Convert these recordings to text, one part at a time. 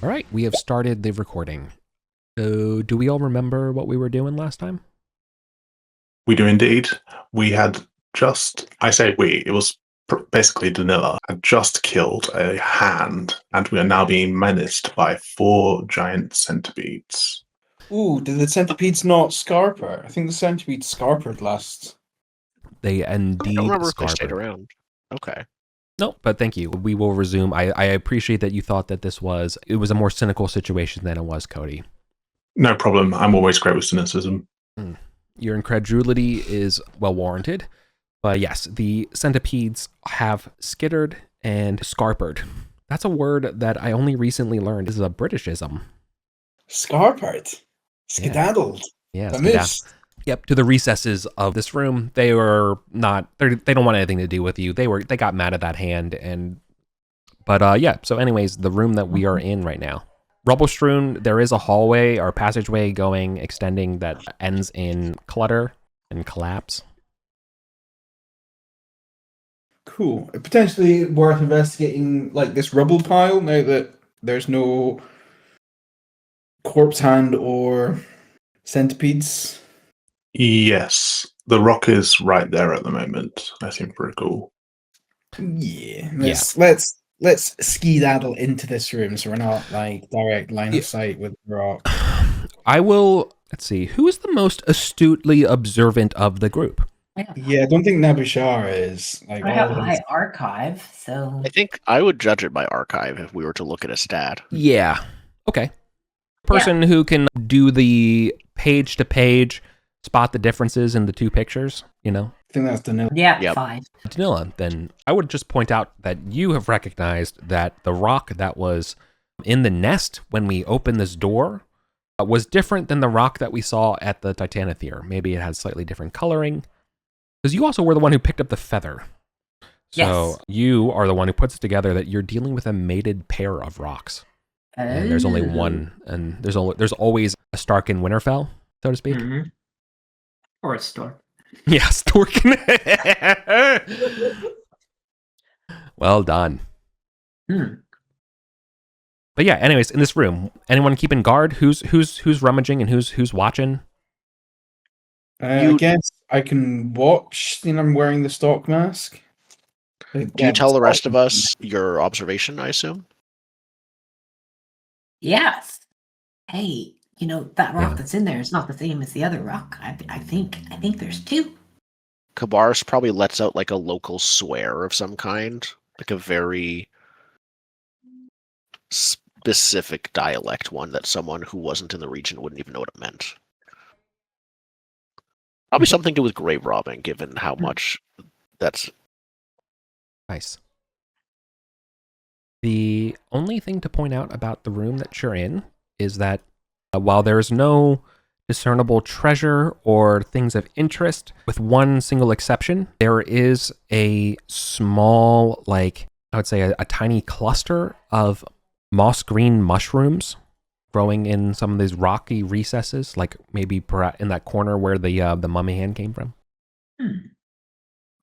All right, we have started the recording. So, do we all remember what we were doing last time? We do indeed. We had I say we, it was basically Danila, had just killed a hand, and we are now being menaced by 4 giant centipedes. Ooh, did the centipedes not scarper? I think the centipedes scarpered last. They indeed I don't remember if they stayed scarpered. around. Okay. No, but thank you. We will resume. I appreciate that you thought that it was a more cynical situation than it was, Cody. No problem. I'm always great with cynicism. Your incredulity is well warranted. But yes, the centipedes have skittered and scarpered. That's a word that I only recently learned is a Britishism. Scarpered? Skedaddled? Yeah, Missed. Yep, to the recesses of this room. They were not. They don't want anything to do with you. They got mad at that hand, but yeah. So, anyways, the room that we are in right now, rubble strewn. There is a hallway or passageway extending that ends in clutter and collapse. Cool. Potentially worth investigating, like, this rubble pile now that there's no corpse hand or centipedes. Yes, the rock is right there at the moment. I seem pretty cool. Yeah. Let's skedaddle into this room so we're not like direct line of sight with the rock. I will. Let's see. Who is the most astutely observant of the group? Yeah, I don't think Nabushar is. Like, I have high archive, so I think I would judge it by archive if we were to look at a stat. Yeah. Okay. Person who can do the page to page, spot the differences in the two pictures, you know? I think that's Danila. yeah, Yep. 5. Danila, then I would just point out that you have recognized that the rock that was in the nest when we opened this door was different than the rock that we saw at the Titanothere. Maybe it has slightly different coloring. Because you also were the one who picked up the feather. So Yes. you are the one who puts together that you're dealing with a mated pair of rocks. And there's only one, and there's always a Stark in Winterfell, so to speak. Mm-hmm. Or a store. Yeah, Stork. Well done. But yeah, anyways, in this room, anyone keeping guard? Who's rummaging and who's watching? I guess I can watch. I'm wearing the stock mask. Do you tell the rest of us your observation, I assume? Yes. Hey, that rock Yeah. that's in there is not the same as the other rock. I think there's 2. Kabaras probably lets out like a local swear of some kind, like a very specific dialect one that someone who wasn't in the region wouldn't even know what it meant. Probably something to do with grave robbing, given how much that's... Nice. The only thing to point out about the room that you're in is that while there's no discernible treasure or things of interest, with one single exception, there is a small, I would say a tiny cluster of moss green mushrooms growing in some of these rocky recesses, like maybe in that corner where the mummy hand came from.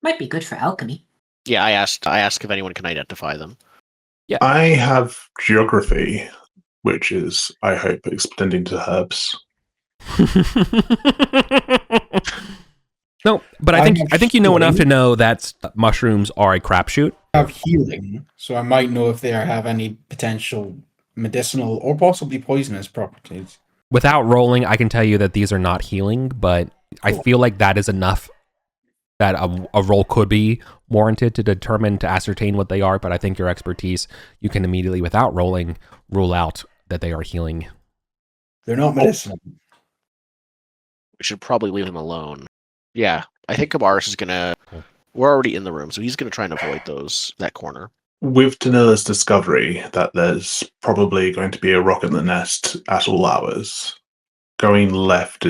Might be good for alchemy. Yeah, I asked if anyone can identify them. Yeah. I have geography, which is, I hope, extending to herbs. No, but I think you know enough to know that mushrooms are a crapshoot. I have healing, so I might know if they have any potential medicinal or possibly poisonous properties. Without rolling, I can tell you that these are not healing, but I feel like that is enough that a roll could be warranted to ascertain what they are, but I think your expertise, you can immediately, without rolling, rule out that they are healing. They're not medicinal. We should probably leave them alone. Yeah, I think Kabaras is gonna... We're already in the room, so he's gonna try and avoid that corner. With Danila's discovery that there's probably going to be a rock in the nest at all hours, going left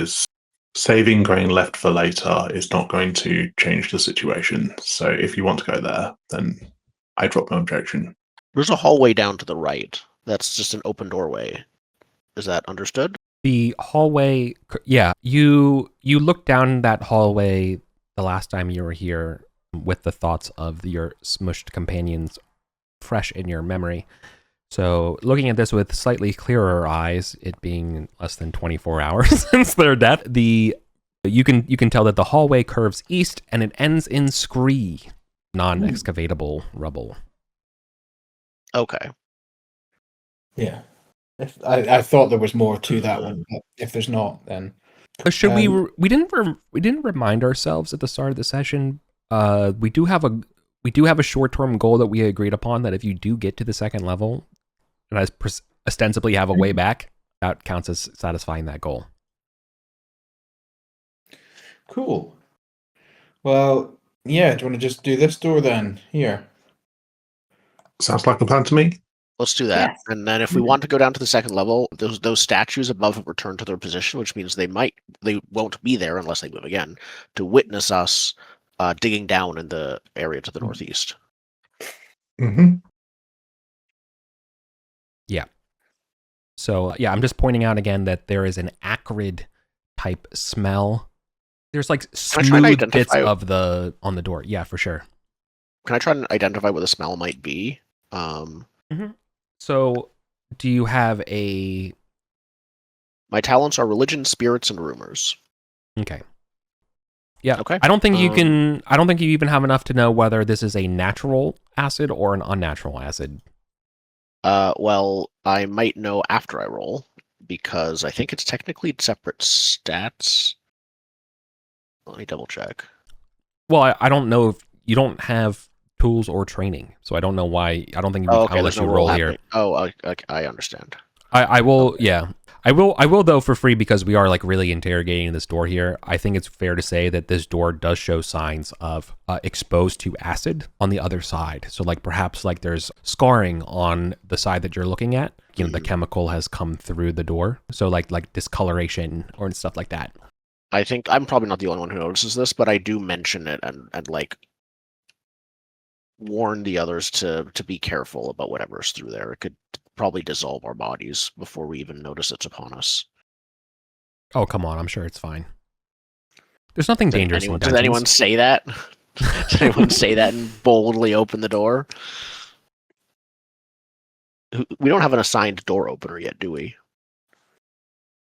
for later is not going to change the situation. So if you want to go there, then I drop no objection. There's a hallway down to the right. That's just an open doorway. Is that understood? The hallway, yeah, you looked down that hallway the last time you were here with the thoughts of your smushed companions fresh in your memory. So looking at this with slightly clearer eyes, it being less than 24 hours since their death, you can tell that the hallway curves east and it ends in scree, non-excavatable rubble. Okay. Yeah. I thought there was more to that one, but if there's not, then Should we didn't remind ourselves at the start of the session. We do have a short-term goal that we agreed upon, that if you do get to the second level and ostensibly have a way back, that counts as satisfying that goal. cool. Well, yeah, do you want to just do this door then? Here. Sounds like a plan to me. Let's do that. Yes. And then if we want to go down to the second level, those statues above it return to their position, which means they won't be there unless they move again, to witness us digging down in the area to the northeast. Mm-hmm. Yeah. So yeah, I'm just pointing out again that there is an acrid type smell. There's like smooth bits on the door. Yeah, for sure. Can I try and identify what the smell might be? So, do you have My talents are religion, spirits, and rumors. Okay. Yeah. Okay. I don't think you can. I don't think you even have enough to know whether this is a natural acid or an unnatural acid. Well, I might know after I roll, because I think it's technically separate stats. Let me double check. Well, I don't know if you don't have tools or training, so I don't know why. I don't think I'll let you roll here. Oh, I understand. I will. Okay. Yeah, I will though for free, because we are like really interrogating this door here. I think it's fair to say that this door does show signs of exposed to acid on the other side. So like perhaps like there's scarring on the side that you're looking at. You know, the chemical has come through the door. So like discoloration or stuff like that. I think I'm probably not the only one who notices this, but I do mention it and like warn the others to be careful about whatever's through there. It could probably dissolve our bodies before we even notice it's upon us. Oh, come on. I'm sure it's fine. There's nothing dangerous in dungeons. Does anyone say that? Does anyone say that and boldly open the door? We don't have an assigned door opener yet, do we?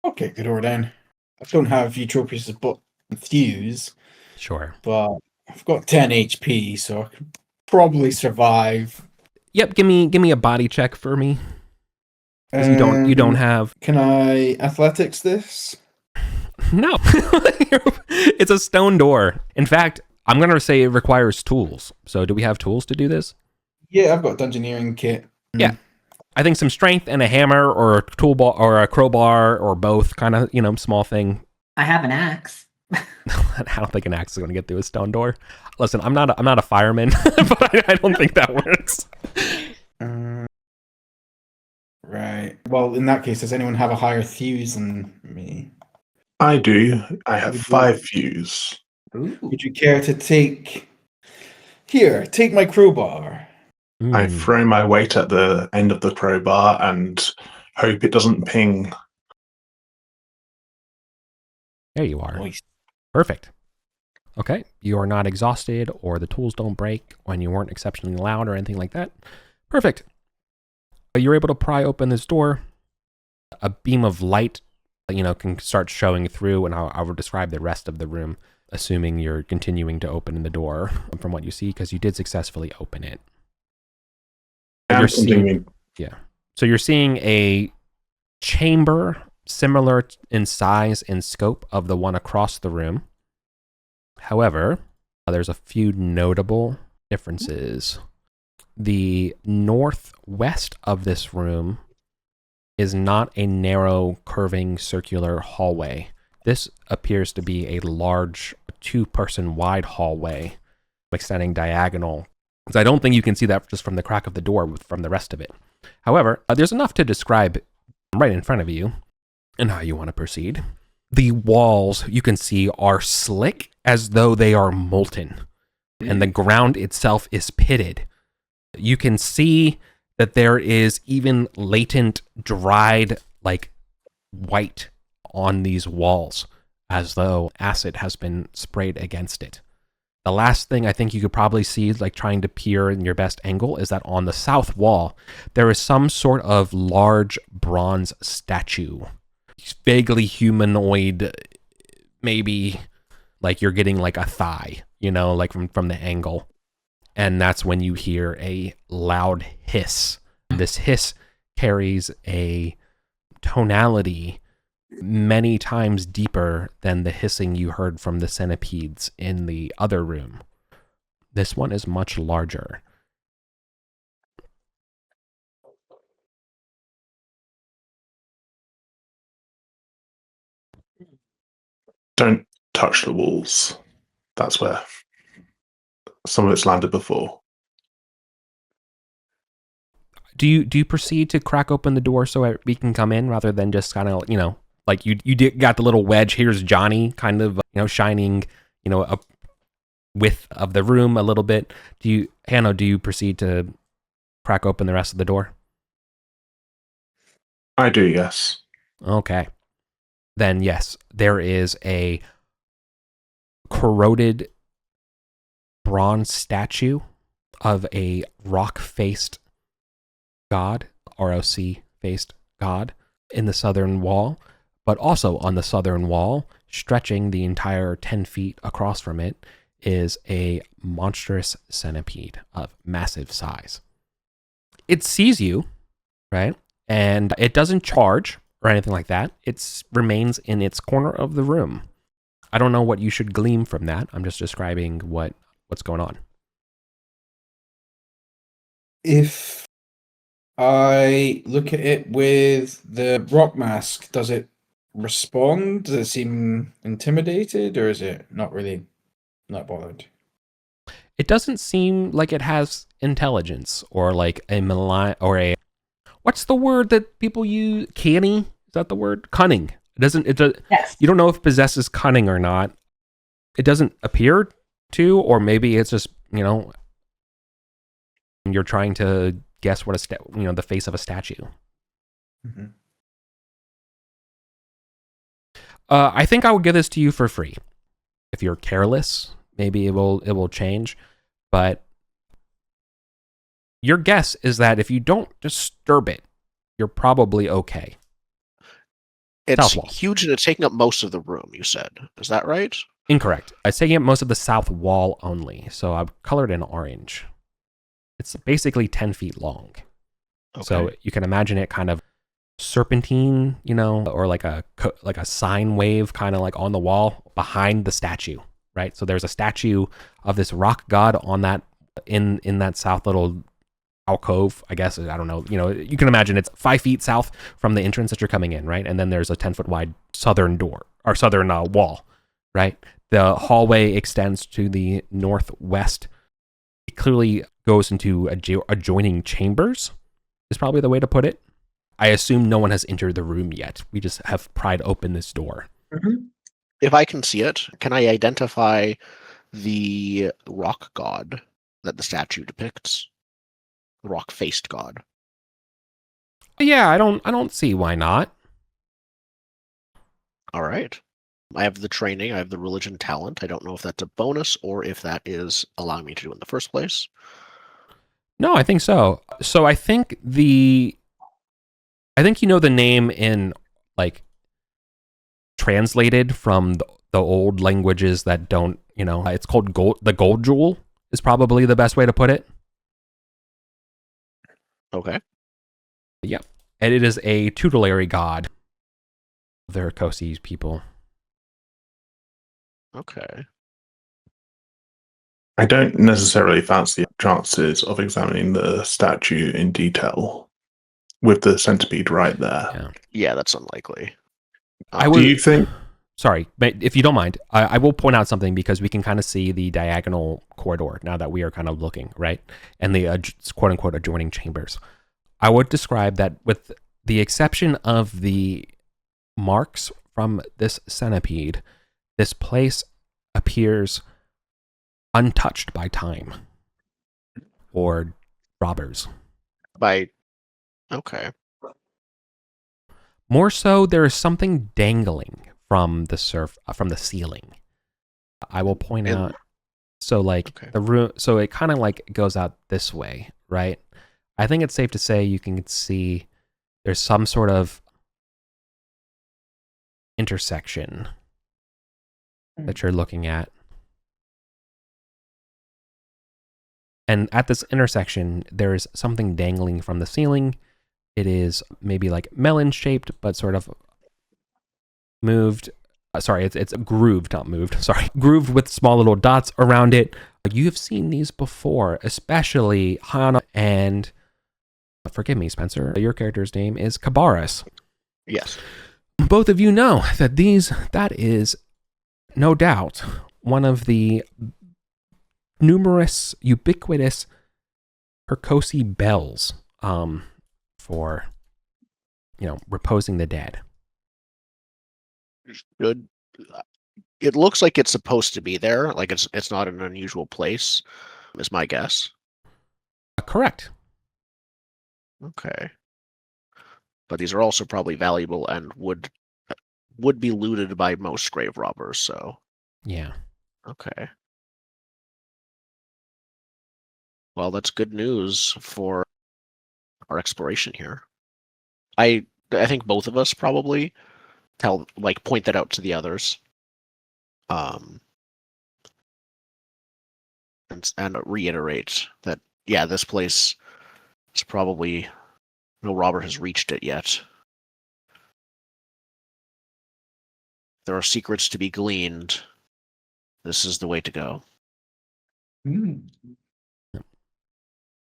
Okay, good order then. I don't have Eutropius' but Fuse. Sure. But I've got 10 HP, so I can probably survive. Yep, give me a body check for me. You don't have. Can I athletics this? No. It's a stone door. In fact, I'm gonna say it requires tools. So do we have tools to do this? Yeah, I've got a dungeoneering kit. Yeah. I think some strength and a hammer or a toolbar or a crowbar or both, kind of, small thing. I have an axe. I don't think an axe is going to get through a stone door. Listen, I'm not a fireman, but I don't think that works. Right. Well, in that case, does anyone have a higher fuse than me? I do. I have 5 fuse. Ooh. Would you care to take my crowbar? I throw my weight at the end of the crowbar and hope it doesn't ping. There you are. Nice. Perfect. Okay. You are not exhausted, or the tools don't break when you weren't exceptionally loud or anything like that. Perfect. You're able to pry open this door. A beam of light, can start showing through, and I will describe the rest of the room, assuming you're continuing to open the door from what you see, because you did successfully open it. So you're seeing a chamber similar in size and scope of the one across the room. However, there's a few notable differences. The northwest of this room is not a narrow, curving, circular hallway. This appears to be a large, 2-person wide hallway extending diagonal. So I don't think you can see that just from the crack of the door from the rest of it. However, there's enough to describe right in front of you and how you want to proceed. The walls, you can see, are slick as though they are molten, and the ground itself is pitted. You can see that there is even latent, dried, white on these walls, as though acid has been sprayed against it. The last thing I think you could probably see, like trying to peer in your best angle, is that on the south wall, there is some sort of large bronze statue. Vaguely humanoid, maybe like you're getting like a thigh, like from the angle. And that's when you hear a loud hiss. This hiss carries a tonality many times deeper than the hissing you heard from the centipedes in the other room. This one is much larger. Don't touch the walls. That's where some of it's landed before. Do you proceed to crack open the door so we can come in rather than just kind of, like you got the little wedge, here's Johnny, kind of, shining, a width of the room a little bit. Hanno, do you proceed to crack open the rest of the door? I do, yes. Okay. Then yes, there is a corroded bronze statue of a rock-faced god, ROC-faced god, in the southern wall, but also on the southern wall, stretching the entire 10 feet across from it, is a monstrous centipede of massive size. It sees you, right? And it doesn't charge or anything like that. It remains in its corner of the room. I don't know what you should glean from that. I'm just describing what's going on. If I look at it with the rock mask, does it respond? Does it seem intimidated, or is it not not bothered? It doesn't seem like it has intelligence or like a what's the word that people use? Canny? Is that the word? Cunning. Yes. You don't know if it possesses cunning or not. It doesn't appear to, or maybe it's just, you're trying to guess what the face of a statue. Mm-hmm. I think I will give this to you for free. If you're careless, maybe it will change, but your guess is that if you don't disturb it, you're probably okay. It's huge and it's taking up most of the room, you said. Is that right? Incorrect. It's taking up most of the south wall only, so I've colored in orange. It's basically 10 feet long. Okay. So you can imagine it kind of serpentine, or like a sine wave kind of like on the wall behind the statue, right? So there's a statue of this rock god on that in that south little alcove, I guess. I don't know. You can imagine it's 5 feet south from the entrance that you're coming in, right? And then there's a 10-foot wide southern door or southern wall, right? The hallway extends to the northwest. It clearly goes into adjoining chambers, is probably the way to put it. I assume no one has entered the room yet. We just have pried open this door. Mm-hmm. If I can see it, can I identify the rock god that the statue depicts? The rock-faced god. Yeah, I don't see why not. All right. I have the training, I have the religion talent. I don't know if that's a bonus or if that is allowing me to do it in the first place. No, I think so. So I think the name in like translated from the old languages that don't, it's called the gold jewel is probably the best way to put it. Okay. Yep. And it is a tutelary god of the Herkosi people. Okay. I don't necessarily fancy the chances of examining the statue in detail with the centipede right there. Yeah, that's unlikely. Do you think? Sorry, but if you don't mind, I will point out something because we can kind of see the diagonal corridor now that we are kind of looking, right? And the quote-unquote adjoining chambers. I would describe that with the exception of the marks from this centipede, this place appears untouched by time or robbers. Okay. More so, there is something dangling from the ceiling. I will point out So like Okay. the room, so it kind of like goes out this way, right? I think it's safe to say you can see there's some sort of intersection that you're looking at. And at this intersection, there's something dangling from the ceiling. It is maybe like melon shaped, but sort of moved. Sorry, it's grooved, not moved. Sorry, grooved with small little dots around it. You have seen these before, especially Hanno and, forgive me, Spencer, your character's name is Kabaras. Yes. Both of you know that that is no doubt one of the numerous, ubiquitous Hercosi bells for, reposing the dead. Good. It looks like it's supposed to be there. Like it's not an unusual place, is my guess. Correct. Okay. But these are also probably valuable and would be looted by most grave robbers, so Yeah. okay. Well, that's good news for our exploration here. I think both of us probably point that out to the others. And reiterate that this place is probably no robber has reached it yet. There are secrets to be gleaned. This is the way to go.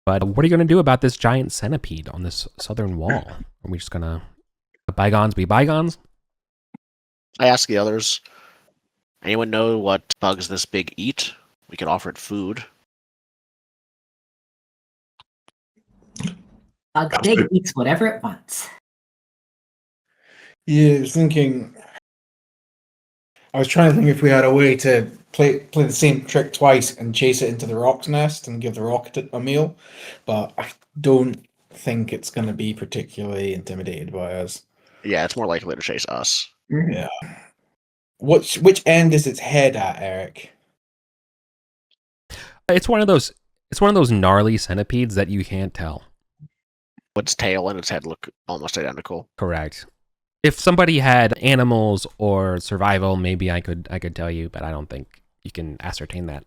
But what are you going to do about this giant centipede on this southern wall? Are we just going to let bygones be bygones? I ask the others, anyone know what bugs this big eat? We could offer it food. Big eats whatever it wants. Yeah, I was thinking. I was trying to think if we had a way to play the same trick twice and chase it into the rock's nest and give the rock a meal, but I don't think it's going to be particularly intimidated by us. Yeah, it's more likely to chase us. Yeah. Which end is its head at, Eric? It's one of those gnarly centipedes that you can't tell. Its tail and its head look almost identical. Correct. If somebody had animals or survival, maybe I could tell you, but I don't think you can ascertain that.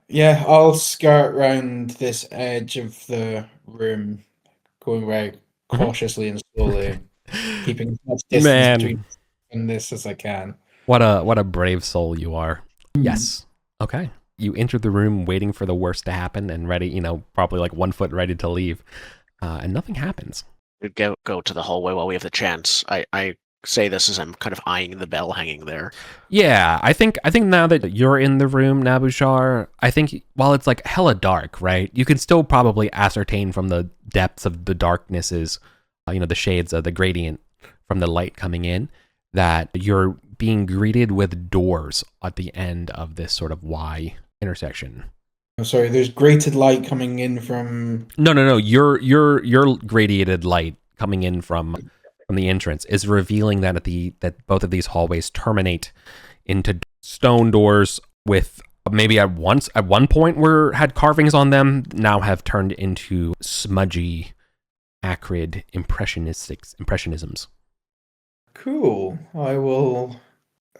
Yeah. I'll skirt round this edge of the room, going very cautiously and slowly, keeping as much distance between this as I can. What a brave soul you are. Yes. Okay. You enter the room waiting for the worst to happen and ready, probably like 1 foot ready to leave, and nothing happens. We'd go to the hallway while we have the chance. I say this as I'm kind of eyeing the bell hanging there. Yeah, I think now that you're in the room, Nabushar, I think while it's like hella dark, right, you can still probably ascertain from the depths of the darknesses, the shades of the gradient from the light coming in, that you're being greeted with doors at the end of this sort of Y intersection. Oh, sorry, there's grated light coming in from. No. Your gradiated light coming in from the entrance is revealing that that both of these hallways terminate into stone doors with maybe at one point had carvings on them, now have turned into smudgy, acrid impressionisms. Cool. I will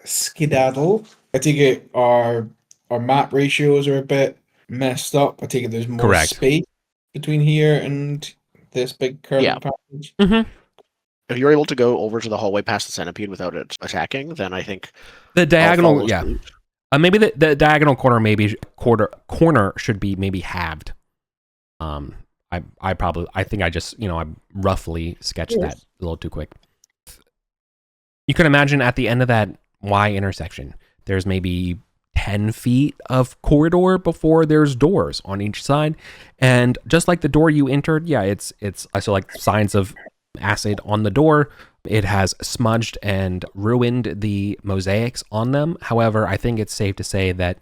skedaddle. I take it our map ratios are a bit messed up. I take it there's more space between here and this big curved passage. Mm-hmm. If you're able to go over to the hallway past the centipede without it attacking, then I think the diagonal, maybe the diagonal corner should be maybe halved. I think I just I roughly sketched that a little too quick. You can imagine at the end of that Y intersection, there's maybe 10 feet of corridor before there's doors on each side, and just like the door you entered, I saw like signs of acid on the door. It has smudged and ruined the mosaics on them. However, I think it's safe to say that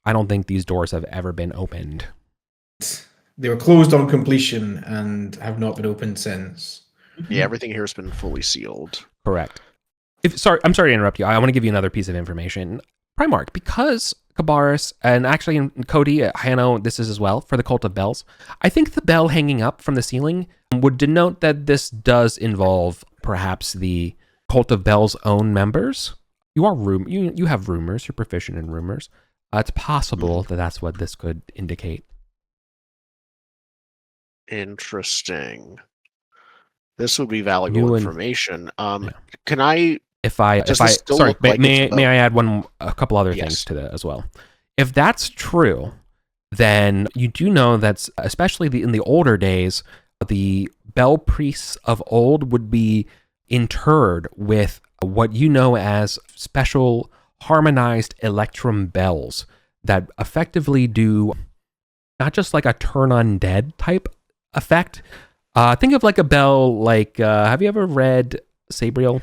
I don't think these doors have ever been opened. They were closed on completion and have not been opened since. Yeah, everything here has been fully sealed. Correct. I'm sorry to interrupt you. I want to give you another piece of information. Primarch, because Kabaras, and actually in Coati, Hanno, this is as well, for the Cult of Bells. I think the bell hanging up from the ceiling would denote that this does involve perhaps the Cult of Bells' own members. You have rumors, you're proficient in rumors. It's possible that that's what this could indicate. Interesting. This would be valuable information. Can I... Sorry, may I add a couple other things to that as well? If that's true, then you do know that, especially in the older days, the bell priests of old would be interred with what you know as special harmonized Electrum bells that effectively do not just like a turn undead type effect. Think of like a bell like have you ever read Sabriel?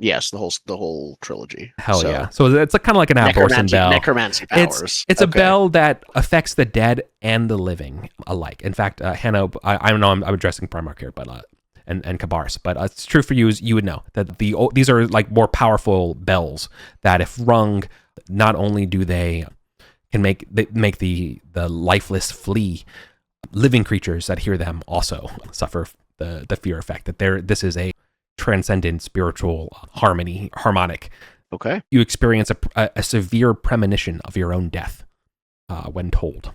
Yes, the whole trilogy. Hell yeah. So it's kind of like an abortion bell. Necromancy powers. It's a bell that affects the dead and the living alike. In fact, Hanno, I know I'm addressing Primarch here, but and Kabaras, but it's true for you, as you would know that these are like more powerful bells that if rung, not only do they can make the lifeless flee, living creatures that hear them also suffer the fear effect. That this is a transcendent spiritual harmonic. Okay. You experience a severe premonition of your own death when told.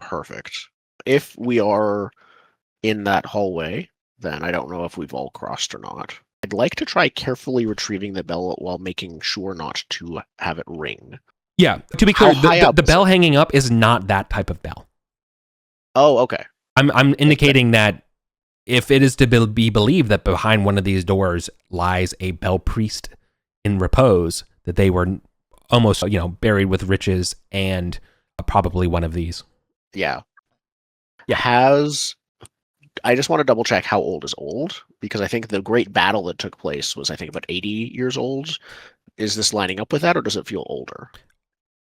Perfect. If we are in that hallway, then I don't know if we've all crossed or not. I'd like to try carefully retrieving the bell while making sure not to have it ring. Yeah, to be clear, the bell hanging up is not that type of bell. Oh, okay. I'm indicating that if it is to be believed that behind one of these doors lies a bell priest in repose, that they were almost, buried with riches and probably one of these. Yeah. Yeah. I just want to double check how old is old, because I think the great battle that took place was, I think, about 80 years old. Is this lining up with that, or does it feel older?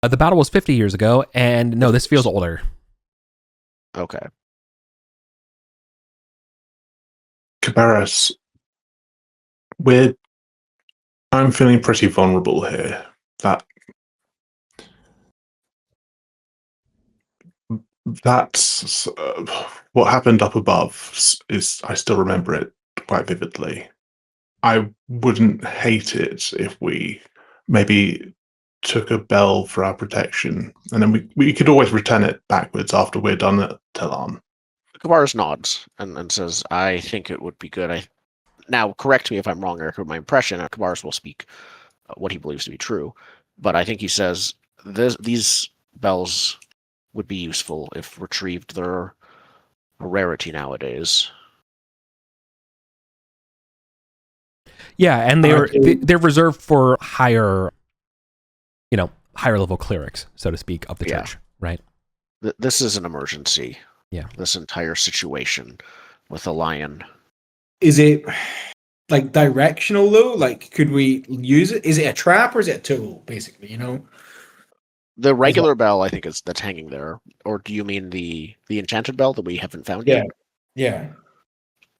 The battle was 50 years ago, and no, this feels older. Okay. Kabaras, I'm feeling pretty vulnerable here. That's what happened up above. I still remember it quite vividly. I wouldn't hate it if we maybe took a bell for our protection, and then we could always return it backwards after we're done at Telan. Kabaras nods and says, I think it would be good. Now, correct me if I'm wrong, Eric, with my impression. Kabaras will speak what he believes to be true, but I think he says these bells would be useful if retrieved. They're a rarity nowadays. Yeah, and they're reserved for higher level clerics, so to speak, of the church, right? This is an emergency. Yeah. This entire situation with the lion. Is it like directional though? Like, could we use it? Is it a trap or is it a tool, basically, The regular bell, I think, that's hanging there. Or do you mean the enchanted bell that we haven't found yet? Yeah.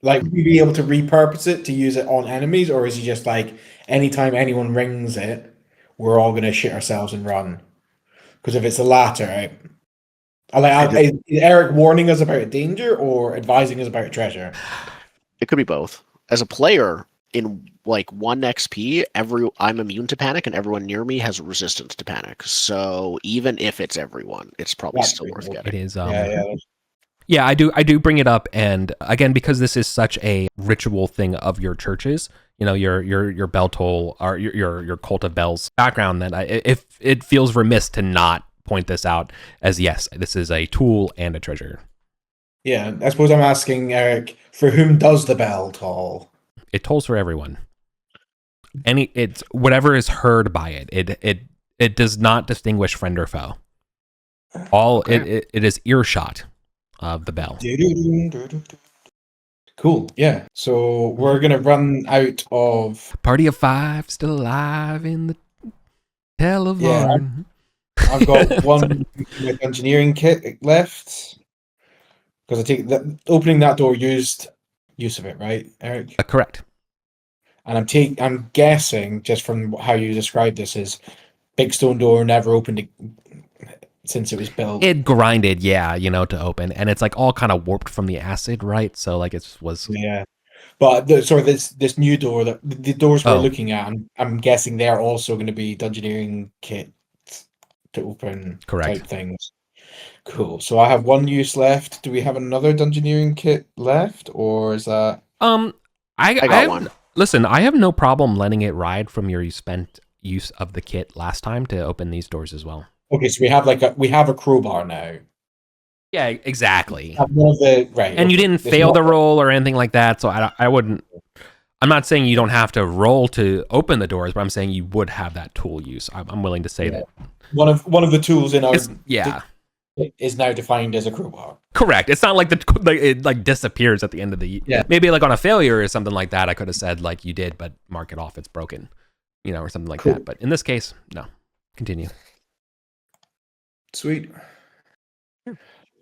Like, would we be able to repurpose it to use it on enemies, or is it just like anytime anyone rings it, we're all going to shit ourselves and run? Because if it's the latter, is Eric warning us about a danger or advising us about a treasure? It could be both. As a player, in like 1 XP, I'm immune to panic, and everyone near me has resistance to panic. So even if it's everyone, it's probably still worth getting. It is. Yeah, I do bring it up, and again, because this is such a ritual thing of your churches, your bell toll or your cult of bells background, that if it feels remiss to not point this out as, yes, this is a tool and a treasure. Yeah, I suppose I'm asking Eric, for whom does the bell toll? It tolls for everyone. It's whatever is heard by it. It does not distinguish friend or foe. It is earshot of the bell. Cool. Yeah. So we're gonna run out of Party of 5 still alive in the Televarn. Yeah, I've got one engineering kit left. Because I take that opening that door used use of it, right, Eric? Correct. and I'm guessing just from how you described this is big stone door never opened since it was built. It grinded, yeah, to open, and it's like all kind of warped from the acid, right? So like it was. Yeah, but this new door, that the doors we're looking at, I'm guessing they're also going to be dungeoneering kit to open Correct. type things. Cool. So I have one use left. Do we have another dungeoneering kit left, or is that? I got one. Listen, I have no problem letting it ride from your spent use of the kit last time to open these doors as well. Okay, so we have a crowbar now. Yeah, exactly. One of the right, and you didn't fail the roll or anything like that, so I wouldn't. I'm not saying you don't have to roll to open the doors, but I'm saying you would have that tool use. I'm willing to say that one of the tools in our is now defined as a crowbar. Correct. It's not like it like disappears at the end of the maybe like on a failure or something like that. I could have said like you did, but mark it off. It's broken, or something like that. But in this case, no. Continue. Sweet.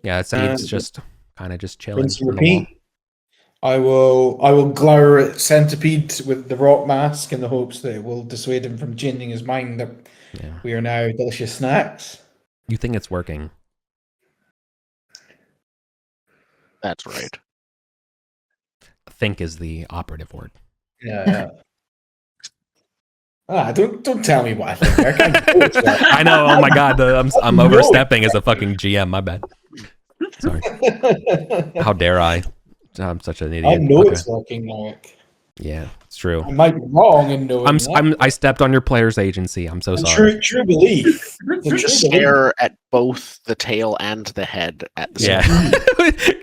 Yeah, it's just kind of just chilling. Rinse and repeat. I will glower at Centipede with the rock mask in the hopes that it will dissuade him from changing his mind that we are now delicious snacks. You think it's working? That's right. Think is the operative word. Yeah. Don't tell me what I think. I know. Oh my god, I'm overstepping as a fucking GM. My bad. Sorry. How dare I? I'm such an idiot. I know it's working, Eric. Yeah, it's true. I might be wrong in knowing I stepped on your player's agency. I'm so sorry. True belief. Stare at both the tail and the head at the same time.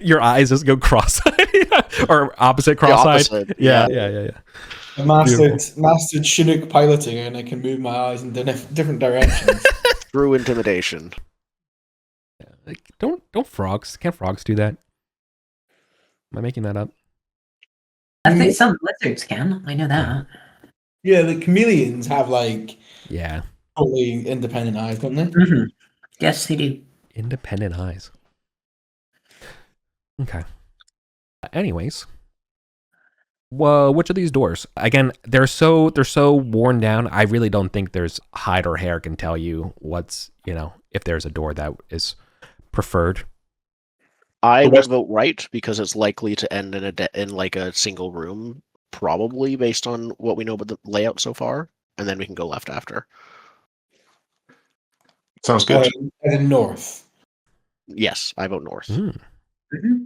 Your eyes just go cross-eyed or opposite cross-eyed. Yeah. I mastered Chinook piloting, and I can move my eyes in different directions. Through intimidation. Like, don't frogs? Can't frogs do that? Am I making that up? I think some lizards can. I know that. Yeah, the chameleons have totally independent eyes, don't they? Mm-hmm. Yes, they do. Independent eyes. Okay. Anyways. Well, which of these doors? Again, they're so worn down. I really don't think there's hide or hair can tell you what's, if there's a door that is preferred. I would vote right because it's likely to end in like a single room, probably based on what we know about the layout so far, and then we can go left after. Sounds good. And then north. Yes, I vote north. Mm-hmm.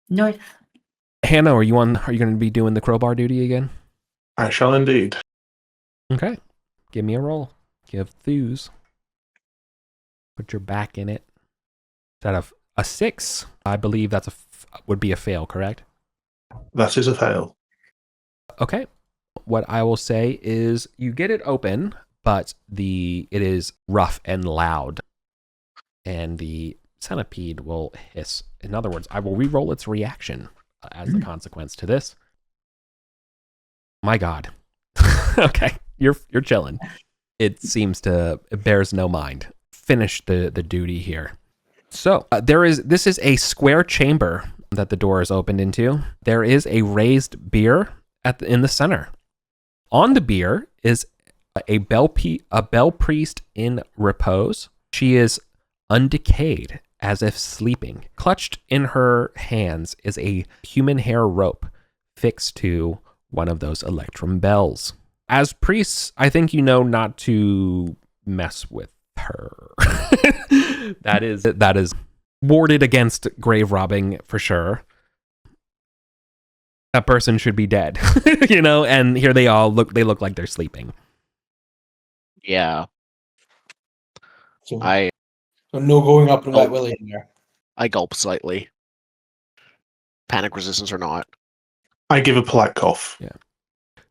North. Hanno, are you going to be doing the crowbar duty again? I shall indeed. Okay. Give me a roll. Give Thews. Put your back in it. Is that a 6? I believe that's would be a fail, correct? That is a fail. Okay. What I will say is you get it open, but it is rough and loud. And the centipede will hiss. In other words, I will re-roll its reaction as the consequence to this. My God. Okay, you're chilling. It bears no mind. Finish the duty here. So this is a square chamber that the door is opened into. There is a raised bier in the center. On the bier is a bell priest in repose. She is undecayed, as if sleeping. Clutched in her hands is a human hair rope fixed to one of those Electrum bells. As priests, I think you know not to mess with her. That is warded against grave robbing for sure. That person should be dead, and here they look like they're sleeping. Yeah. So no going up and wet willy in there. I gulp slightly. Panic resistance or not. I give a polite cough. Yeah.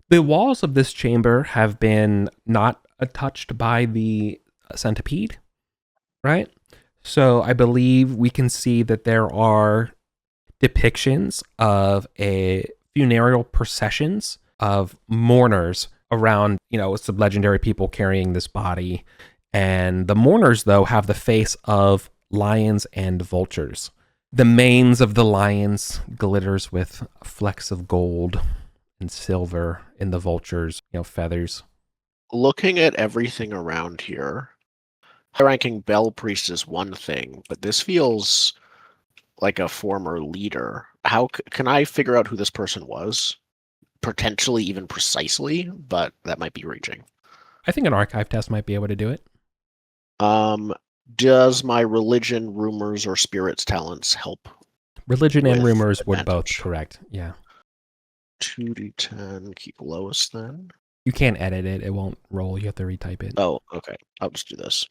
The walls of this chamber have been not touched by the centipede, right? So I believe we can see that there are depictions of funereal processions of mourners around, some legendary people carrying this body. And the mourners, though, have the face of lions and vultures. The manes of the lions glitters with flecks of gold, and silver in the vulture's, feathers. Looking at everything around here, high-ranking Bell Priest is one thing, but this feels like a former leader. How can I figure out who this person was? Potentially even precisely, but that might be reaching. I think an archive test might be able to do it. Does my religion, rumors, or spirits talents help? Religion and With rumors would both advantage. correct. Yeah. 2d10, keep lowest then. You can't edit it. It won't roll. You have to retype it. Oh, okay. I'll just do this.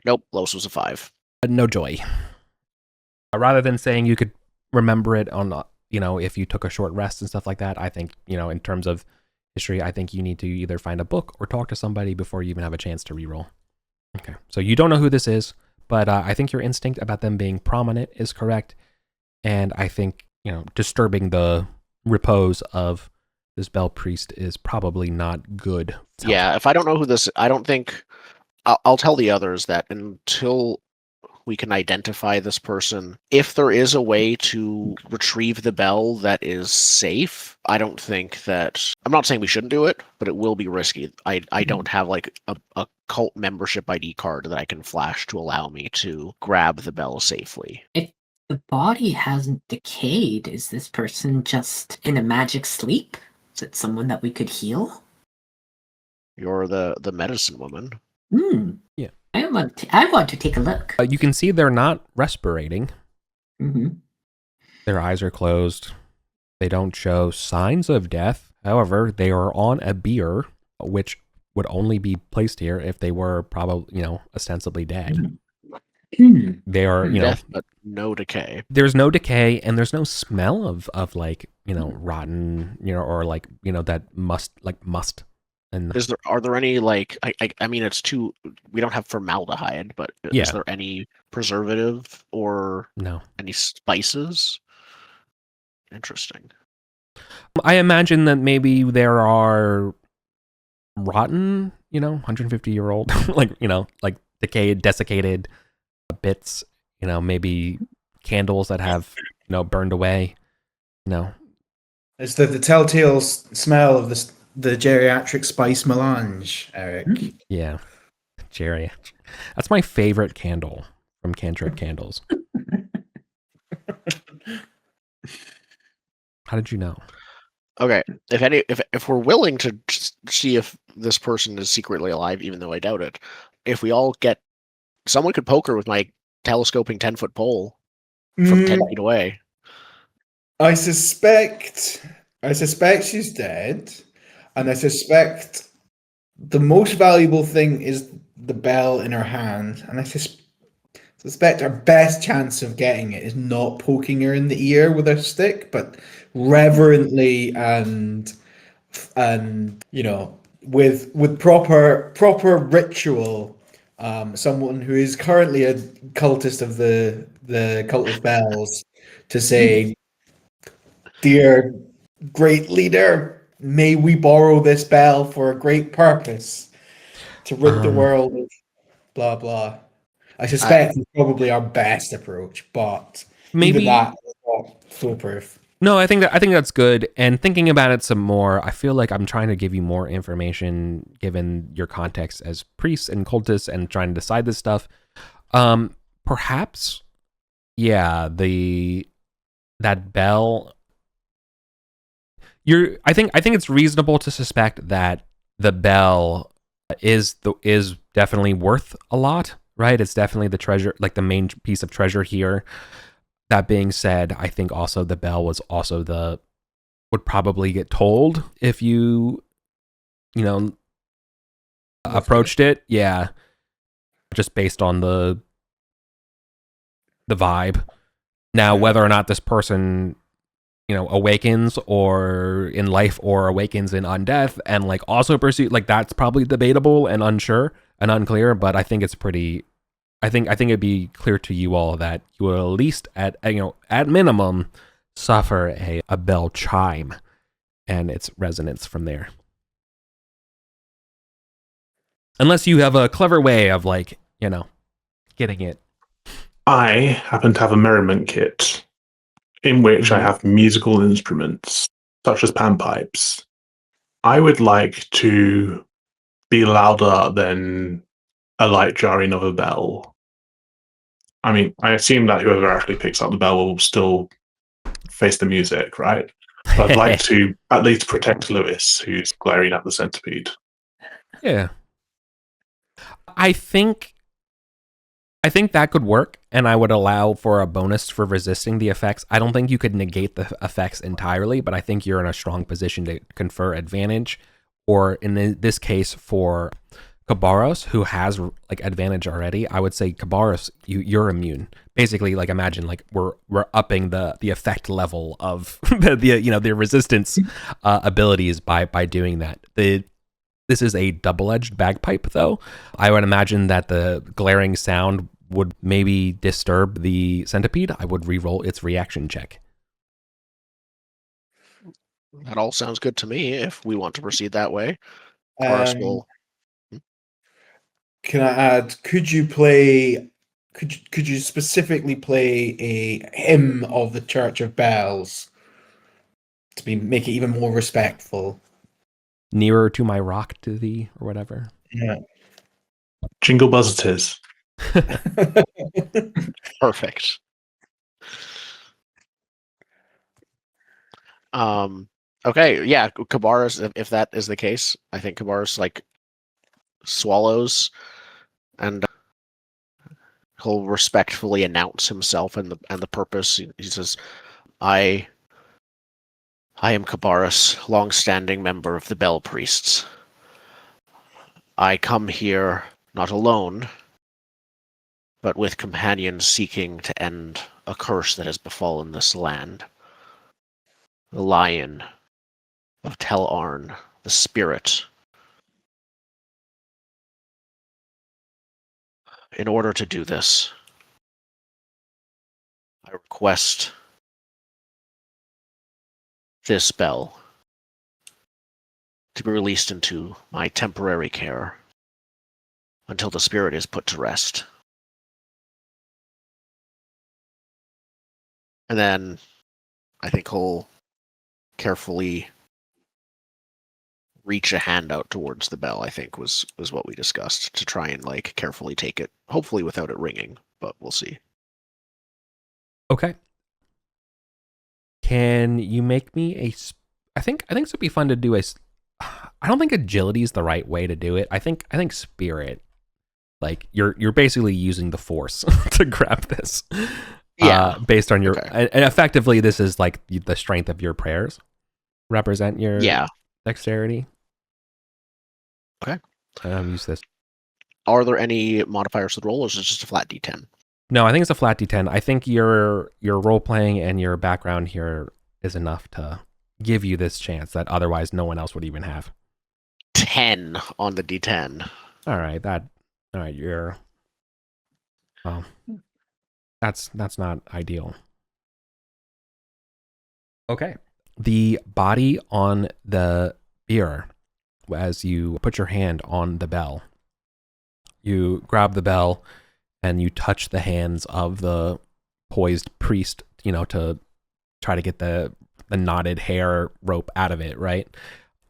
Nope, lowest was a 5. No joy. Rather than saying you could remember it on, if you took a short rest and stuff like that, I think, in terms of history, I think you need to either find a book or talk to somebody before you even have a chance to reroll. Okay, so you don't know who this is, but I think your instinct about them being prominent is correct, and I think, disturbing the repose of this Bell Priest is probably not good. Yeah, if I don't know who this, I don't think I'll tell the others that until we can identify this person, if there is a way to retrieve the bell that is safe, I don't think that, I'm not saying we shouldn't do it, but it will be risky. I don't have like a cult membership ID card that I can flash to allow me to grab the bell safely. If the body hasn't decayed, is this person just in a magic sleep? Is it someone that we could heal? You're the medicine woman. Yeah. I want to take a look. You can see they're not respirating. Mm-hmm. Their eyes are closed. They don't show signs of death. However, they are on a bier, which would only be placed here if they were probably, ostensibly dead. They are, Death, but no decay. There's no decay and there's no smell of like, rotten, or like, that must. And Are there any like I mean it's too, we don't have formaldehyde, but Yeah. Is there any preservative or no. any spices? Interesting. I imagine that maybe there are rotten, 150-year-old, like decayed, desiccated bits, maybe candles that have, burned away, It's the telltale smell of the geriatric spice melange, Eric. Yeah. Jerry. That's my favorite candle from Cantrip Candles. How did you know? Okay, if we're willing to see if this person is secretly alive, even though I doubt it, if we all get, someone could poke her with my telescoping 10-foot pole from 10 feet away. I suspect she's dead, and I suspect the most valuable thing is the bell in her hand, and I suspect our best chance of getting it is not poking her in the ear with a stick, but reverently and with proper ritual. Someone who is currently a cultist of the cult of bells to say, "Dear great leader, may we borrow this bell for a great purpose to rid the world of blah blah." I suspect it's probably our best approach, but Maybe even that is not foolproof. No, I think that's good. And thinking about it some more, I feel like I'm trying to give you more information given your context as priests and cultists and trying to decide this stuff. Perhaps, yeah, that bell. I think it's reasonable to suspect that the bell is definitely worth a lot, right? It's definitely the treasure, like the main piece of treasure here. That being said, I think also the bell was also would probably get told if you approached it. Yeah. Just based on the vibe. Now, whether or not this person, awakens or in life or awakens in undeath and like also pursue, like that's probably debatable and unsure and unclear, but I think it's pretty, I think it'd be clear to you all that you will at least at minimum suffer a bell chime and its resonance from there. Unless you have a clever way of getting it. I happen to have a merriment kit in which I have musical instruments such as panpipes, I would like to be louder than a light jarring of a bell. I mean, I assume that whoever actually picks up the bell will still face the music, right? But I'd like to at least protect Lewis, who's glaring at the centipede. Yeah. I think that could work, and I would allow for a bonus for resisting the effects. I don't think you could negate the effects entirely, but I think you're in a strong position to confer advantage, or in this case for Kabaras, who has like advantage already. I would say Kabaras, you're immune. Basically, like imagine like we're upping the effect level of the resistance abilities by doing that. This is a double-edged bagpipe, though. I would imagine that the glaring sound would maybe disturb the centipede. I would re-roll its reaction check. That all sounds good to me if we want to proceed that way. Kabaras will... Can I add, could you specifically play a hymn of the Church of Bells to make it even more respectful? Nearer to my rock to thee, or whatever. Yeah. Jingle Buzz it is. Perfect. Okay, yeah, Kabaras, if that is the case, I think Kabaras like swallows and he'll respectfully announce himself and the purpose. He says, I am Kabaras, long-standing member of the Bell Priests. I come here not alone, but with companions seeking to end a curse that has befallen this land. The Lion of Tel Arn, the Spirit. In order to do this, I request this bell to be released into my temporary care until the spirit is put to rest. And then I think he'll carefully reach a hand out towards the bell, I think was what we discussed, to try and like carefully take it, hopefully without it ringing, but we'll see. Okay. Can you make me I think this would be fun to do I don't think agility is the right way to do it. I think spirit. Like you're basically using the force to grab this. Yeah. Based on your and effectively this is like the strength of your prayers represent your dexterity. Okay. Use this. Are there any modifiers to the roll, or is it just a flat D10? No, I think it's a flat D10. I think your role playing and your background here is enough to give you this chance that otherwise no one else would even have. 10 on the D10. All right, you're well, that's not ideal. Okay. The body on the ear, as you put your hand on the bell, you grab the bell and you touch the hands of the poised priest, to try to get the knotted hair rope out of it, right?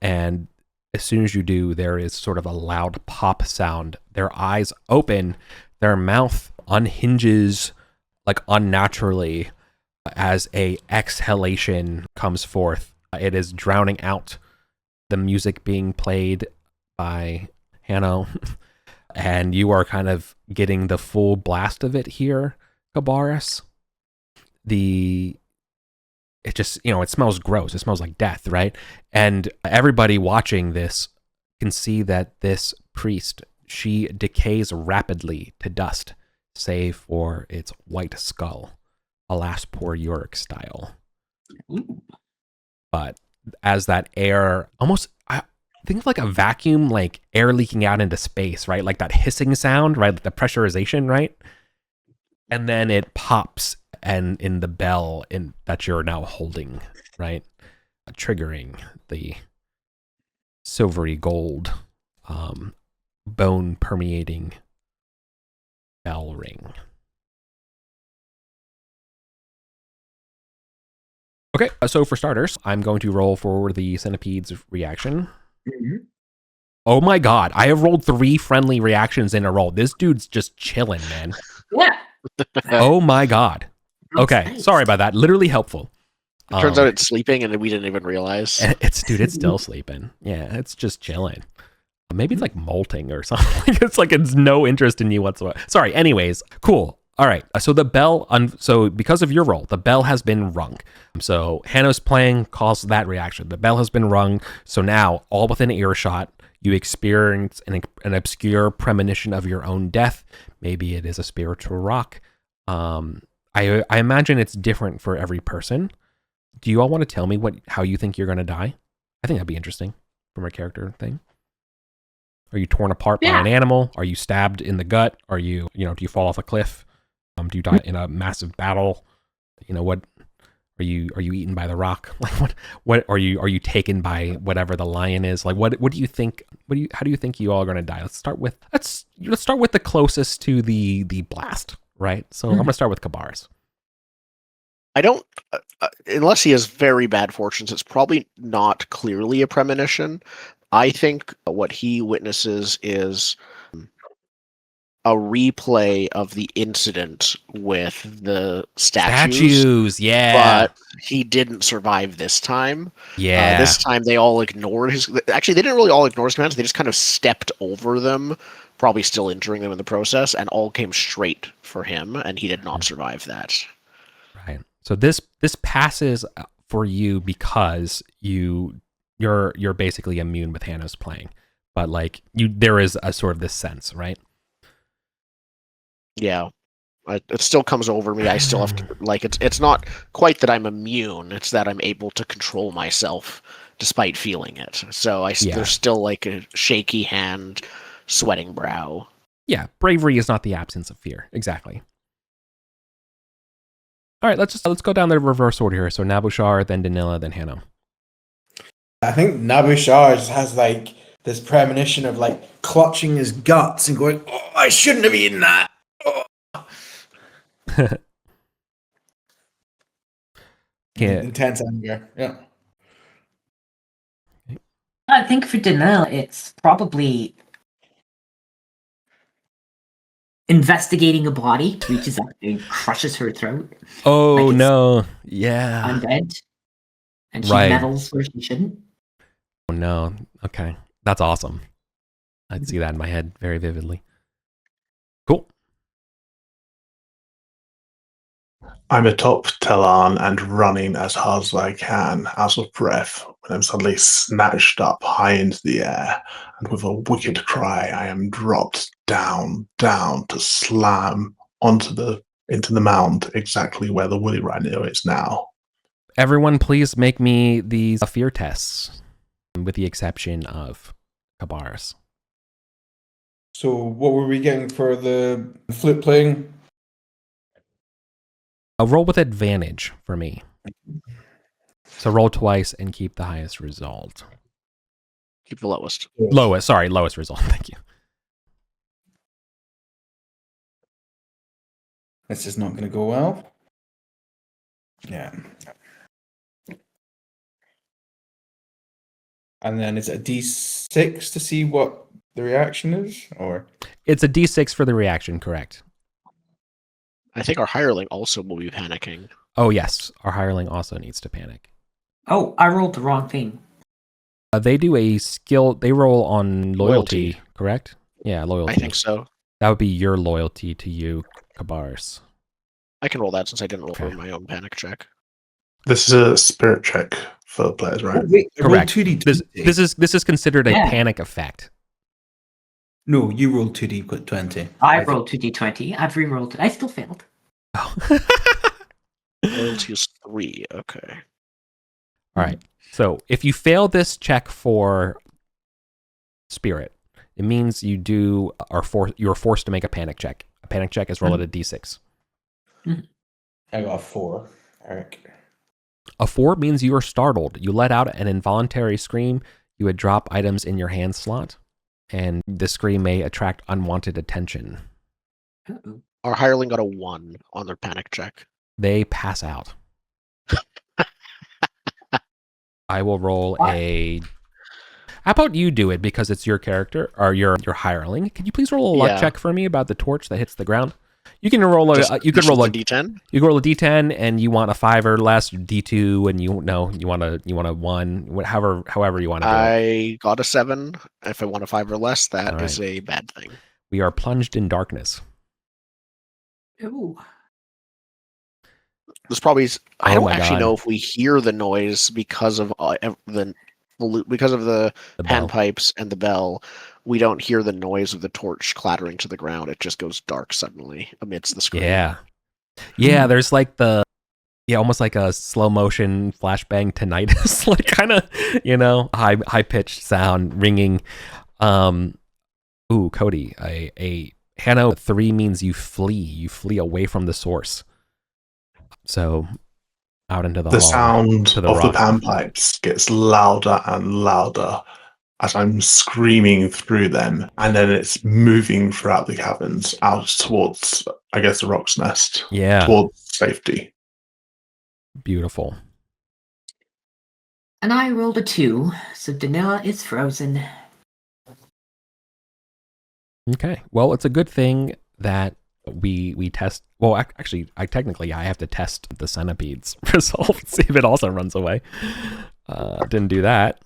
And as soon as you do, there is sort of a loud pop sound. Their eyes open, their mouth unhinges like unnaturally as a exhalation comes forth. It is drowning out the music being played by Hanno, and you are kind of getting the full blast of it here, Kabaras. It just, it smells gross. It smells like death, right? And everybody watching this can see that this priest, she decays rapidly to dust, save for its white skull. Alas, poor Yorick style. Ooh. But as that air, almost, I think of like a vacuum, like air leaking out into space, right? Like that hissing sound, right? Like the pressurization, right? And then it pops and in the bell that you're now holding, right? Triggering the silvery gold, bone permeating bell ring. Okay, so for starters, I'm going to roll for the centipede's reaction. Mhm. Oh my god, I have rolled 3 friendly reactions in a row. This dude's just chilling, man. Yeah. Oh my god. That's Okay, nice. sorry about that. Literally helpful. It turns out it's sleeping, and we didn't even realize. It's still sleeping. Yeah, it's just chilling. Maybe it's like molting or something. It's like it's no interest in you whatsoever. Sorry. Anyways, cool. All right. So the bell. So because of your roll, the bell has been rung. So Hanno's playing caused that reaction. The bell has been rung. So now, all within earshot, you experience an obscure premonition of your own death. Maybe it is a spiritual rock. I imagine it's different for every person. Do you all want to tell me how you think you're going to die? I think that'd be interesting from a character thing. Are you torn apart by an animal? Are you stabbed in the gut? Are you, do you fall off a cliff? Do you die in a massive battle? What are you eaten by the rock? Like what are you taken by whatever the lion is? Like what do you think? How do you think you all are going to die? Let's start with the closest to the blast, right? So I'm going to start with Kabaras. I don't, unless he has very bad fortunes, it's probably not clearly a premonition. I think what he witnesses is a replay of the incident with the statues. Yeah. But he didn't survive this time. Yeah. This time they all ignored his... Actually, they didn't really all ignore his commands. They just kind of stepped over them, probably still injuring them in the process, and all came straight for him, and he did not survive that. Right. So this passes for you because you're basically immune with Hanno's playing, but like there is a sort of this sense, right? Yeah, it still comes over me. I still have to it's not quite that I'm immune. It's that I'm able to control myself despite feeling it. So there's still like a shaky hand, sweating brow. Yeah, bravery is not the absence of fear. Exactly. All right, let's go down the reverse order here. So Nabushar, then Danila, then Hanno. I think Nabushar just has like this premonition of like clutching his guts and going, "Oh, I shouldn't have eaten that." Oh. Intense anger. Yeah. I think for Danila, it's probably investigating a body, reaches up and crushes her throat. Oh like no! Yeah. Undead, and she Right. meddles where she shouldn't. Oh no! Okay, that's awesome. I'd see that in my head very vividly. Cool. I'm atop Telan and running as hard as I can, out of breath, when I'm suddenly snatched up high into the air, and with a wicked cry, I am dropped down to slam into the mound, exactly where the woolly rhino is now. Everyone, please make me these fear tests, with the exception of Kabaras. So what were we getting for the flute playing? A roll with advantage for me. So roll twice and keep the highest result. Keep the lowest. Lowest result. Thank you. This is not going to go well. Yeah. And then is it a D6 to see what the reaction is, or It's a D6 for the reaction, correct? I think our hireling also will be panicking. Oh yes, our hireling also needs to panic. Oh, I rolled the wrong thing. They do a skill. They roll on loyalty, correct? Yeah, loyalty. I think so. That would be your loyalty to you, Kabaras. I can roll that since I didn't roll for my own panic check. This is a spirit check for the players, right? wait, Correct. 2D20. This is considered a panic effect. No, you rolled 2D20. I rolled 2D20. I've re-rolled it. I still failed. Oh. Loyalty is 3. Okay. All right. So if you fail this check for spirit, it means you're forced to make a panic check. A panic check is rolled at a D6. I got a 4, Eric. A 4 means you are startled. You let out an involuntary scream. You would drop items in your hand slot, and the scream may attract unwanted attention. Uh-oh. Our hireling got a 1 on their panic check. They pass out. I will roll a. How about you do it because it's your character or your hireling? Could you please roll a luck Yeah. check for me about the torch that hits the ground? You can roll a. Just You can roll a D10. You can roll a D10, and you want a 5 or less. D2, and you want a 1. However you want to do it. I got a 7. If I want a 5 or less, that is a bad thing. We are plunged in darkness. Ooh. There's probably. I don't my actually God. know if we hear the noise because of the bell. panpipes and the bell. We don't hear the noise of the torch clattering to the ground. It just goes dark suddenly amidst the scream. Yeah. There's like almost like a slow motion flashbang tinnitus, like kind of high pitched sound ringing. Cody, a Hanno 3 means you flee away from the source. So out into the The hall, sound to the of the rock. panpipes gets louder and louder as I'm screaming through them, and then it's moving throughout the caverns out towards, I guess, the rock's nest. Yeah. Towards safety. Beautiful. And I rolled a 2, so Danila is frozen. Okay. Well, it's a good thing that we test. Well, actually, I have to test the centipede's results, see if it also runs away. Didn't do that.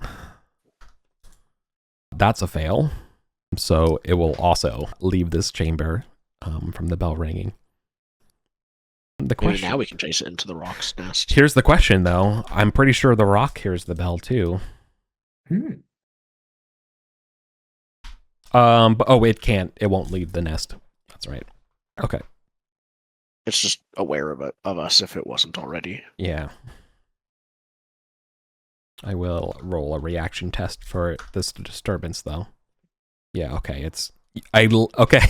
That's a fail. So it will also leave this chamber from the bell ringing. The question, Maybe now we can chase it into the rock's nest. Here's the question, though. I'm pretty sure the rock hears the bell too. But it can't. It won't leave the nest. That's right. Okay. It's just aware of us if it wasn't already. Yeah. I will roll a reaction test for this disturbance, though. Yeah. Okay. Okay.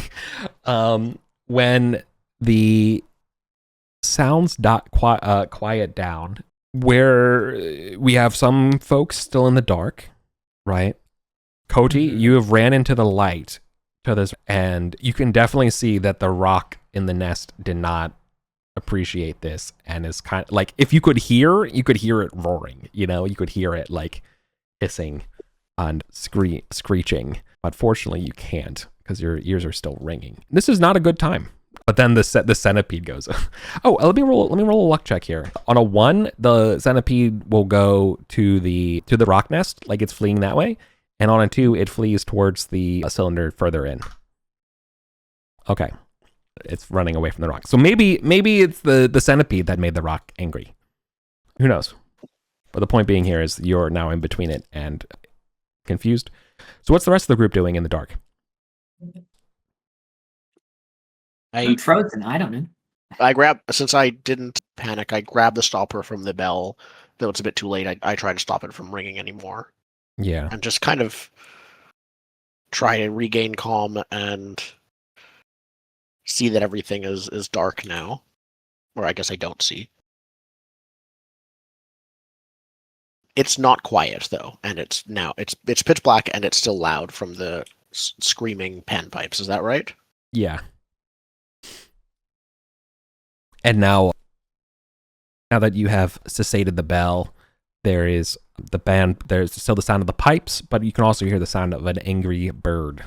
When the sounds quiet down, where we have some folks still in the dark, right? Coati, you have ran into the light to this, and you can definitely see that the rock in the nest did not appreciate this, and is kind of like, if you could hear it roaring. You could hear it like hissing and screeching, but fortunately you can't because your ears are still ringing. This is not a good time. But then the centipede goes. Let me roll a luck check here. On a 1, the centipede will go to the rock nest, like it's fleeing that way. And on a 2, it flees towards the cylinder further in. Okay. It's running away from the rock. So maybe it's the centipede that made the rock angry. Who knows? But the point being here is you're now in between it and confused. So what's the rest of the group doing in the dark? I'm frozen. I don't know. Since I didn't panic, I grabbed the stopper from the bell. Though it's a bit too late, I tried to stop it from ringing anymore. Yeah. And just kind of try to regain calm and see that everything is dark now. Or I guess I don't see. It's not quiet though, and it's pitch black and it's still loud from the screaming panpipes. Is that right? Yeah. And now that you have cessated the bell, there's still the sound of the pipes, but you can also hear the sound of an angry bird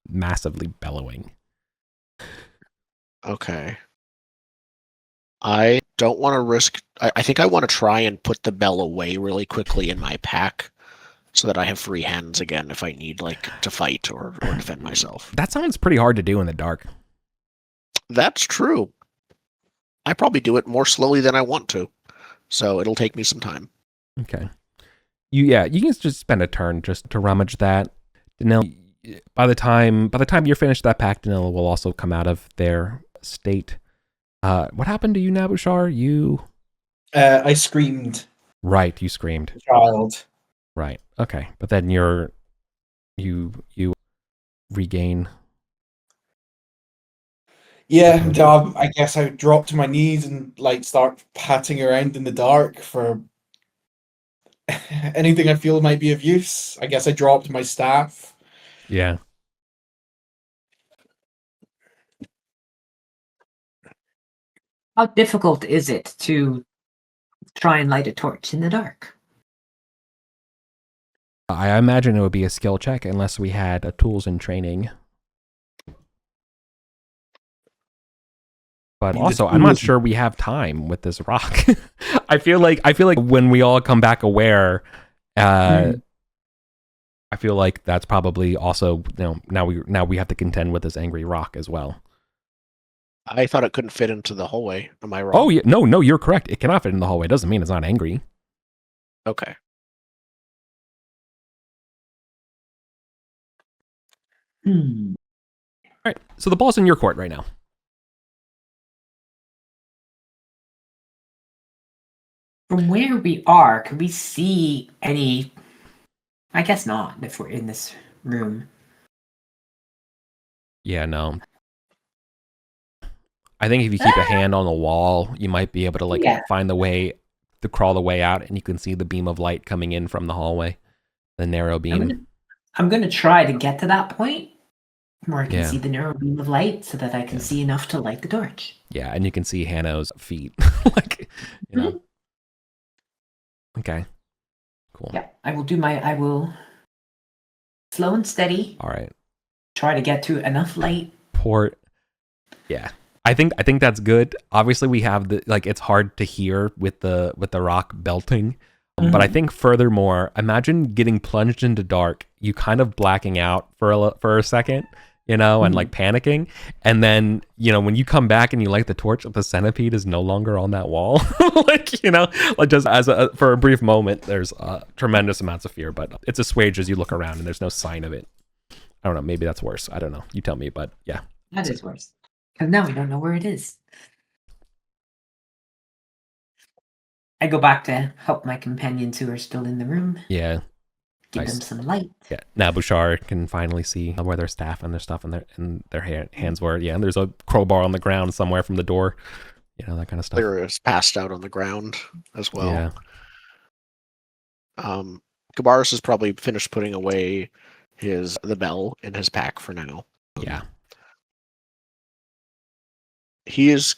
massively bellowing. Okay. I don't want to risk. I think I want to try and put the bell away really quickly in my pack so that I have free hands again if I need to fight or defend myself. That sounds pretty hard to do in the dark. That's true. I probably do it more slowly than I want to, so it'll take me some time. Okay. You can just spend a turn just to rummage that. Danila, by the time you're finished that pack, Danila will also come out of their state. What happened to you, Nabushar? I screamed. Right, you screamed. Child. Right. Okay. But then you regain. Yeah, I guess I drop to my knees and start patting around in the dark for anything I feel might be of use. I guess I dropped my staff. Yeah. How difficult is it to try and light a torch in the dark? I imagine it would be a skill check unless we had tools and training. But also, I'm not sure we have time with this rock. I feel like when we all come back aware, I feel like that's probably also, now we have to contend with this angry rock as well. I thought it couldn't fit into the hallway. Am I wrong? Oh yeah, no, you're correct. It cannot fit in the hallway. Doesn't mean it's not angry. Okay. All right, so the ball's in your court right now. From where we are, can we see any? I guess not, if we're in this room. Yeah, no. I think if you keep a hand on the wall, you might be able to find the way to crawl the way out, and you can see the beam of light coming in from the hallway, the narrow beam. I'm gonna try to get to that point where I can see the narrow beam of light, so that I can see enough to light the torch. Yeah, and you can see Hanno's feet, Okay, cool. Yeah, I will slow and steady. All right. Try to get to enough light. Yeah. I think that's good. Obviously we have it's hard to hear with the rock belting. But I think furthermore, imagine getting plunged into dark, you kind of blacking out for a second, and panicking. And then, when you come back and you light the torch, the centipede is no longer on that wall. Just for a brief moment, there's tremendous amounts of fear, but it's assuaged as you look around and there's no sign of it. I don't know. Maybe that's worse. I don't know. You tell me, but yeah. That is worse. Because now we don't know where it is. I go back to help my companions who are still in the room. Yeah. Give them some light. Yeah. Nabushar can finally see where their staff and their stuff and their hands were. Yeah. And there's a crowbar on the ground somewhere from the door. That kind of stuff. Clear is passed out on the ground as well. Yeah. Kabaras has probably finished putting away the bell in his pack for now. Yeah. He is,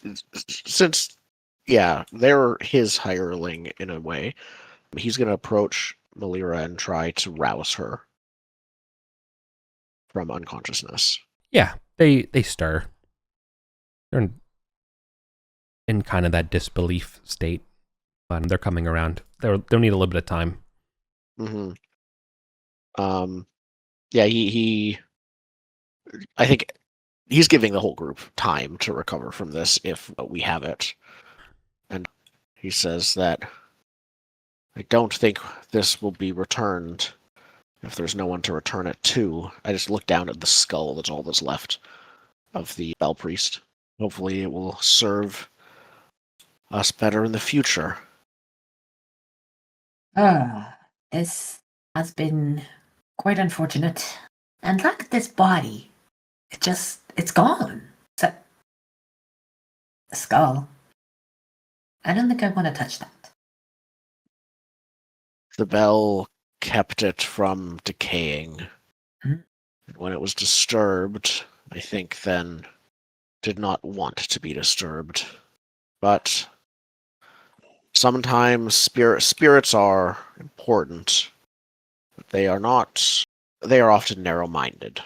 they're his hireling in a way. He's going to approach Malira and try to rouse her from unconsciousness. Yeah, they stir. They're in kind of that disbelief state, but they're coming around. They'll need a little bit of time. Mm-hmm. He I think he's giving the whole group time to recover from this if we have it. And he says that I don't think this will be returned if there's no one to return it to. I just look down at the skull. That's all that's left of the Bell Priest. Hopefully it will serve us better in the future. This has been quite unfortunate. And look at this body. It's gone. Except the skull. I don't think I want to touch that. The bell kept it from decaying. And when it was disturbed, I think then did not want to be disturbed. But sometimes spirits are important, but they are often narrow-minded.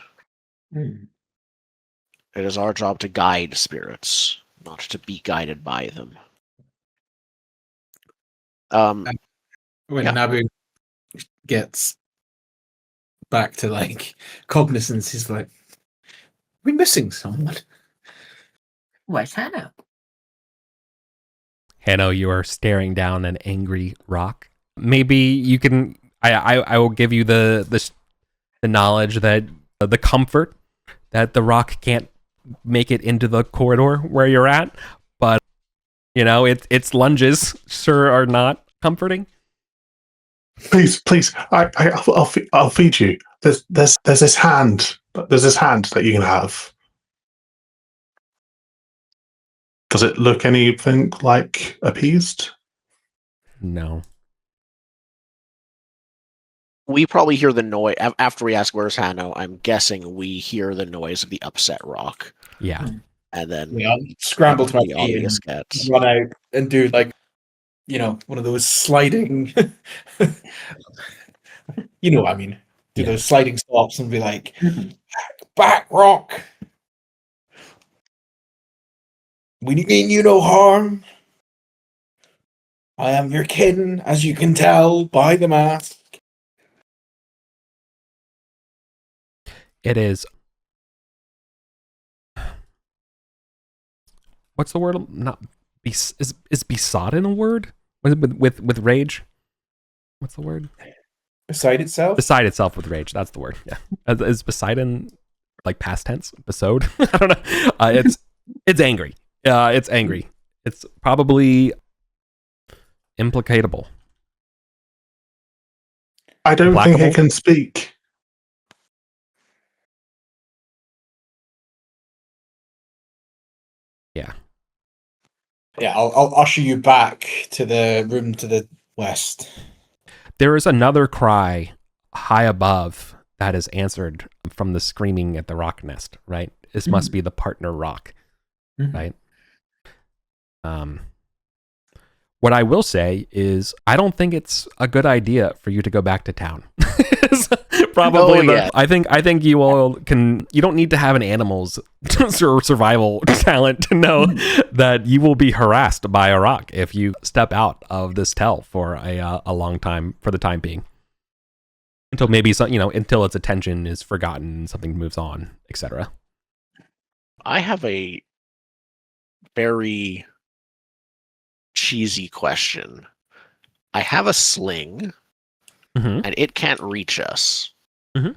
It is our job to guide spirits, not to be guided by them. When Nabu gets back to cognizance, he's like, "We're missing someone." Where's Hanno? Hanno, you are staring down an angry rock. Maybe you can. I will give you the knowledge that the comfort that the rock can't make it into the corridor where you're at, but its lunges sure are not comforting. Please, I'll feed you. There's this hand. There's this hand that you can have. Does it look anything like appeased? No. We probably hear the noise after we ask where's Hanno. I'm guessing we hear the noise of the upset rock. Yeah. And then scramble to my the feet obvious and gets. run out and do one of those sliding You know what I mean? Do Yeah. those sliding stops and be like, Mhm. back, rock. We mean you no harm. I am your kin, as you can tell by the mask. It is. What's the word? Not is besotted a word? With rage? What's the word? Beside itself? Beside itself with rage. That's the word. Yeah. Is Poseidon like past tense? Besode? I don't know. It's angry. It's angry. It's probably implicatable. I don't think Implacable? it can speak. Yeah. Yeah, I'll usher you back to the room to the west. There is another cry high above that is answered from the screaming at the rock nest, right? This must be the partner rock, Mhm. right? What I will say is I don't think it's a good idea for you to go back to town. Probably yeah. I think you all can. You don't need to have an animal's survival talent to know that you will be harassed by a rock if you step out of this tell for a long time, for the time being, until maybe until its attention is forgotten and something moves on, etc. I have a very cheesy question. I have a sling, Mm-hmm. and it can't reach us. Mhm.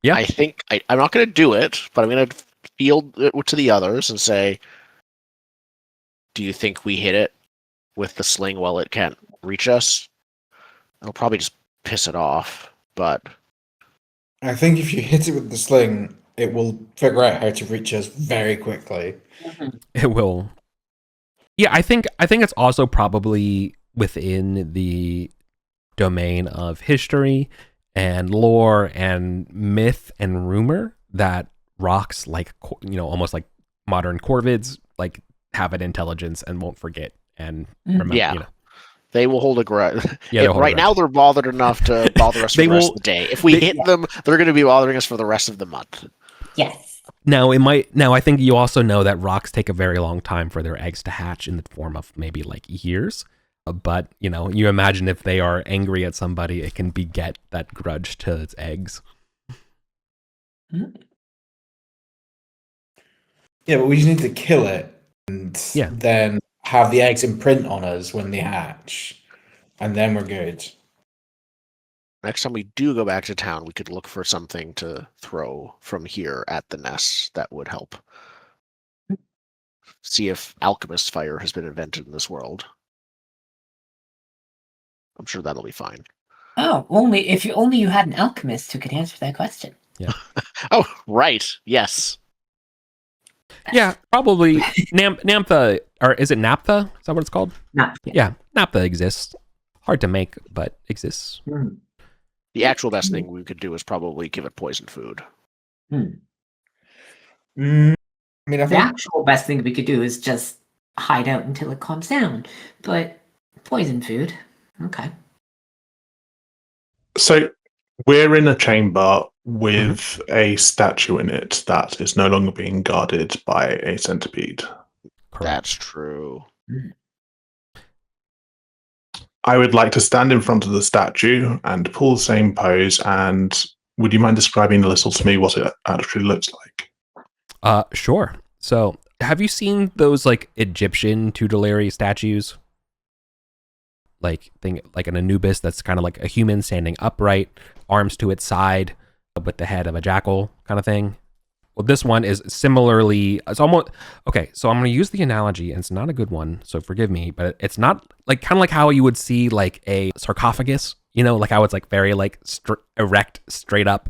Yeah. I think I'm not going to do it, but I'm going to field it to the others and say, do you think we hit it with the sling while it can't reach us? It'll probably just piss it off, but I think if you hit it with the sling, it will figure out how to reach us very quickly. It will. Yeah, I think it's also probably within the domain of history and lore and myth and rumor that rocks, like almost like modern corvids, like have an intelligence and won't forget and remember. Yeah. They will hold a grudge. Yeah, they'll hold a Right now, grudge. they're bothered enough to bother us for They the rest will- of the day. If we they- hit them, they're going to be bothering us for the rest of the month. Yes. Now I think you also know that rocks take a very long time for their eggs to hatch in the form of maybe like years. But you imagine if they are angry at somebody, it can beget that grudge to its eggs. Yeah, but we just need to kill it and Yeah. then have the eggs imprint on us when they hatch. And then we're good. Next time we do go back to town, we could look for something to throw from here at the nest that would help. See if alchemist fire has been invented in this world. I'm sure that'll be fine. Oh, if you had an alchemist who could answer that question. Oh, right. Yes. Yeah, probably Namtha, or is it Naphtha? Is that what it's called? Yeah, Naphtha exists. Hard to make, but exists. The actual best thing we could do is probably give it poison food. I mean, I The think actual best thing we could do is just hide out until it calms down. But poison food, okay. So we're in a chamber with a statue in it that is no longer being guarded by a centipede. Correct. That's true. I would like to stand in front of the statue and pull the same pose. And would you mind describing a little to me what it actually looks like? Sure. So, have you seen those like Egyptian tutelary statues? Like an Anubis that's kind of like a human standing upright, arms to its side, with the head of a jackal kind of thing. Well, this one is similarly. It's almost okay. So I'm going to use the analogy, and it's not a good one, so forgive me. But it's not like kind of like how you would see like a sarcophagus, like how it's like very like erect, straight up.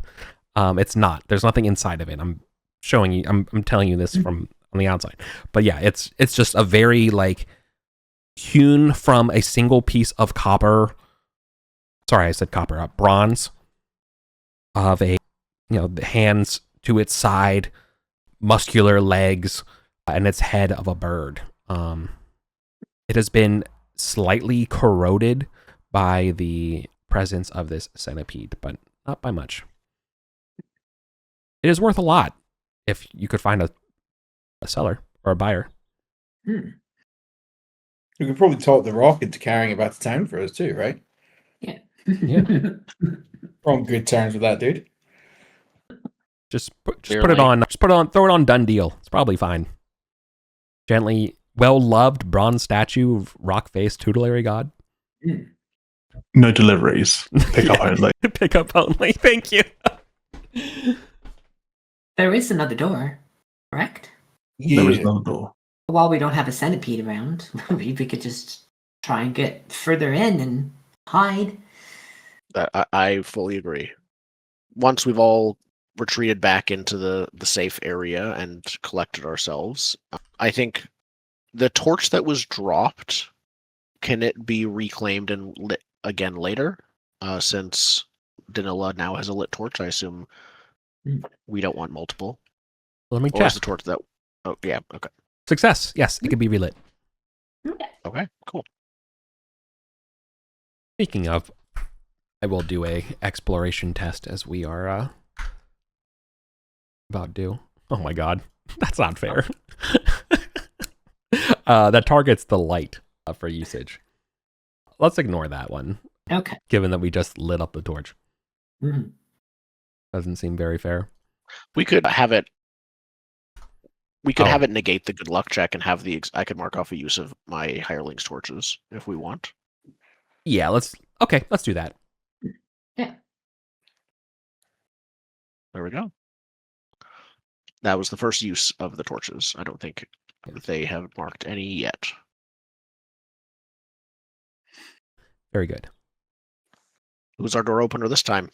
It's not. There's nothing inside of it. I'm showing you. I'm telling you this from on the outside. But yeah, it's just a very like hewn from a single piece of copper. Sorry, I said copper. Bronze. Of a the hands to its side, muscular legs, and its head of a bird. It has been slightly corroded by the presence of this centipede, but not by much. It is worth a lot if you could find a seller or a buyer. We could probably talk the rock into carrying it back to town for us too, right? Yeah. We're on good terms with that dude. Just put it on. Throw it on. Done deal. It's probably fine. Gently, well-loved bronze statue of rock-faced tutelary god. No deliveries. Pick up only. Pick up only. Thank you. There is another door, correct? There is no door. While we don't have a centipede around, maybe we could just try and get further in and hide. I fully agree. Once we've all retreated back into the safe area and collected ourselves, I think the torch that was dropped, can it be reclaimed and lit again later? Since Danila now has a lit torch, I assume we don't want multiple. Let me Or check. is the torch that... Oh, yeah, okay. Success. Yes, it can be relit. Okay, cool. Speaking of, I will do a exploration test as we are about due. Oh my god, that's not fair. That targets the light for usage. Let's ignore that one. Okay. Given that we just lit up the torch. Mhm. Doesn't seem very fair. We could have it... We could Oh. have it negate the good luck check and have the... I could mark off a use of my hireling's torches if we want. Yeah, let's do that. Yeah. There we go. That was the first use of the torches. I don't think they have marked any yet. Very good. Who's our door opener this time?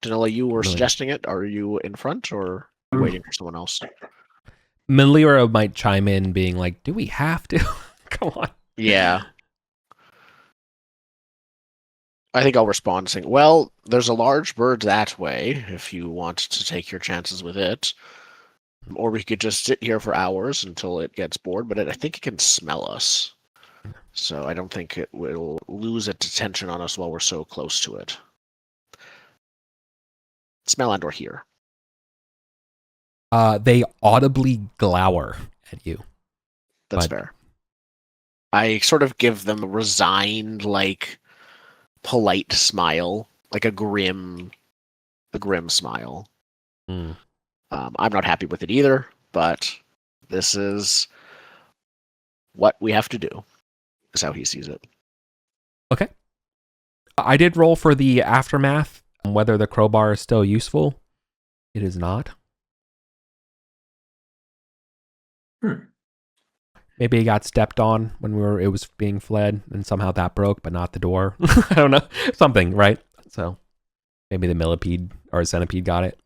Danila, you were Really? suggesting it. Are you in front or are you waiting for someone else? Melira might chime in being like, do we have to? Come on. Yeah. I think I'll respond saying, well, there's a large bird that way if you want to take your chances with it. Or we could just sit here for hours until it gets bored, but I think it can smell us. So I don't think it will lose its attention on us while we're so close to it. Smell and or hear. They audibly glower at you. That's But- fair. I sort of give them a resigned, polite smile, like a grim smile. Mm. I'm not happy with it either, but this is what we have to do, is how he sees it. Okay. I did roll for the aftermath, whether the crowbar is still useful. It is not. Maybe it got stepped on when it was being fled, and somehow that broke, but not the door. I don't know. Something, right? So maybe the millipede or centipede got it.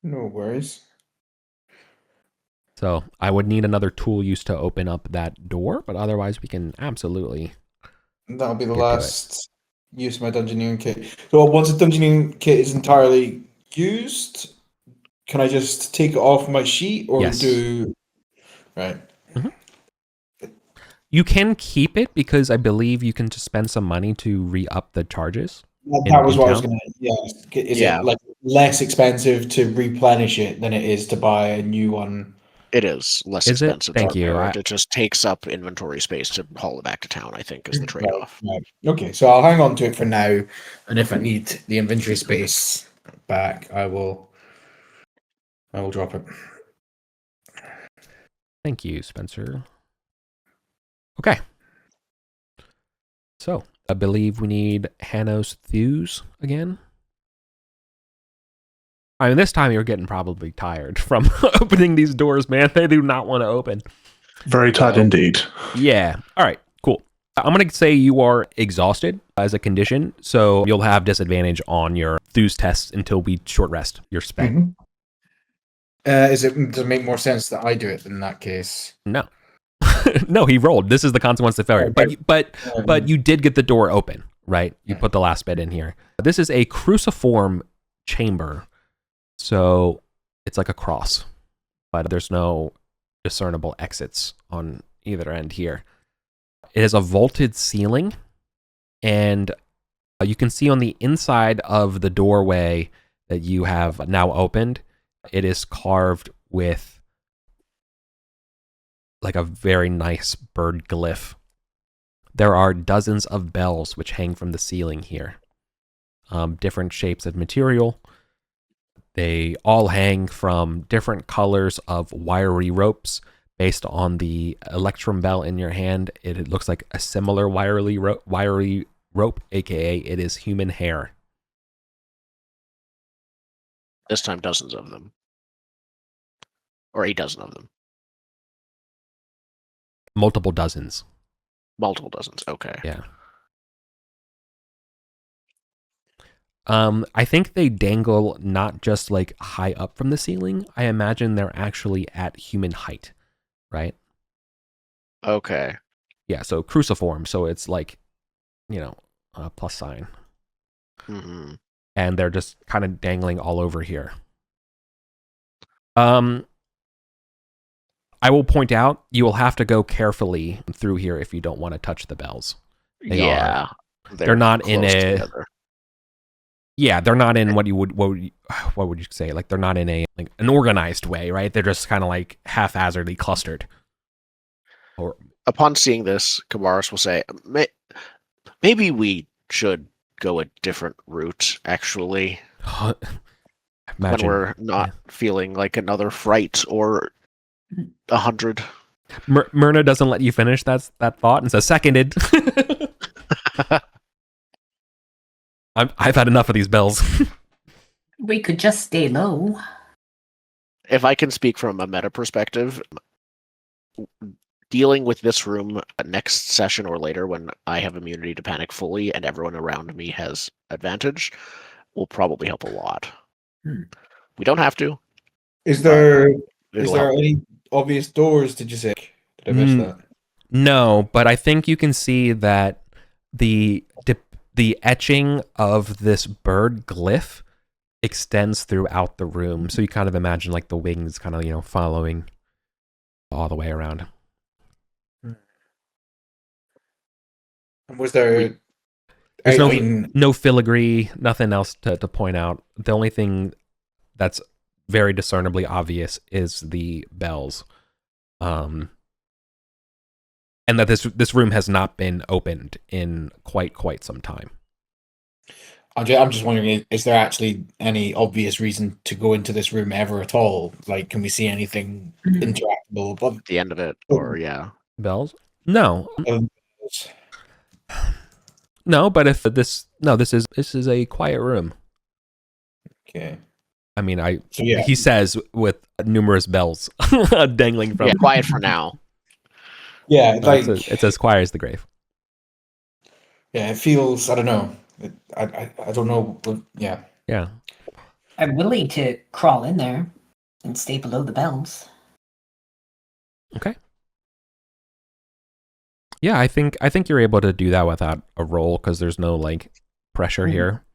No worries. So I would need another tool used to open up that door, but otherwise we can absolutely. That'll be the Get to it. last use of my dungeoneering kit. So once the dungeoneering kit is entirely used, can I just take it off my sheet or Yes. do... Right. You can keep it because I believe you can just spend some money to re-up the charges. That was what I was town? going to... Yeah. Is Yeah. it less expensive to replenish it than it is to buy a new one? It is less Is it? expensive. Thank to you. repair it. It just takes up inventory space to haul it back to town, I think, is the trade-off. Right. Okay, so I'll hang on to it for now, and if I need the inventory space back, I will drop it. Thank you, Spencer. Okay. So I believe we need Hanno's thews again. I mean, this time you're getting probably tired from opening these doors, man. They do not want to open. Very tight indeed. Yeah. All right, cool. I'm going to say you are exhausted as a condition, so you'll have disadvantage on your thews tests until we short rest your spent. Does it make more sense that I do it in that case? No. No, he rolled. This is the consequence of failure. But you did get the door open, right? You put the last bit in here. This is a cruciform chamber. So it's like a cross, but there's no discernible exits on either end here. It is a vaulted ceiling, and you can see on the inside of the doorway that you have now opened, it is carved with like a very nice bird glyph. There are dozens of bells which hang from the ceiling here. Different shapes of material. They all hang from different colors of wiry ropes. Based on the Electrum bell in your hand, it looks like a similar wiry rope, aka it is human hair. This time, dozens of them. Or a dozen of them. Multiple dozens. Multiple dozens, okay. Yeah. I think they dangle not just like high up from the ceiling. I imagine they're actually at human height, right? Okay. Yeah, so cruciform. So it's like, you know, a plus sign. Mm-hmm. And they're just kind of dangling all over here. I will point out, you will have to go carefully through here if you don't want to touch the bells. They're not in a... Together. Yeah, they're not in what would you say? Like they're not in a like an organized way, right? They're just kind of like haphazardly clustered. Or upon seeing this, Kabaras will say, maybe we should go a different route, actually. When we're not feeling like another fright or 100. Myrna doesn't let you finish that thought and says, seconded. I've had enough of these bells. We could just stay low. If I can speak from a meta perspective, dealing with this room next session or later when I have immunity to panic fully and everyone around me has advantage will probably help a lot. We don't have to. Is there help. any obvious doors, did you say? Did I miss that? No, but I think you can see that the etching of this bird glyph extends throughout the room. So you kind of imagine like the wings kind of, you know, following all the way around. And was there... There's no filigree, nothing else to point out. The only thing that's very discernibly obvious is the bells. And that this room has not been opened in quite some time. I'm just wondering, is there actually any obvious reason to go into this room ever at all? Like, can we see anything interactable above the end of it? Or yeah, bells? No, no. But if this is a quiet room. Okay. I mean, he says with numerous bells dangling from. Yeah, quiet for now. Yeah, like it's as quiet as the grave. Yeah, it feels. I don't know. I don't know. Yeah. Yeah. I'm willing to crawl in there and stay below the bells. Okay. Yeah, I think you're able to do that without a roll because there's no like pressure here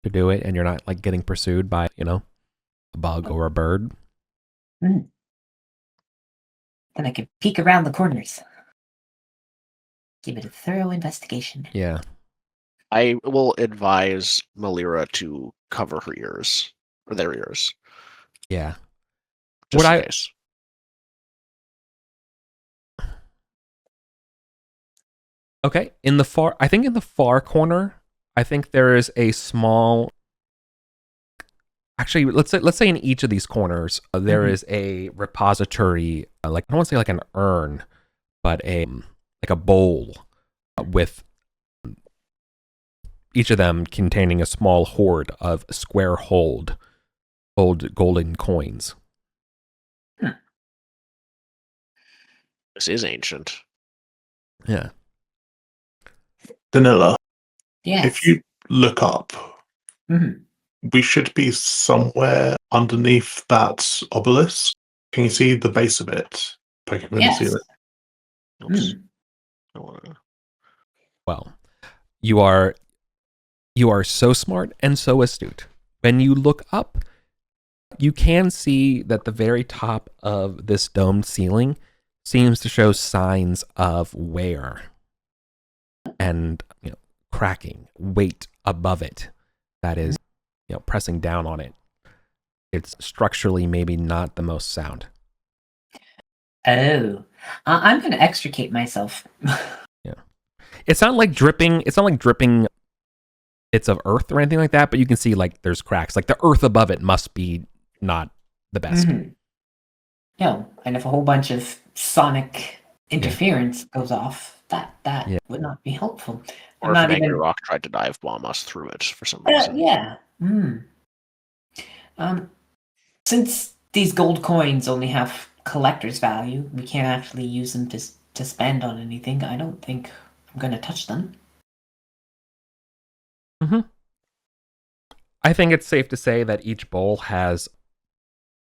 to do it, and you're not like getting pursued by, you know, a bug or a bird. Then I can peek around the corners. Give it a thorough investigation. Yeah. I will advise Malira to cover her ears, or their ears. Yeah. Just in case. Okay. In the far corner, I think there is a small. Actually, let's say in each of these corners there is a repository, like I don't want to say like an urn, but like a bowl with each of them containing a small hoard of square old golden coins. This is ancient. Yeah. Danila, Yes. if you look up, we should be somewhere underneath that obelisk. Can you see the base of it? I can really see it. Oops. Well, you are so smart and so astute. When you look up, you can see that the very top of this domed ceiling seems to show signs of wear and cracking, weight above it that is pressing down on it. It's structurally maybe not the most sound. Oh, I'm going to extricate myself. Yeah, it's not like dripping. It's not like dripping bits of earth or anything like that. But you can see like there's cracks. Like the earth above it must be not the best. Mm-hmm. And if a whole bunch of sonic interference goes off, that would not be helpful. Or if an angry rock tried to dive bomb us through it for some reason. Yeah. Since these gold coins only have collector's value, we can't actually use them to spend on anything. I don't think I'm going to touch them. Mm-hmm. I think it's safe to say that each bowl has,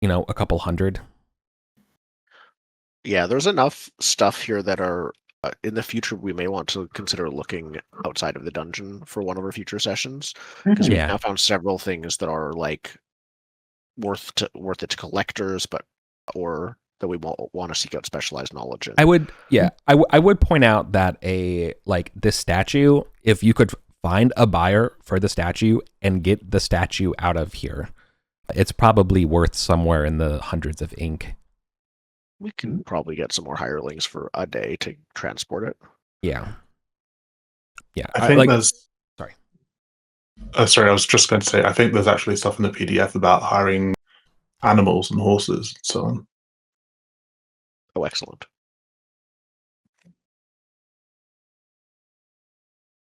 a couple hundred. Yeah, there's enough stuff here that are in the future we may want to consider looking outside of the dungeon for one of our future sessions, because we've now found several things that are like worth it to collectors, or that we want to seek out specialized knowledge in. I would point out that this statue, if you could find a buyer for the statue and get the statue out of here, it's probably worth somewhere in the hundreds of ink. We can probably get some more hirelings for a day to transport it. Yeah. I think there's... Sorry. Sorry, I was just going to say, I think there's actually stuff in the PDF about hiring animals and horses and so on. Oh, excellent.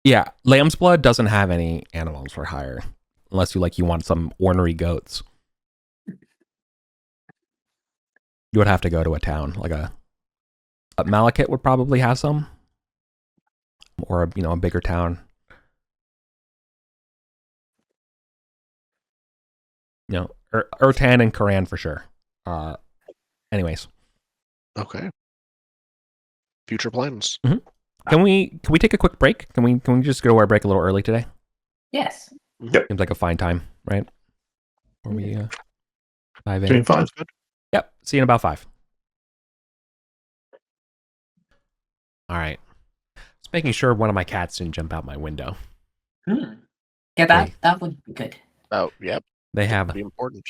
Yeah, Lamb's Blood doesn't have any animals for hire, unless you want some ornery goats. You would have to go to a town, like a Malekith would probably have some, or a bigger town. Urtan and Karan for sure. Anyways. Okay. Future plans. Mm-hmm. Can we take a quick break? Can we just go to our break a little early today? Yes. Yep. Seems like a fine time, right? Or we 5 Doing fine. Good. Yep. See you in about 5. All right. Just making sure one of my cats didn't jump out my window. Yeah, that would be good. Oh, yep. They have That'd be important.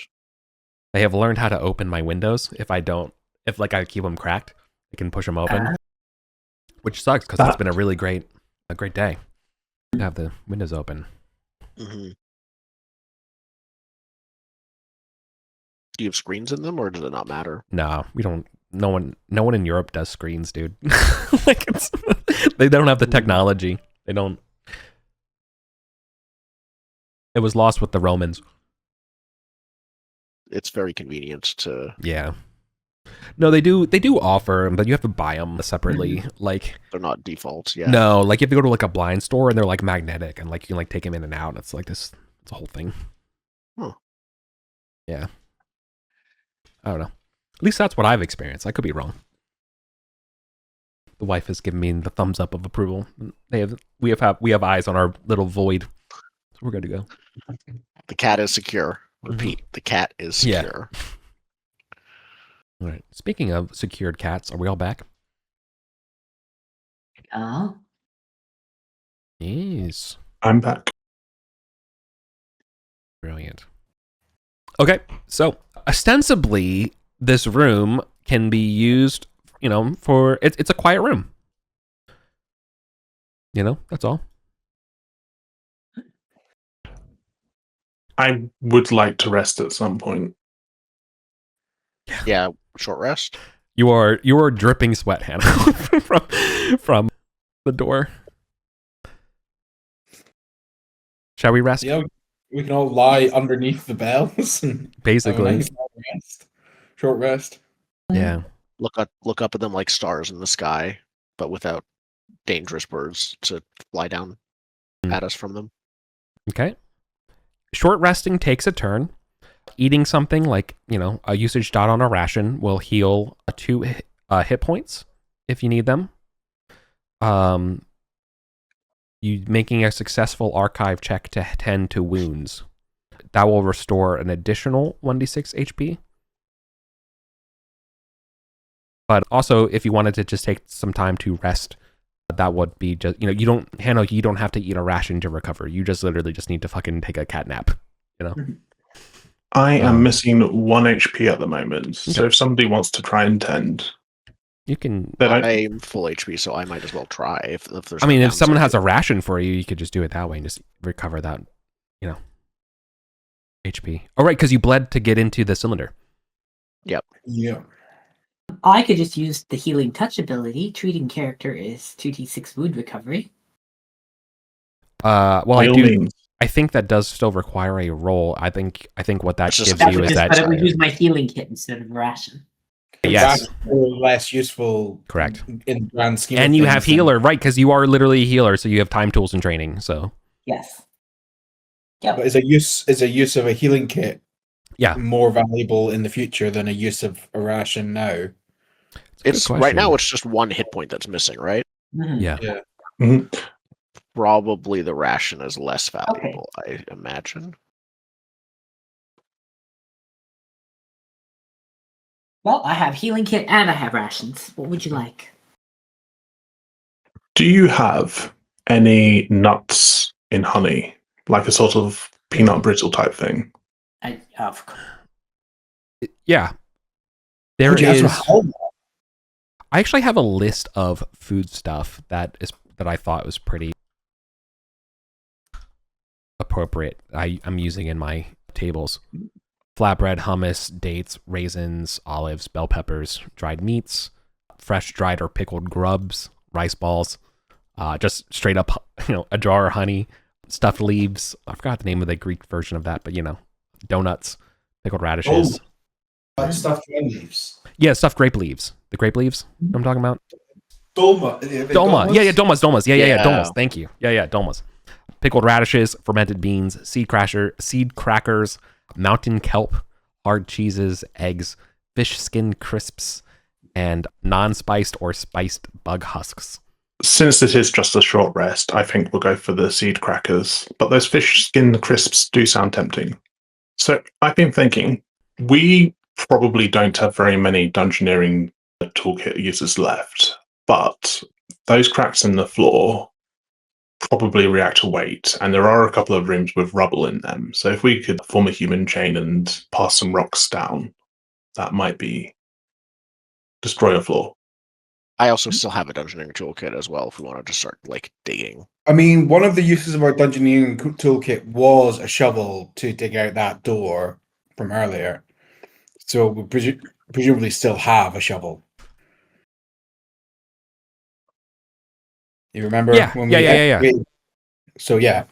They have learned how to open my windows. If I keep them cracked, I can push them open, which sucks because it's been a really great day to have the windows open. Mm-hmm. Do you have screens in them, or does it not matter? No, we don't. No one in Europe does screens, dude. They don't have the technology. They don't. It was lost with the Romans. It's very convenient to. Yeah. No, they do offer them, but you have to buy them separately. Like they're not default. Yeah. No, like you have to go to like a blind store and they're like magnetic and like you can take them in and out. And it's like this. It's a whole thing. Huh. Yeah. I don't know. At least that's what I've experienced. I could be wrong. The wife has given me the thumbs up of approval. We have eyes on our little void. So we're good to go. The cat is secure. Repeat, the cat is secure. Yeah. All right. Speaking of secured cats, are we all back? Oh. Yes. I'm back. Brilliant. Okay, so ostensibly this room can be used, for it's a quiet room. That's all. I would like to rest at some point. Yeah, short rest. You are dripping sweat, Hanno, from the door. Shall we rest? Yeah, we can all lie underneath the bells and basically have a nice rest. Short rest. Yeah. Look up at them like stars in the sky, but without dangerous birds to fly down at us from them. Okay. Short resting takes a turn. Eating something like, a usage dot on a ration will heal 2 hit points if you need them. You making a successful archive check to tend to wounds. That will restore an additional 1d6 HP. But also, if you wanted to just take some time to rest, that would be just, you don't, Hanno, you don't have to eat a ration to recover. You just literally just need to fucking take a cat nap, I am missing 1 HP at the moment, so Okay. if somebody wants to try and tend, You can. I'm full HP, so I might as well try. If there's, I mean, no if someone downside has to a ration for you, you could just do it that way and just recover that, HP. Oh, right, because you bled to get into the cylinder. Yeah. I could just use the healing touch ability. Treating character is 2d6 wound recovery. Well, by all means. I think that does still require a roll. I think what that It's just gives a you is that. But I would use my healing kit instead of ration. Yes. That's less useful. Correct. In the grand scheme. And of you things have than- healer, right? Because you are literally a healer, so you have time tools and training. So Yes. But is a use of a healing kit Yeah. more valuable in the future than a use of a ration now? It's right now. It's just 1 hit point that's missing, right? Mhm. Yeah. Yeah. Mhm. Probably the ration is less valuable, I imagine. Well, I have healing kit and I have rations. What would you like? Do you have any nuts in honey, like a sort of peanut brittle type thing? Of course. Yeah. There Would you is. ask for how- I actually have a list of food stuff that I thought was pretty appropriate. I'm using in my tables: flatbread, hummus, dates, raisins, olives, bell peppers, dried meats, fresh, dried, or pickled grubs, rice balls, just straight up, a jar of honey, stuffed leaves. I forgot the name of the Greek version of that, but donuts, pickled radishes. Like stuffed red leaves. Yeah, stuffed grape leaves. The grape leaves I'm talking about. Dolma. Dolma. Yeah, dolmas. Yeah, dolmas. Yeah. Thank you. Yeah, dolmas. Pickled radishes, fermented beans, seed crackers, mountain kelp, hard cheeses, eggs, fish skin crisps, and non-spiced or spiced bug husks. Since it is just a short rest, I think we'll go for the seed crackers. But those fish skin crisps do sound tempting. So I've been thinking, we probably don't have very many dungeoneering toolkit users left, but those cracks in the floor probably react to weight, and there are a couple of rooms with rubble in them. So if we could form a human chain and pass some rocks down, that might be destroy a floor. I also still have a dungeoneering toolkit as well if we wanted to start digging. I mean, one of the uses of our dungeoneering toolkit was a shovel to dig out that door from earlier. So we presumably still have a shovel. You remember? Yeah. So yeah.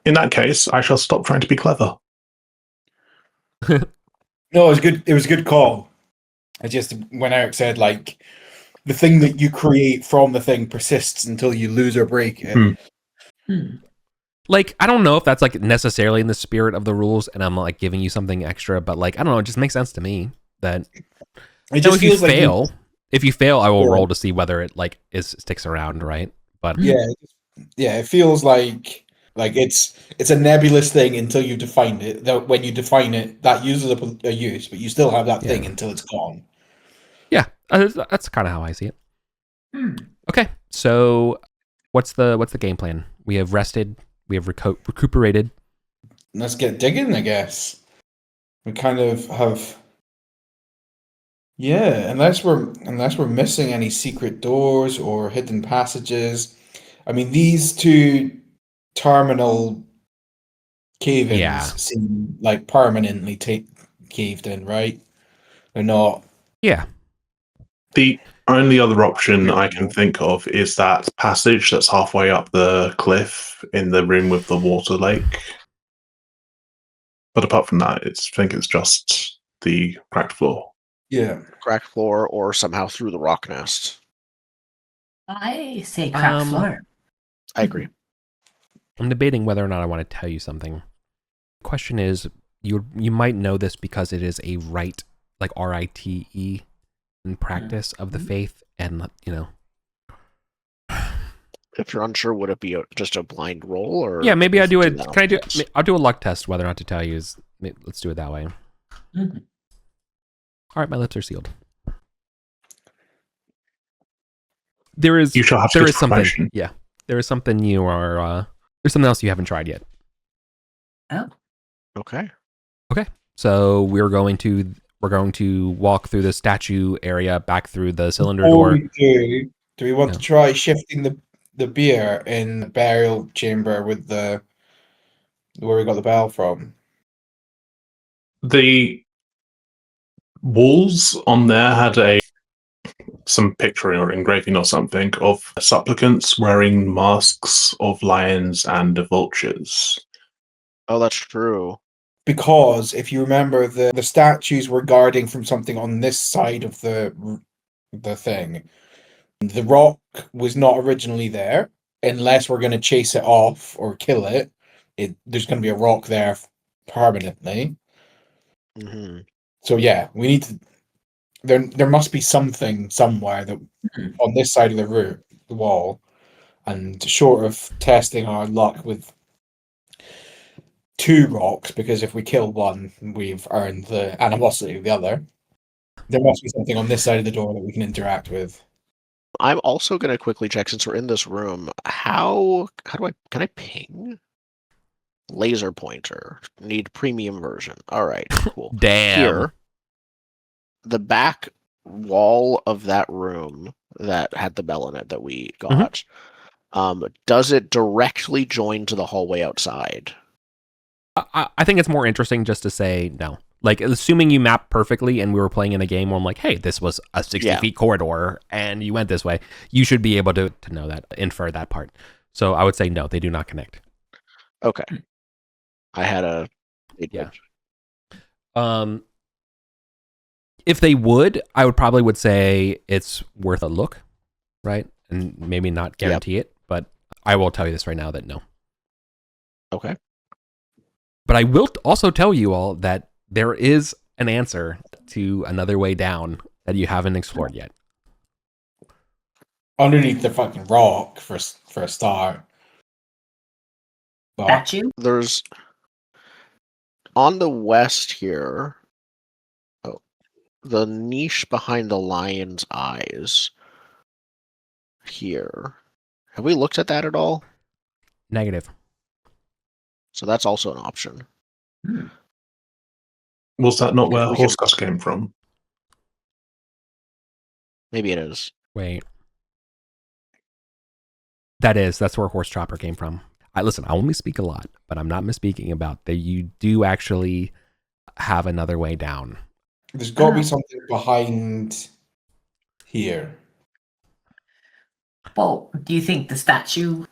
In that case, I shall stop trying to be clever. No, it was good. It was a good call. I just when Eric said the thing that you create from the thing persists until you lose or break it. I don't know if that's necessarily in the spirit of the rules, and I'm giving you something extra, but I don't know. It just makes sense to me that It just if you feels like fail, I will Yeah. roll to see whether it sticks around, right? But yeah, it feels like it's a nebulous thing until you define it. That when you define it, that uses a use, but you still have that thing until it's gone. yeah, that's kind of how I see it. Okay, so what's the game plan? We have rested, we have recuperated. Let's get digging, I guess. We kind of have, unless we're missing any secret doors or hidden passages. I mean, these two terminal cave-ins Yeah. seem like permanently caved in, right? They're not. Yeah, The only other option I can think of is that passage that's halfway up the cliff in the room with the water lake. But apart from that, I think it's just the cracked floor. Yeah. Cracked floor or somehow through the rock nest. I say crack floor. I agree. I'm debating whether or not I want to tell you something. The question is, you might know this because it is a rite, RITE in practice of the faith, and If you're unsure, would it be just a blind roll, or yeah, maybe I do it. it. Can I do? I'll do a luck test whether or not to tell you. Let's do it that way. Mhm. All right, my lips are sealed. There is You shall have to there get is something. promotion. Yeah, there is something you are. There's something else you haven't tried yet. Oh, Okay. So we're going to walk through the statue area, back through the cylinder Before door. we do we want Yeah. to try shifting the beer in the burial chamber with the where we got the bell from? The walls on there had some picturing or engraving or something of supplicants wearing masks of lions and vultures. Oh, that's true. Because if you remember, the statues were guarding from something on this side of the thing. The rock was not originally there, unless we're going to chase it off or kill it. There's going to be a rock there permanently. Hmm. So yeah, we need to. There must be something somewhere that on this side of the wall, and short of testing our luck with 2 rocks, because if we kill one, we've earned the animosity of the other. There must be something on this side of the door that we can interact with. I'm also going to quickly check, since we're in this room, how do can I ping? Laser pointer. Need premium version. All right, cool. Damn. Here, the back wall of that room that had the bell in it that we got, does it directly join to the hallway outside? I think it's more interesting just to say no. Like, assuming you map perfectly and we were playing in a game where I'm like, hey, this was a 60 feet corridor and you went this way, you should be able to know that, infer that part. So I would say no, they do not connect. Okay. I had a... Yeah. If they would, I would say it's worth a look, right? And maybe not guarantee it, but I will tell you this right now that no. Okay. But I will also tell you all that there is an answer to another way down that you haven't explored yet. Underneath the fucking rock for a start. But statue? There's... On the west here... Oh. The niche behind the lion's eyes. Here. Have we looked at that at all? Negative. So that's also an option. Hmm. Was that not where We can- Horsecuss came from? Maybe it is. Wait. That's where Horse Chopper came from. Listen, I only speak a lot, but I'm not misspeaking about that. You do actually have another way down. there's got to be something behind here. Well, do you think the statue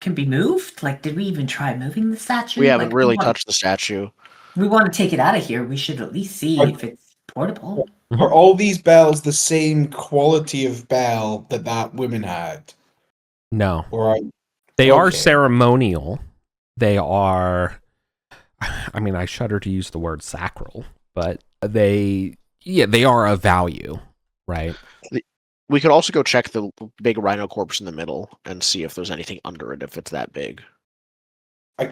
can be moved? Like, did we even try moving the statue? We haven't Like, really touched the statue. We want to take it out of here. We should at least see if it's portable. Are all these bells the same quality of bell that woman had? No. Or They are Okay. ceremonial. They are, I mean, I shudder to use the word sacral, but they are of value, right? We could also go check the big rhino corpse in the middle and see if there's anything under it if it's that big. I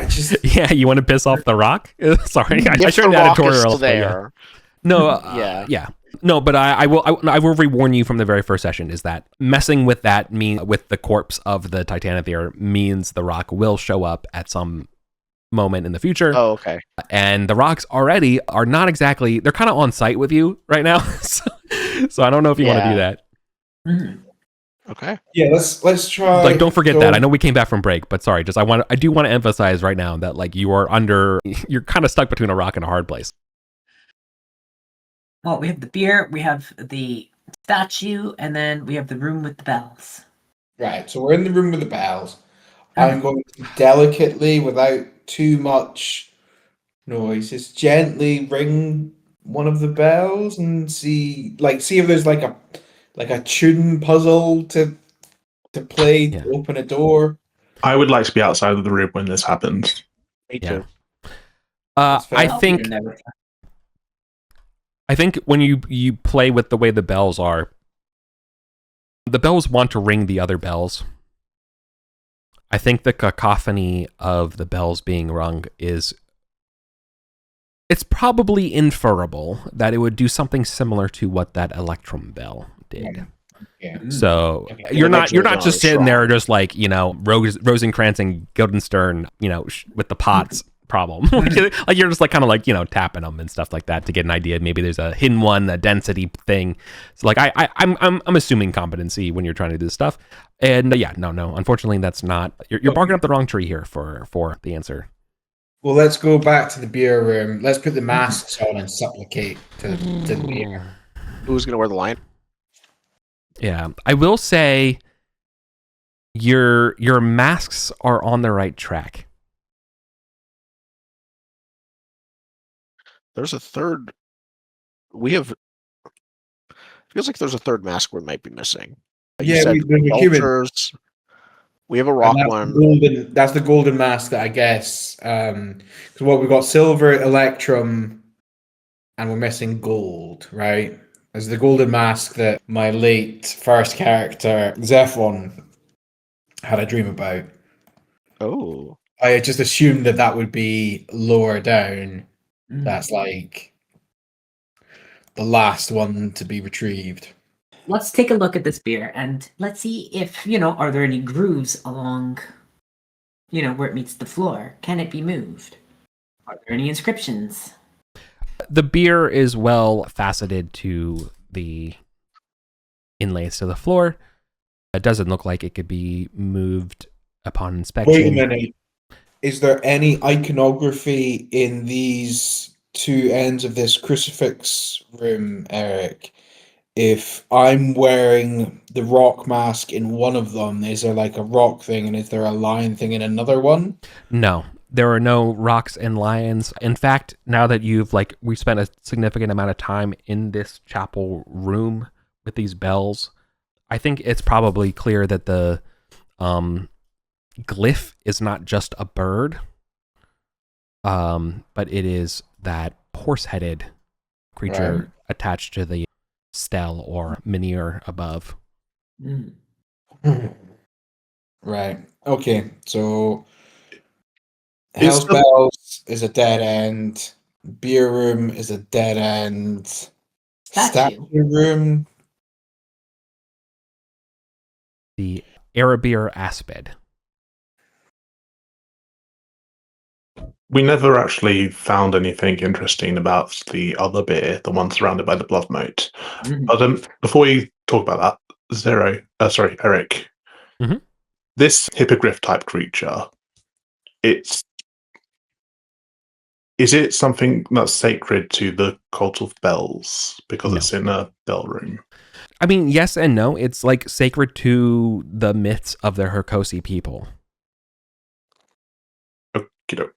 just Yeah, you want to piss off the rock? Sorry, I If showed the the rock is editorial. still there. No, Yeah. No, but I will rewarn you from the very first session is that messing with that with the corpse of the Titanothere means the rock will show up at some moment in the future. Oh, okay. And the rocks already are not exactly, they're kind of on site with you right now. So I don't know if you want to do that. Mhm. Okay. yeah. Let's try. Like, don't forget that. I know we came back from break, but sorry, I do want to emphasize right now that like you're kind of stuck between a rock and a hard place. Well, we have the beer, we have the statue, and then we have the room with the bells. Right. So we're in the room with the bells. I'm going to delicately, without too much noise, just gently ring one of the bells and see if there's like a tune puzzle to play to open a door. I would like to be outside of the room when this happens. Me Yeah. too. That's fair. I think when you play with the way the bells are, the bells want to ring the other bells. I think the cacophony of the bells being rung it's probably inferable that it would do something similar to what that Electrum bell did. Yeah. So Okay. you're not Eventually just it's sitting there strong. just like, Rosencrantz and Guildenstern, with the pots problem. like you're just like kind of like, tapping them and stuff like that to get an idea. Maybe there's a hidden one, a density thing. So like I'm assuming competency when you're trying to do this stuff. And no, unfortunately that's not. You're barking up the wrong tree here for the answer. Well, let's go back to the beer room. Let's put the masks on and supplicate to the beer. Who's gonna wear the lion? Yeah, I will say your masks are on the right track. There's a third. We have. Feels like there's a third mask we might be missing. You Yeah, said there's a human. vultures. We have a rock And one. that's the golden mask that I guess. Because we've got silver, Electrum, and we're missing gold, right? There's the golden mask that my late first character, Zephon, had a dream about. Oh, I just assumed that would be lower down. Mm. That's like the last one to be retrieved. Let's take a look at this beer and let's see if, are there any grooves along, where it meets the floor? Can it be moved? Are there any inscriptions? The beer is well faceted to the inlays to the floor. It doesn't look like it could be moved upon inspection. Wait a minute. Is there any iconography in these two ends of this crucifix room, Eric? If I'm wearing the rock mask in one of them, is there like a rock thing, and is there a lion thing in another one? No, there are no rocks and lions. In fact, now that we spent a significant amount of time in this chapel room with these bells, I think it's probably clear that the glyph is not just a bird, but it is that horse-headed creature attached to the stele or menhir above. Mm. Right. Okay. So Is Hell's Bells is a dead end. Beer room is a dead end. Statue. Room. The Arabir Aspid. We never actually found anything interesting about the other beer, the one surrounded by the blood moat. Mhm. But before we talk about that, Eric, Mhm. this hippogriff type creature, is it something that's sacred to the cult of bells because No. it's in a bell room? I mean, yes and no. It's like sacred to the myths of the Herkosi people. Okey-doke.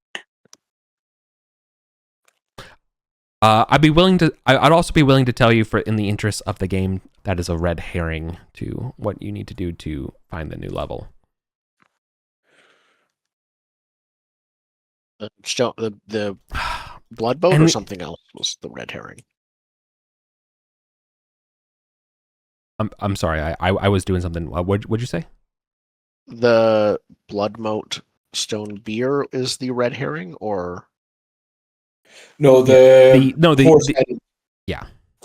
I'd also be willing to tell you, for in the interest of the game, that is a red herring to what you need to do to find the new level. The blood boat or something else was the red herring. I'm sorry. I was doing something. What'd you say? The blood moat stone beer is the red herring, or No, The the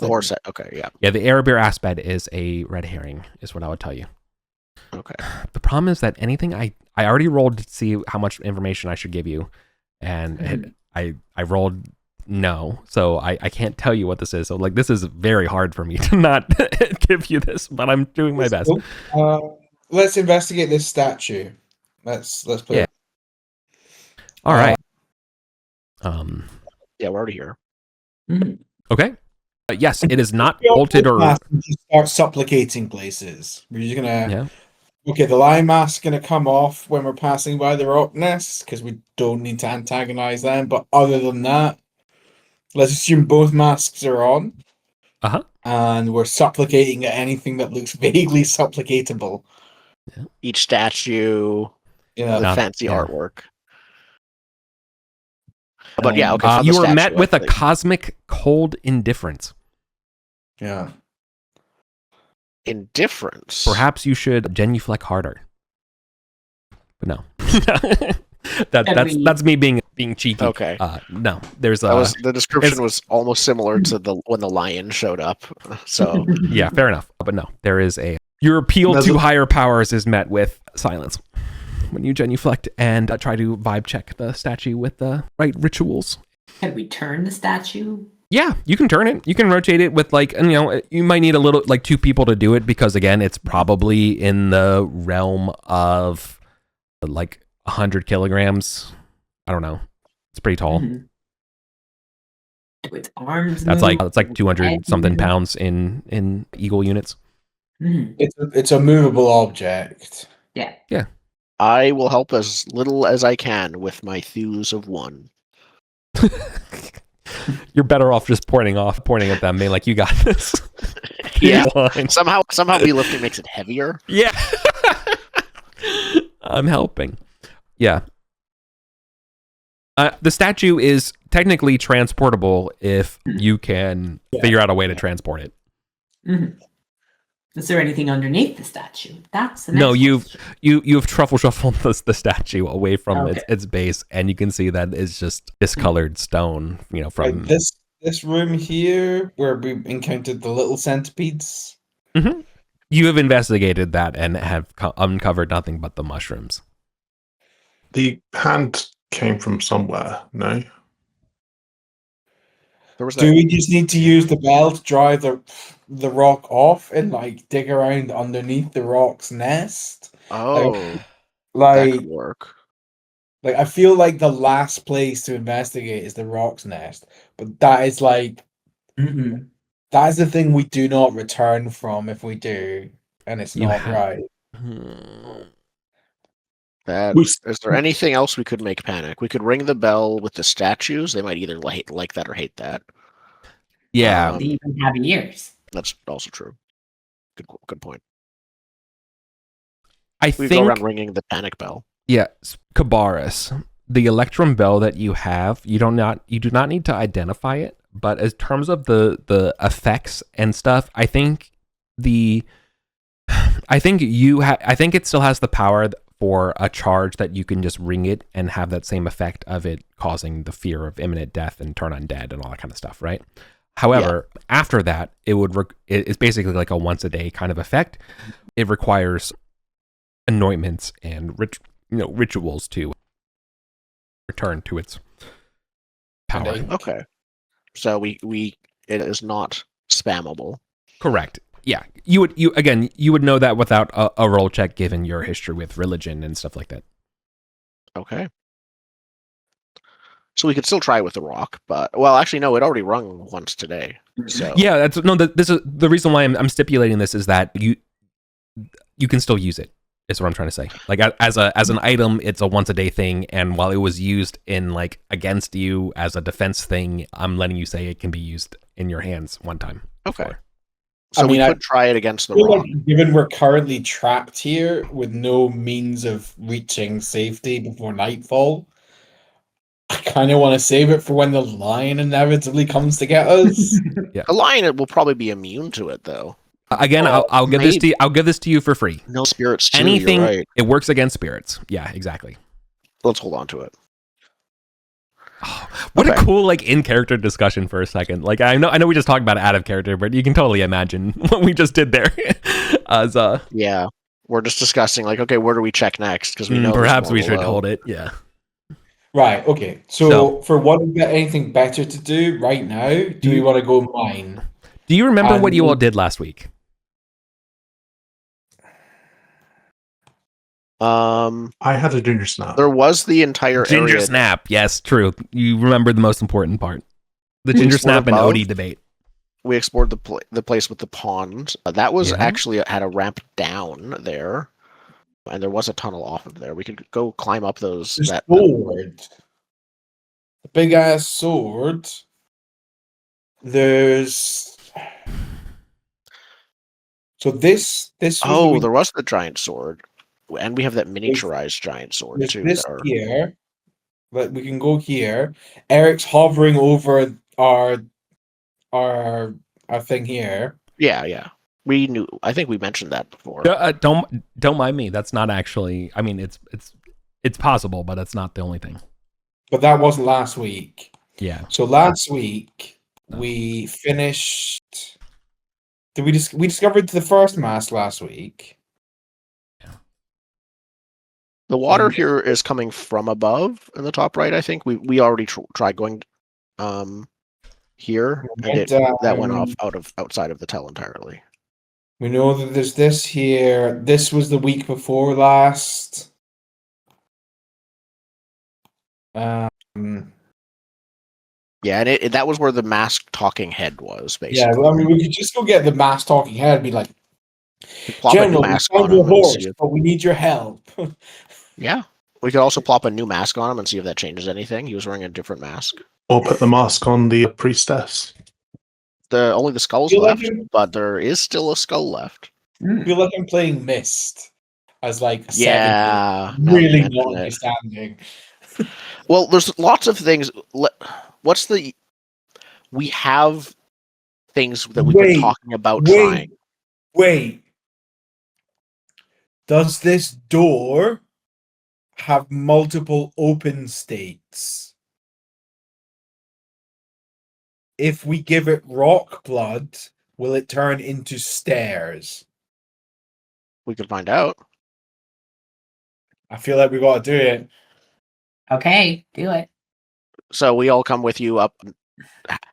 horse head? Okay, yeah. Yeah, the Arabir Aspid is a red herring, is what I would tell you. Okay. The problem is that anything I already rolled to see how much information I should give you, and I rolled no, so I can't tell you what this is. So like this is very hard for me to not give you this, but I'm doing my best. Let's investigate this statue. Let's put Yeah. it. All right. Yeah, we're already here. Mhm. Okay. Yes, it is not bolted or. Just start supplicating places. We're just gonna. Yeah. Okay, the lion mask's gonna come off when we're passing by the rock nest because we don't need to antagonize them. But other than that, let's assume both masks are on. Uh-huh. And we're supplicating at anything that looks vaguely supplicatable. Each statue, Yeah. the fancy yeah. artwork. But yeah, okay. for the You were statue, met with I a think. cosmic cold indifference. Yeah. Indifference. Perhaps you should genuflect harder. But no. That's me being cheeky. Okay. No, there's The description was almost similar to when the lion showed up. So yeah, fair enough. But no, there is your appeal to higher powers is met with silence when you genuflect and try to vibe check the statue with the right rituals. Can we turn the statue? Yeah, you can turn it. You can rotate it with you might need a little two people to do it because again, it's probably in the realm of 100 kilograms. I don't know. It's pretty tall. Mm-hmm. With arms. That's it's 200 something pounds in eagle units. Mm-hmm. It's a movable object. Yeah. Yeah. I will help as little as I can with my thews of 1. You're better off just pointing at them, being like, "You got this." Yeah. Somehow me lifting makes it heavier. Yeah. I'm helping. Yeah. The statue is technically transportable if you can figure out a way to transport it. Mm-hmm. Is there anything underneath the statue? That's the next No, you've question. truffle shuffled the statue away from its base, and you can see that it's just discolored stone. From this room here where we encountered the little centipedes. Mm-hmm. You have investigated that and have uncovered nothing but the mushrooms. The hand came from somewhere, no? Do we just need to use the bell to drive the rock off and dig around underneath the rock's nest? Oh, that could work. I feel like the last place to investigate is the rock's nest, but that is Mm-hmm. that is the thing we do not return from if we do, and it's not right. Is there anything else we could make panic? We could ring the bell with the statues. They might either like that or hate that. Yeah. They even have ears. That's also true. Good point. We think go around ringing the panic bell. Yeah, Kabaras, the Electrum bell that you have, you do not need to identify it, but in terms of the effects and stuff, I think it still has the power for a charge that you can just ring it and have that same effect of it causing the fear of imminent death and turn undead and all that kind of stuff, right? However, after that, it's basically like a once a day kind of effect. It requires anointments and rituals to return to its power. Okay, so it is not spammable. Correct. Yeah, you would know that without a roll check, given your history with religion and stuff like that. Okay. So we could still try with the rock, but actually no, it already rung once today. So yeah, this is the reason why I'm stipulating this is that you can still use it. Is what I'm trying to say. As an item, it's a once a day thing, and while it was used in against you as a defense thing, I'm letting you say it can be used in your hands one time. Okay. Before. So we could try it against the rock. Given we're currently trapped here with no means of reaching safety before nightfall, I kind of want to save it for when the lion inevitably comes to get us. Yeah. The lion will probably be immune to it, though. Again, I'll give this to you. I'll give this to you for free. No spirits. Too, Anything. You're right. It works against spirits. Yeah, exactly. Let's hold on to it. Oh, what a cool in character discussion for a second. I know we just talked about it out of character, but you can totally imagine what we just did there. Yeah, we're just discussing okay, where do we check next? Because we know perhaps we should hold it. Yeah. Right. Okay. So for one, anything better to do right now? Do we want to go mine? Do you remember what you all did last week? I had a ginger snap. There was the entire ginger area. Snap. Yes, true. You remember the most important part. The ginger snap and Odie debate. We explored the place with the pond. That was actually had a ramp down there, and there was a tunnel off of there. We could go climb up those. The sword. The big ass sword. There's. So this. There was the giant sword. And we have that miniaturized giant sword too. This here, but we can go here. Eric's hovering over our thing here. Yeah. We knew. I think we mentioned that before. Don't mind me. That's not actually. I mean, it's It's possible, but that's not the only thing. But that wasn't last week. Yeah. So last week we finished. Did we discovered the first mask last week? The water here is coming from above in the top right. I think we already tried going here, and that went off outside of the tell entirely. We know that there's this here. This was the week before last. Yeah, and that was where the mask talking head was, basically. Yeah, well, I mean, we could just go get the mask talking head and be like, plop General, a new mask we on found your him and horse, see but we need your help. Yeah. We could also plop a new mask on him and see if that changes anything. He was wearing a different mask. Or put the mask on the priestess. Only the skull's left, but there is still a skull left. I feel like I'm playing Mist as like a Yeah, seven, really not understanding. Well, there's lots of things. We have things that we've been talking about trying. Wait. Does this door have multiple open states? If we give it rock blood, will it turn into stairs? We could find out. I feel like we got to do it. Okay, do it. So we all come with you up.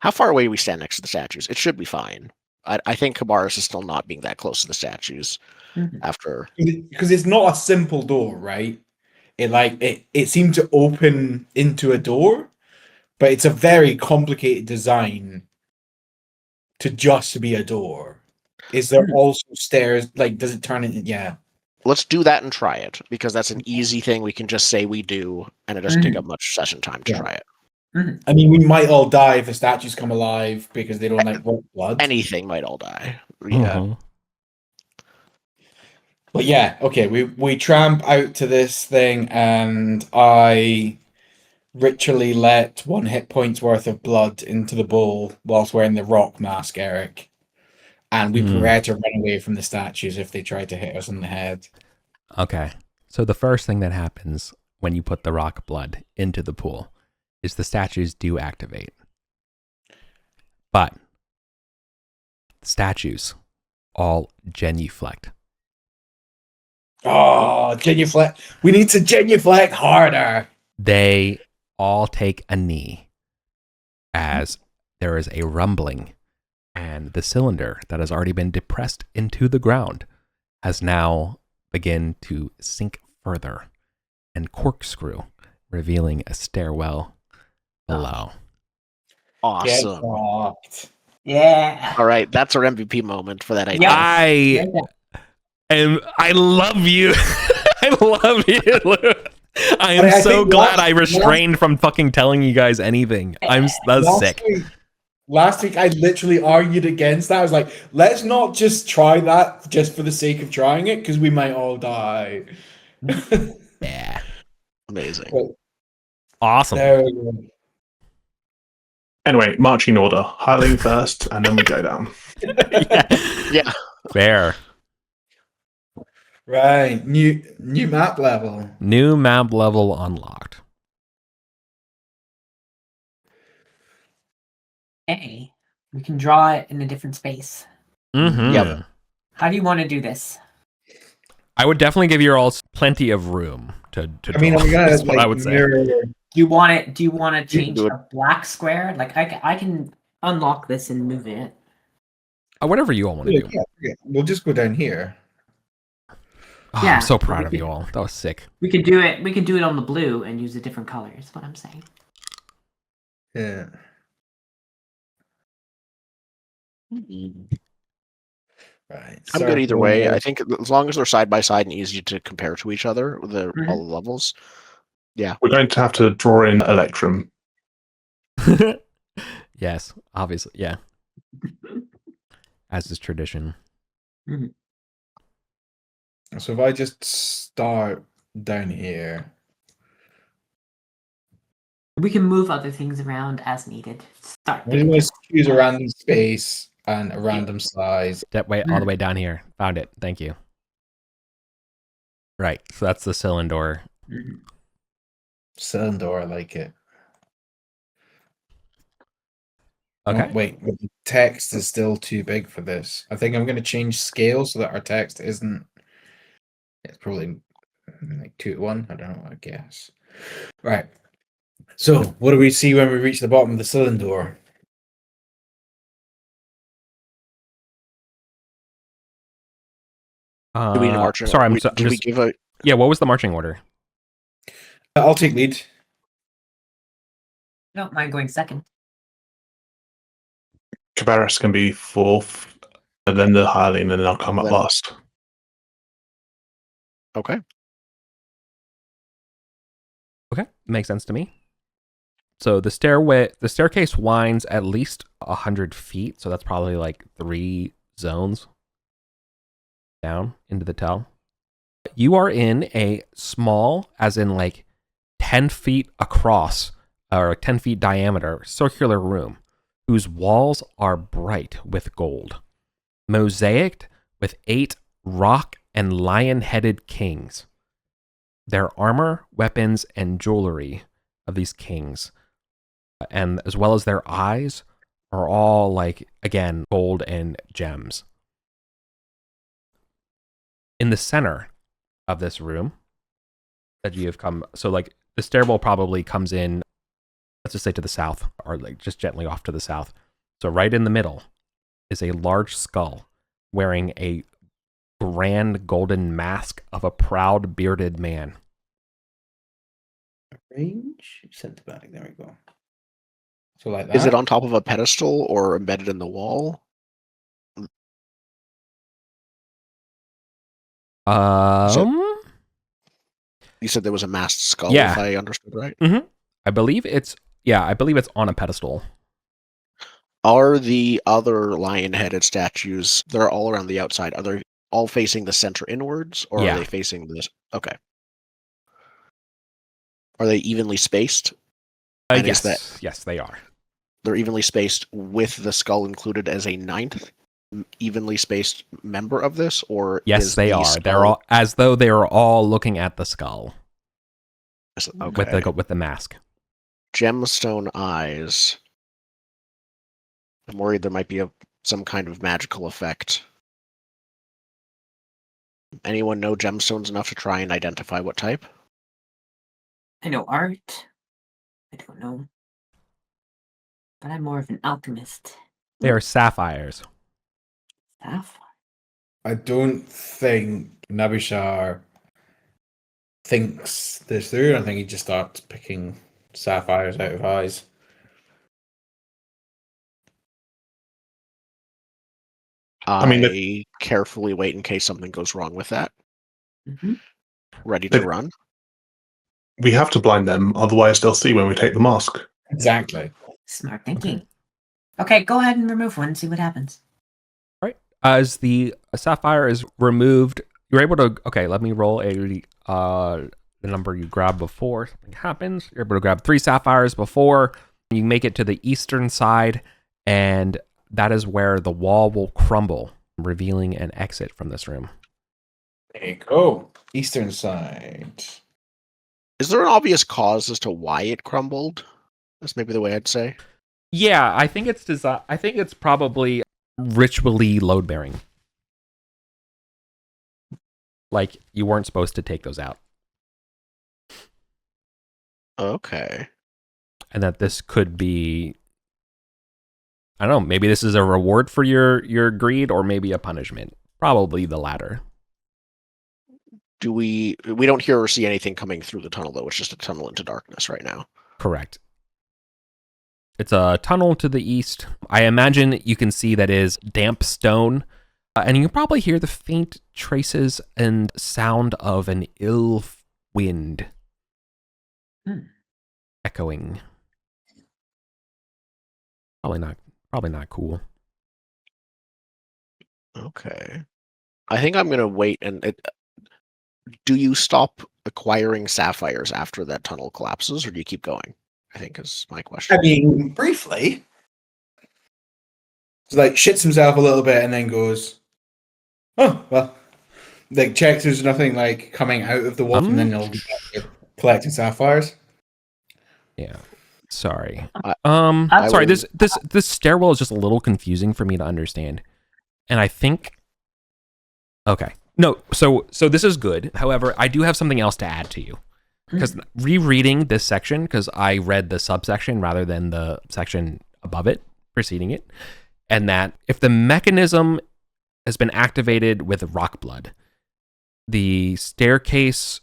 How far away do we stand next to the statues? It should be fine. I think Kabaras is still not being that close to the statues after. Because it's not a simple door, right? It seemed to open into a door, but it's a very complicated design to just be a door. Is there also stairs? Like, does it turn into? Yeah. Let's do that and try it, because that's an easy thing we can just say we do, and it doesn't take up much session time to try it. I mean, we might all die if the statues come alive because they don't like rock blood. Anything might all die. Yeah. But yeah, okay, we tramp out to this thing, and I ritually let 1 hit point's worth of blood into the bowl whilst wearing the rock mask, Eric. And we prepare to run away from the statues if they try to hit us in the head. Okay. So the first thing that happens when you put the rock blood into the pool is the statues do activate. But the statues all genuflect. Oh, genuflect. We need to genuflect harder. They all take a knee as there is a rumbling, and the cylinder that has already been depressed into the ground has now begun to sink further and corkscrew, revealing a stairwell below. Awesome. Yeah. All right, that's our MVP moment for that idea. I love you. I love you, Lou. I am so glad I restrained from fucking telling you guys anything. That's sick. Last week, I literally argued against that. I was like, let's not just try that just for the sake of trying it, because we might all die. Yeah. Amazing. But awesome. there we go. Anyway, marching order. Hiling first, and then we go down. Yeah. Fair. Right. New map level. New map level unlocked. Okay. We can draw it in a different space. Mm-hmm. Yep. How do you want to do this? I would definitely give you all plenty of room to draw. I mean, we gotta is what I would say. Do you want to change a black square? Like I can unlock this and move it. Whatever you all want to do. Yeah. We'll just go down here. Oh, Yeah, I'm so proud of you all. That was sick. We could do it. We could do it on the blue and use a different color. Is what I'm saying. Yeah. Right. I'm good either way. I think as long as they're side by side and easy to compare to each other, all the levels. Yeah. We're going to have to draw in Electrum. Yes, obviously. Yeah. As is tradition. So if I just start down here. We can move other things around as needed. Start. We just choose a random space and a random size. That way, all the way down here. Found it. Thank you. Right. So that's the cylinder. Cylinder, I like it. Okay. Oh, wait, but the text is still too big for this. I think I'm going to change scale so that our text isn't. It's probably like 2:1. I don't know. I guess. Right. So, what do we see when we reach the bottom of the cylinder? Do we need a marching Sorry, order? I'm Did we just. give a? Yeah, what was the marching order? I'll take lead. I don't mind going second. Kabaras can be fourth, and then the hireling, and then I'll come up Then- last. Okay. Okay, makes sense to me. So the staircase winds at least 100 feet, so that's probably like 3 zones down into the tell. You are in a small, as in like 10 feet across, or 10 feet diameter, circular room, whose walls are bright with gold, mosaicked with 8 rock and lion-headed kings. Their armor, weapons, and jewelry of these kings, and as well as their eyes, are all like, again, gold and gems. In the center of this room that you have come, so like the stairwell probably comes in, let's just say to the south, or like just gently off to the south. So right in the middle is a large skull wearing a grand golden mask of a proud bearded man. Range? Symptomatic. There we go. So like that. Is it on top of a pedestal or embedded in the wall? You said there was a masked skull, Yeah. if I understood right. I believe it's on a pedestal. Are the other lion-headed statues, they're all around the outside, are they all facing the center inwards, or Yeah. are they facing this? Okay. Are they evenly spaced? And is Yes, they are. They're evenly spaced with the skull included as a 9th evenly spaced member of this, or Yes, is they the are. skull- They're all as though they are all looking at the skull okay. with the mask. Gemstone eyes. I'm worried there might be some kind of magical effect. Anyone know gemstones enough to try and identify what type? I know art. I don't know. But I'm more of an alchemist. They are sapphires. Sapphire. I don't think Nabushar thinks this through. I think he just starts picking sapphires out of eyes. I mean, carefully wait in case something goes wrong with that. Mm-hmm. Ready to But- run. We have to blind them, otherwise they'll see when we take the mask. Exactly. Smart thinking. Okay, go ahead and remove one. See what happens. As the sapphire is removed, you're able to. Okay, let me roll the number you grabbed before something happens. You're able to grab 3 sapphires before you make it to the eastern side, and that is where the wall will crumble, revealing an exit from this room. There you go. Eastern side. Is there an obvious cause as to why it crumbled? That's maybe the way I'd say. Yeah, I think it's I think it's probably ritually load bearing. Like you weren't supposed to take those out, Okay. and that this could be. I don't know. Maybe this is a reward for your greed, or maybe a punishment. Probably the latter. We don't hear or see anything coming through the tunnel, though. It's just a tunnel into darkness right now. Correct. It's a tunnel to the east. I imagine you can see that is damp stone, and you can probably hear the faint traces and sound of an ill wind echoing. Probably not cool. Okay. I think I'm gonna wait and do you stop acquiring sapphires after that tunnel collapses, or do you keep going? I think is my question. I mean, briefly. It's like shits himself a little bit and then goes, oh, well. Like checks there's nothing like coming out of the wall and then he'll be collecting sapphires. Yeah. Sorry. I Sorry. will- This stairwell is just a little confusing for me to understand, and I think. Okay. No. So this is good. However, I do have something else to add to you, because rereading this section, because I read the subsection rather than the section above it, preceding it, and that if the mechanism has been activated with rock blood, the staircase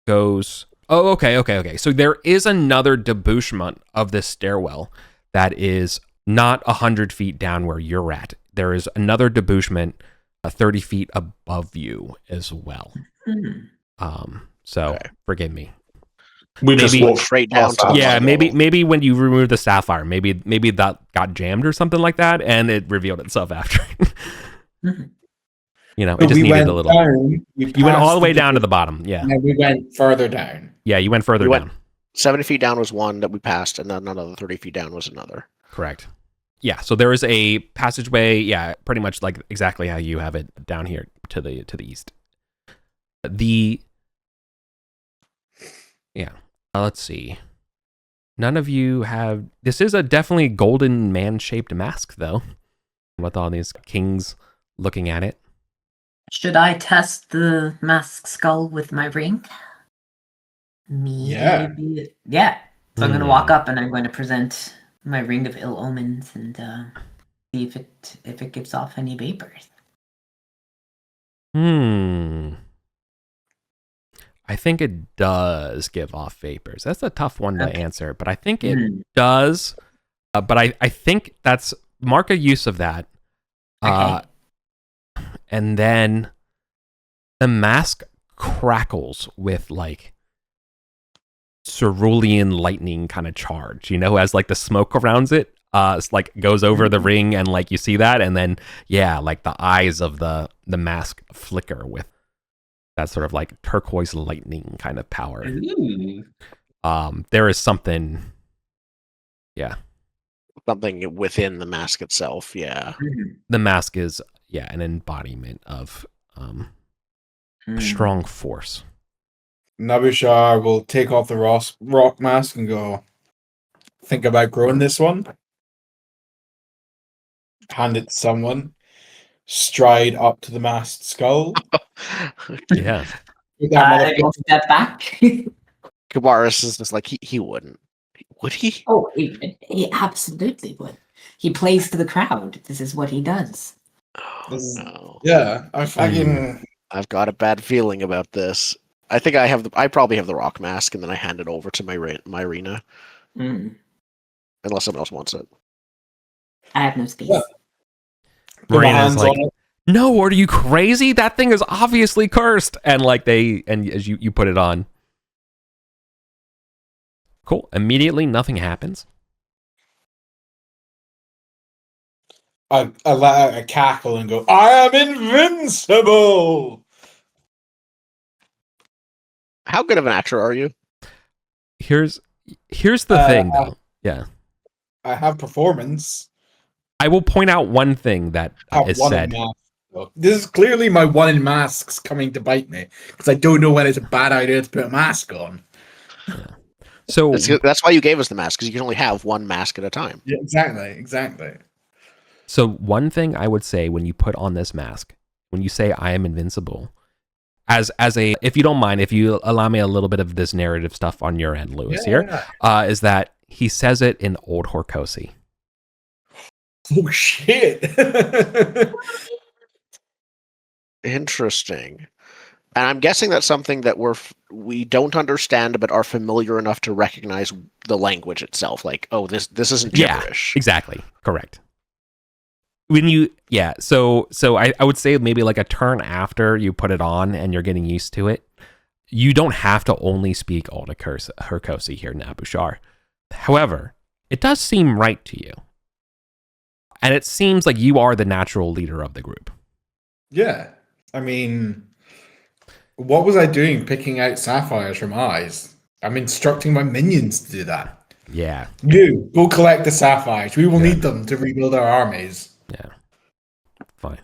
goes. Oh, okay. So there is another debouchement of this stairwell that is not 100 feet down where you're at. There is another debouchement 30 feet above you as well. So Okay. forgive me. We just Maybe- walked Straight down past to the that Yeah, level. maybe when you remove the sapphire, maybe that got jammed or something like that, and it revealed itself after. You know, it So just we needed went a little. down. You went all passed the way down to the bottom. Yeah, And then we went further down. yeah, you went further We went- down. 70 feet down was one that we passed, and then another 30 feet down was another. Correct. Yeah, so there is a passageway. Yeah, pretty much like exactly how you have it down here to the east. Let's see. None of you have. This is a definitely golden man-shaped mask, though, with all these kings looking at it. Should I test the mask skull with my ring? Maybe. Yeah. So I'm going to walk up and I'm going to present my ring of ill omens and see if it gives off any vapors. I think it does give off vapors. That's a tough one to Okay. answer, but I think it does. But I think that's mark a use of that. Okay. And then the mask crackles with like cerulean lightning kind of charge, you know, as like the smoke around it it's like goes over the ring, and like you see that, and then yeah, like the eyes of the mask flicker with that sort of like turquoise lightning kind of power. Ooh. There is something, yeah. Something within the mask itself, yeah. The mask is an embodiment of a strong force. Nabushar will take off the rock mask and go, think about growing this one. Hand it to someone. Stride up to the masked skull. Yeah. Put that I motherfucker- step back. Kabaras is just like, he wouldn't. Would he? Oh, he absolutely would. He plays to the crowd. This is what he does. Oh, This is- no. Yeah, I fucking. I've got a bad feeling about this. I think I probably have the rock mask, and then I hand it over to my arena, Mm. unless someone else wants it. I have no space. Yeah. Put my Marina's hands like, on it. no, are you crazy? That thing is obviously cursed. And like as you put it on. Cool. Immediately, nothing happens. I let out a cackle and go, I am invincible! How good of an actor are you? Here's the thing, though. Yeah. I have performance. I will point out one thing that I have is one in said. mask, though. This is clearly my one in masks coming to bite me because I don't know when it's a bad idea to put a mask on. So That's why you gave us the mask, because you can only have one mask at a time. Yeah, exactly. So one thing I would say when you put on this mask, when you say I am invincible, as a, if you don't mind, if you allow me a little bit of this narrative stuff on your end, Lewis, here, is that he says it in Old Horkosi. Oh shit! Interesting. And I'm guessing that's something that we don't understand, but are familiar enough to recognize the language itself. Like, oh, this isn't gibberish. Yeah, exactly. Correct. When you, so I would say maybe like a turn after you put it on and you're getting used to it, you don't have to only speak Old Horkosi here, Nabushar. However, it does seem right to you. And it seems like you are the natural leader of the group. Yeah, I mean, what was I doing picking out sapphires from eyes? I'm instructing my minions to do that. Yeah. You, go collect the sapphires. We will Yeah. need them to rebuild our armies. Yeah. Fine.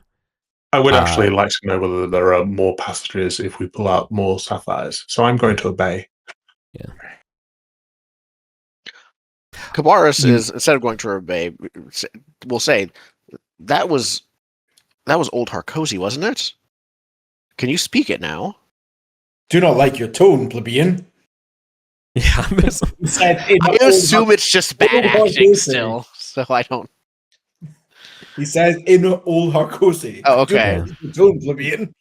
I would actually like to know whether there are more passages if we pull out more sapphires. So I'm going to obey. Kabaras is, instead of going to obey, we'll say that was old Harkozy, wasn't it? Can you speak it now? Do not like your tone, plebeian. Yeah, this, He said in I old assume it's just bad old acting Harkozy. still, so I don't. He says in old Harkozy. Oh, Do not okay. like your tone, plebeian.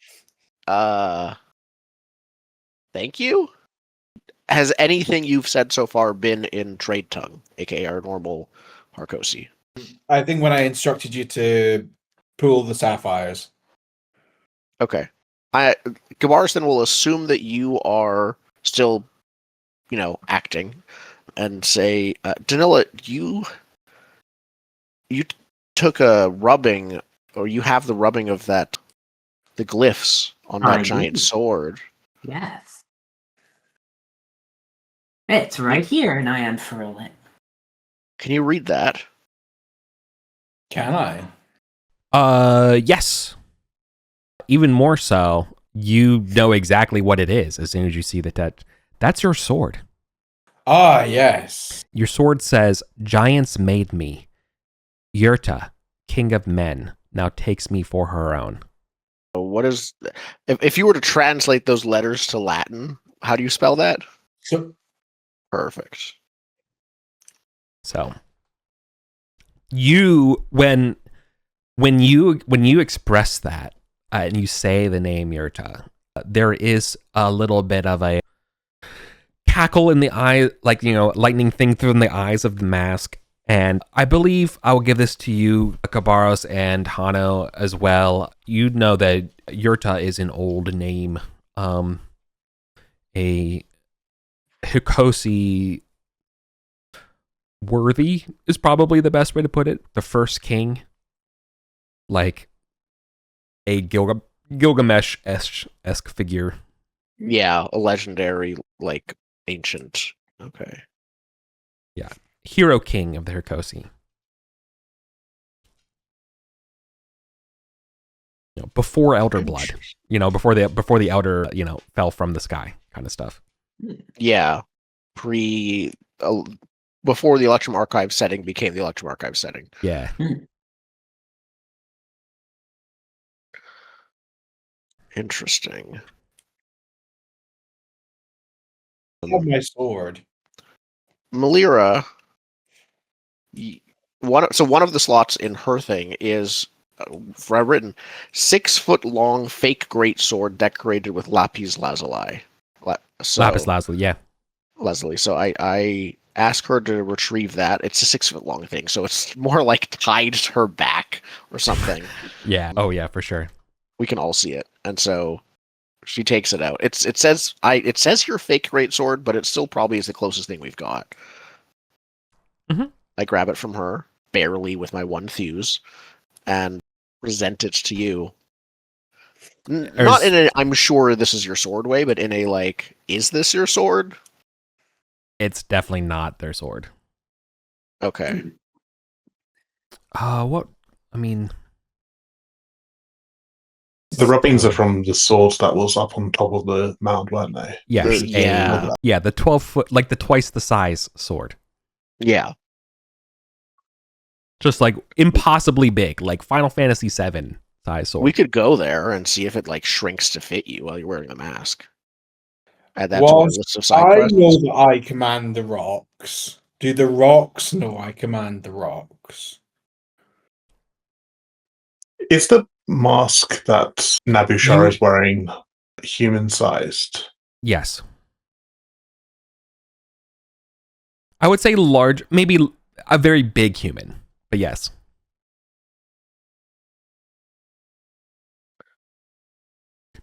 Thank you. Has anything you've said so far been in trade tongue, aka our normal Harkozy? I think when I instructed you to pull the sapphires. Okay. Kabaras then will assume that you are still, acting, and say, Danila, you took a rubbing, or you have the rubbing of the glyphs on that I giant do. sword. Yes. It's right here, and I unfurl it. Can you read that? Can I? yes. Even more so, you know exactly what it is as soon as you see that that's your sword. Ah, yes. Your sword says, "Giants made me. Yurta, king of men, now takes me for her own." What is, if you were to translate those letters to Latin, how do you spell that? So Perfect. So, you when you express that and you say the name Yurta, there is a little bit of a cackle in the eye, like, lightning thing through the eyes of the mask. And I believe I will give this to you, Kabaros and Hanno, as well. You know that Yurta is an old name. A Hikosi worthy is probably the best way to put it. The first king, like a Gilgamesh-esque figure. Yeah, a legendary, like, ancient. Okay. Yeah, hero king of the Hikosi. Before Elder Blood, before the Elder, fell from the sky, kind of stuff. Yeah, before the Electrum Archive setting became the Electrum Archive setting. Yeah. Interesting. I have my sword. Malira, one of the slots in her thing is, written, 6-foot long fake greatsword decorated with lapis lazuli. Lapis lazuli, yeah. Leslie. So I ask her to retrieve that. It's a 6-foot long thing, so it's more like tied to her back or something. Yeah. Oh yeah, for sure. We can all see it, and so she takes it out. It says your fake greatsword, but it still probably is the closest thing we've got. Mhm. I grab it from her, barely with my one fuse, and present it to you. Not in a I'm sure this is your sword way, but in a like, is this your sword? It's definitely not their sword. Okay. What? I mean, The rubbings are from the sword that was up on top of the mound, weren't they? yes, Yeah. the 12-foot, like the twice the size sword, Yeah. just like impossibly big, like Final Fantasy VII size sword. We could go there and see if it like shrinks to fit you while you're wearing the mask. Add that to our Whilst list of side I quests. know that I command the rocks, do the rocks know I command the rocks? Is the mask that Nabushar You- is wearing human-sized? Yes, I would say large, maybe a very big human, but yes.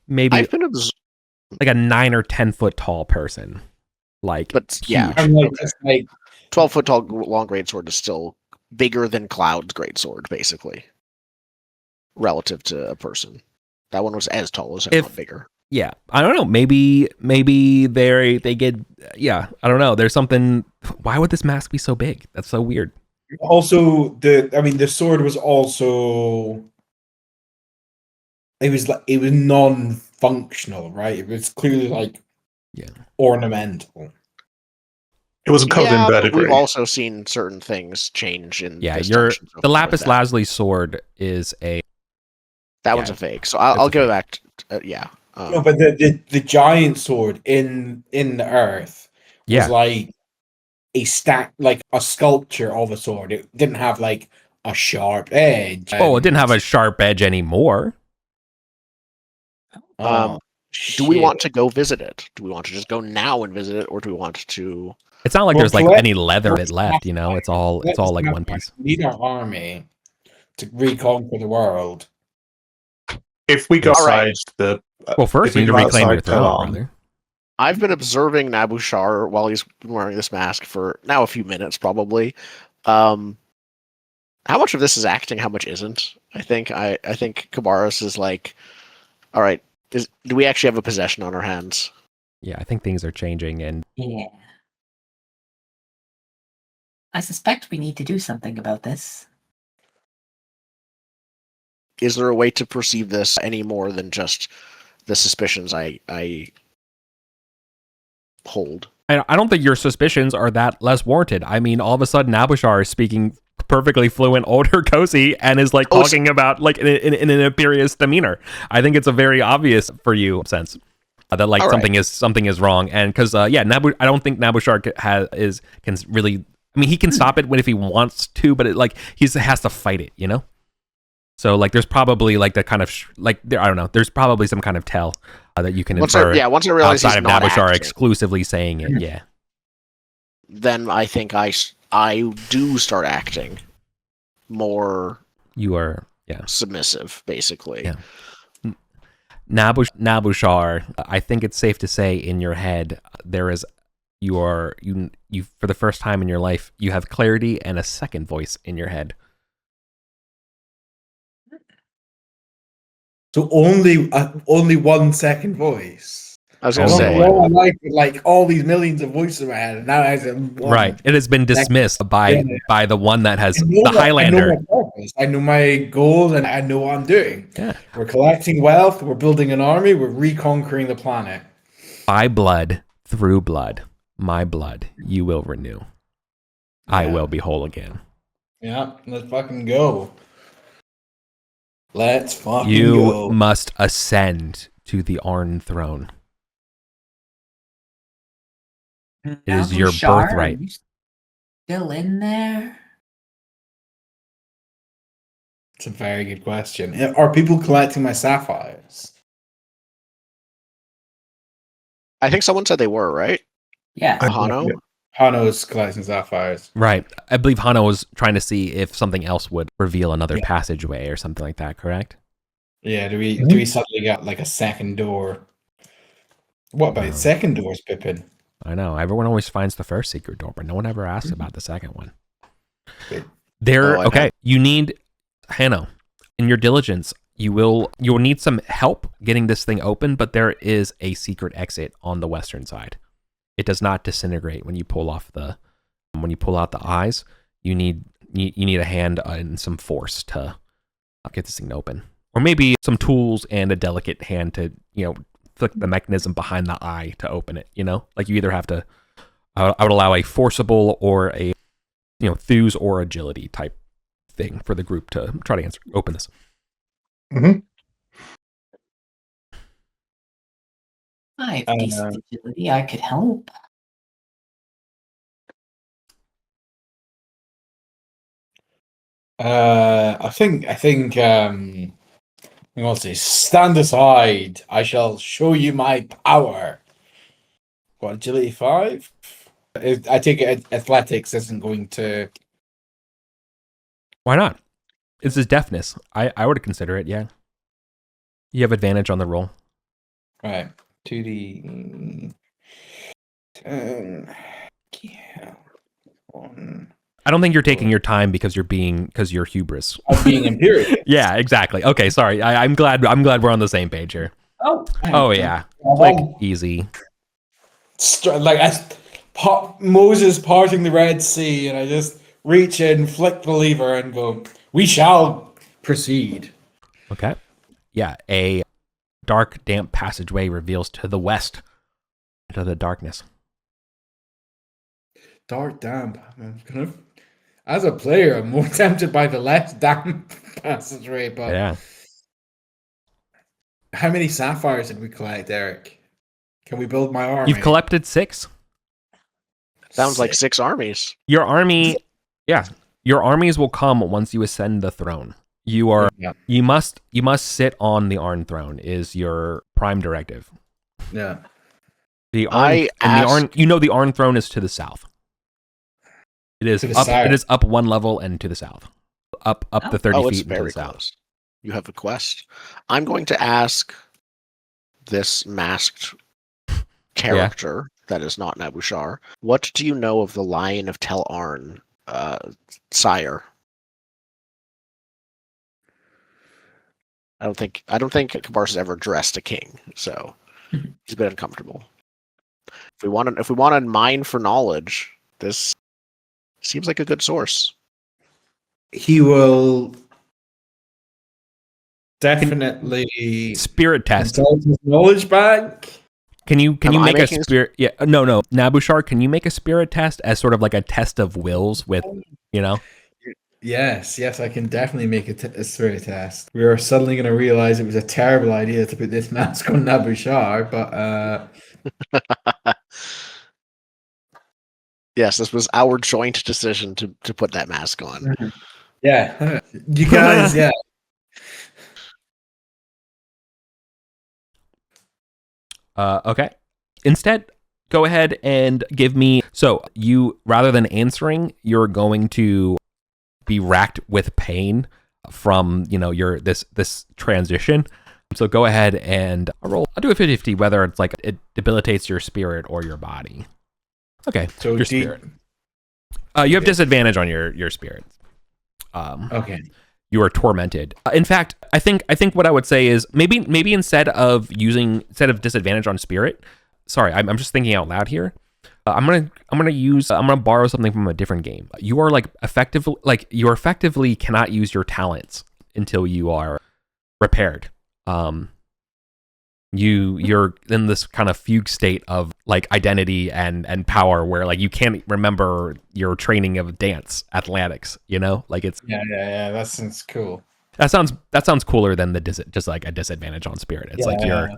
Maybe I've been like a 9 or 10-foot tall person, like but huge. yeah, I'm like, okay. just like 12-foot tall long greatsword is still bigger than Cloud's greatsword, basically, relative to a person. That one was as tall as him, not bigger. Yeah, I don't know. Maybe they get. Yeah, I don't know. There's something. Why would this mask be so big? That's so weird. also the sword was also it was non-functional, right? It was clearly like Yeah. ornamental. It wasn't covered in But we've verdigris. also seen certain things change in Yeah, this your dungeon so the far lapis with that. lazuli sword is a That one's yeah, a fake, so I'll it's a give it fake. back. Yeah. No, but the giant sword in the earth was Yeah. like a stack, like a sculpture of a sword. It didn't have like a sharp edge. Oh, it didn't have a and- sharp edge anymore. Oh, Do we want shit. to go visit it? Do we want to just go now and visit it, or do we want to? It's not like Well, there's like collect- any leather in it left, you know. It's all like one piece. We need our army to reconquer the world. If we go All right. outside the, Well, first if you we need to go reclaim your outside throne, Kalam, brother. I've been observing Nabushar while he's been wearing this mask for now a few minutes, probably. How much of this is acting? How much isn't? I think Kabaras is like, all right. Do we actually have a possession on our hands? Yeah, I think things are changing, and Yeah. I suspect we need to do something about this. Is there a way to perceive this any more than just the suspicions I hold? I don't think your suspicions are that less warranted. I mean, all of a sudden, Nabushar is speaking perfectly fluent Old Kosi and is like talking about like in an imperious demeanor. I think it's a very obvious for you sense that like All something is wrong. And because I don't think Nabushar can really. I mean, he can stop it if he wants to, but it like he has to fight it, you know. So like, there's probably like the kind of I don't know. There's probably some kind of tell that you can infer. Once I realize outside he's of not Nabushar acting, exclusively saying it, yeah. then I think I do start acting more You are, submissive, basically. Yeah. Nabushar, I think it's safe to say in your head you for the first time in your life you have clarity and a second voice in your head. So only 1 second voice. I was Oh, gonna Not say, boy. all my life with like all these millions of voices in my head, and now I have one. Right. It has been dismissed by the one that has I know the Highlander. I know my purpose. I know my goals, and I know what I'm doing. Yeah. We're collecting wealth. We're building an army. We're reconquering the planet. By blood, through blood, my blood, you will renew. I Yeah. will be whole again. Yeah, let's fucking go. Let's fucking You go. must ascend to the Arn throne. It is your Nabushar, birthright. are you still in there? It's a very good question. Are people collecting my sapphires? I think someone said they were, right? Yeah. Hanno? Hanno's collecting sapphires. Right. I believe Hanno was trying to see if something else would reveal another Yeah. passageway or something like that, correct? Yeah, do we suddenly got like a second door? What about No. second doors, Pippin? I know. Everyone always finds the first secret door, but no one ever asks about the second one. Wait. Okay. You need Hanno. In your diligence, you'll need some help getting this thing open, but there is a secret exit on the western side. It does not disintegrate when you pull out the eyes. You need a hand and some force to get this thing open, or maybe some tools and a delicate hand to flick the mechanism behind the eye to open it. Like you either have to. I would allow a forcible or a thews or agility type thing for the group to try to open this. Mm-hmm. I have decent agility. I could help. I think let's see. Stand aside. I shall show you my power. What, agility 5? I take it athletics isn't going to. Why not? This is deafness. I would consider it. Yeah, you have advantage on the roll. Right. 2D 10. Yeah. 1. I don't think you're taking your time because you're hubris. I'm being imperial. Yeah, exactly. Okay, sorry. I'm glad we're on the same page here. Oh yeah, like easy. Moses parting the Red Sea, and I just reach in, flick the lever, and go, "We shall proceed." Okay. Yeah, a dark, damp passageway reveals to the west into the darkness. Dark damp. I'm kind of, as a player, I'm more tempted by the less damp passageway. But Yeah. how many sapphires did we collect, Eric? Can we build my army? You've collected 6. Sounds like Sick. 6 armies. Your army, yeah. Your armies will come once you ascend the throne. You must sit on the Arn throne is your prime directive. Yeah. The Arn throne is to the south. It is To the up. south. It is up 1 level and to the south, up the 30 Oh, it's feet and to very the south. close. You have a quest. I'm going to ask this masked character that is not Nabushar. What do you know of the Lion of Tel Arn, sire? I don't think Kabaras has ever dressed a king, so he's a bit uncomfortable. If we want to mine for knowledge, this seems like a good source. He will definitely Spirit test. consult his knowledge bank. Can you Am I make a making a spirit? Yeah, no. Nabushar, can you make a spirit test as sort of like a test of wills with, Yes, I can definitely make a spirit test. We are suddenly going to realize it was a terrible idea to put this mask on Nabushar, but Yes, this was our joint decision to put that mask on. yeah, you guys, yeah. Okay. Instead, go ahead and give me. So you, rather than answering, you're going to be racked with pain from your this transition. So go ahead and roll. I'll do a 50-50 whether it's like it debilitates your spirit or your body. Okay. So your spirit. You have disadvantage on your spirit. Okay. You are tormented. In fact, I think what I would say is maybe instead of disadvantage on spirit. Sorry, I'm just thinking out loud here. I'm gonna borrow something from a different game. You are you effectively cannot use your talents until you are repaired. You're in this kind of fugue state of like identity and power where like you can't remember your training of dance athletics, like it's Yeah, that sounds cool. that sounds cooler than just like a disadvantage on spirit. It's like you're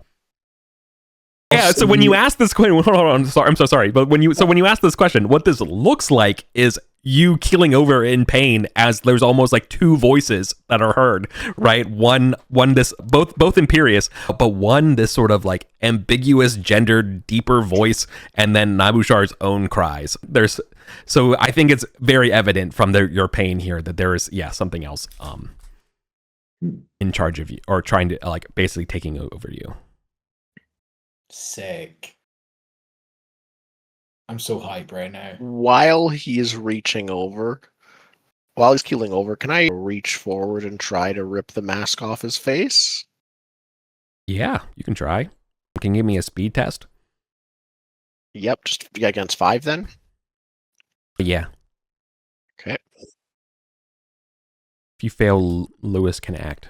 so when you ask this question, hold on, I'm so sorry, but when you ask this question, what this looks like is you keeling over in pain as there's almost like 2 voices that are heard, right? One this both imperious, but one this sort of like ambiguous gendered deeper voice, and then Nabushar's own cries. So I think it's very evident from your pain here that there is something else in charge of you or trying to like basically taking over you. Sick. I'm so hype right now. While he's keeling over, can I reach forward and try to rip the mask off his face? Yeah, you can try. Can you give me a speed test? Yep, just against 5 then? Yeah. Okay. If you fail, Lewis can act.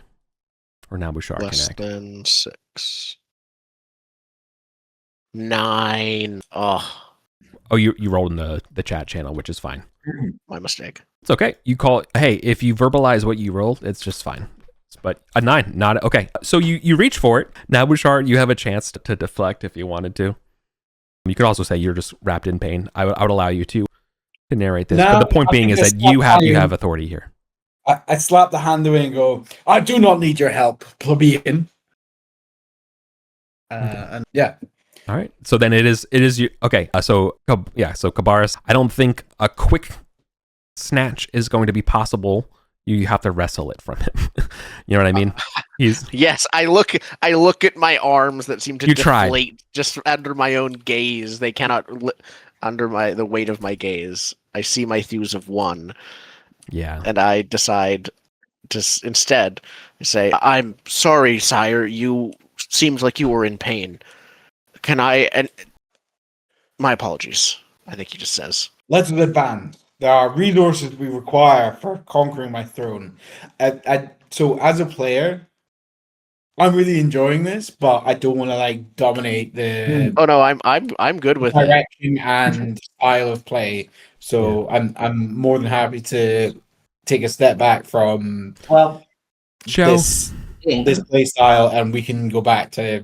Or Nabushar Less can act. than 6. 9. Oh, you rolled in the chat channel, which is fine. my mistake. It's okay. You call it. Hey, if you verbalize what you rolled, it's just fine. But a 9, not okay. So you reach for it. Nabushar, you have a chance to deflect if you wanted to. You could also say you're just wrapped in pain. I would allow you to narrate this. But the point being is that you have authority here. I slap the hand away and go, I do not need your help, plebeian. And yeah. All right. So then it is you. Okay. So Kabaras, I don't think a quick snatch is going to be possible. You have to wrestle it from him. You know what I mean? Yes. I look at my arms that seem to deflate just under my own gaze. They cannot under the weight of my gaze. I see my thews of 1. Yeah. And I decide to instead say, "I'm sorry, sire. You seemed like you were in pain. Can I?" And my apologies. I think he just says, Let's advance. There are resources we require for conquering my throne. So as a player, I'm really enjoying this, but I don't want to like dominate the "Oh no, I'm good with direction and style of play So I'm more than happy to take a step back from Well, Joe, this play style, and we can go back to.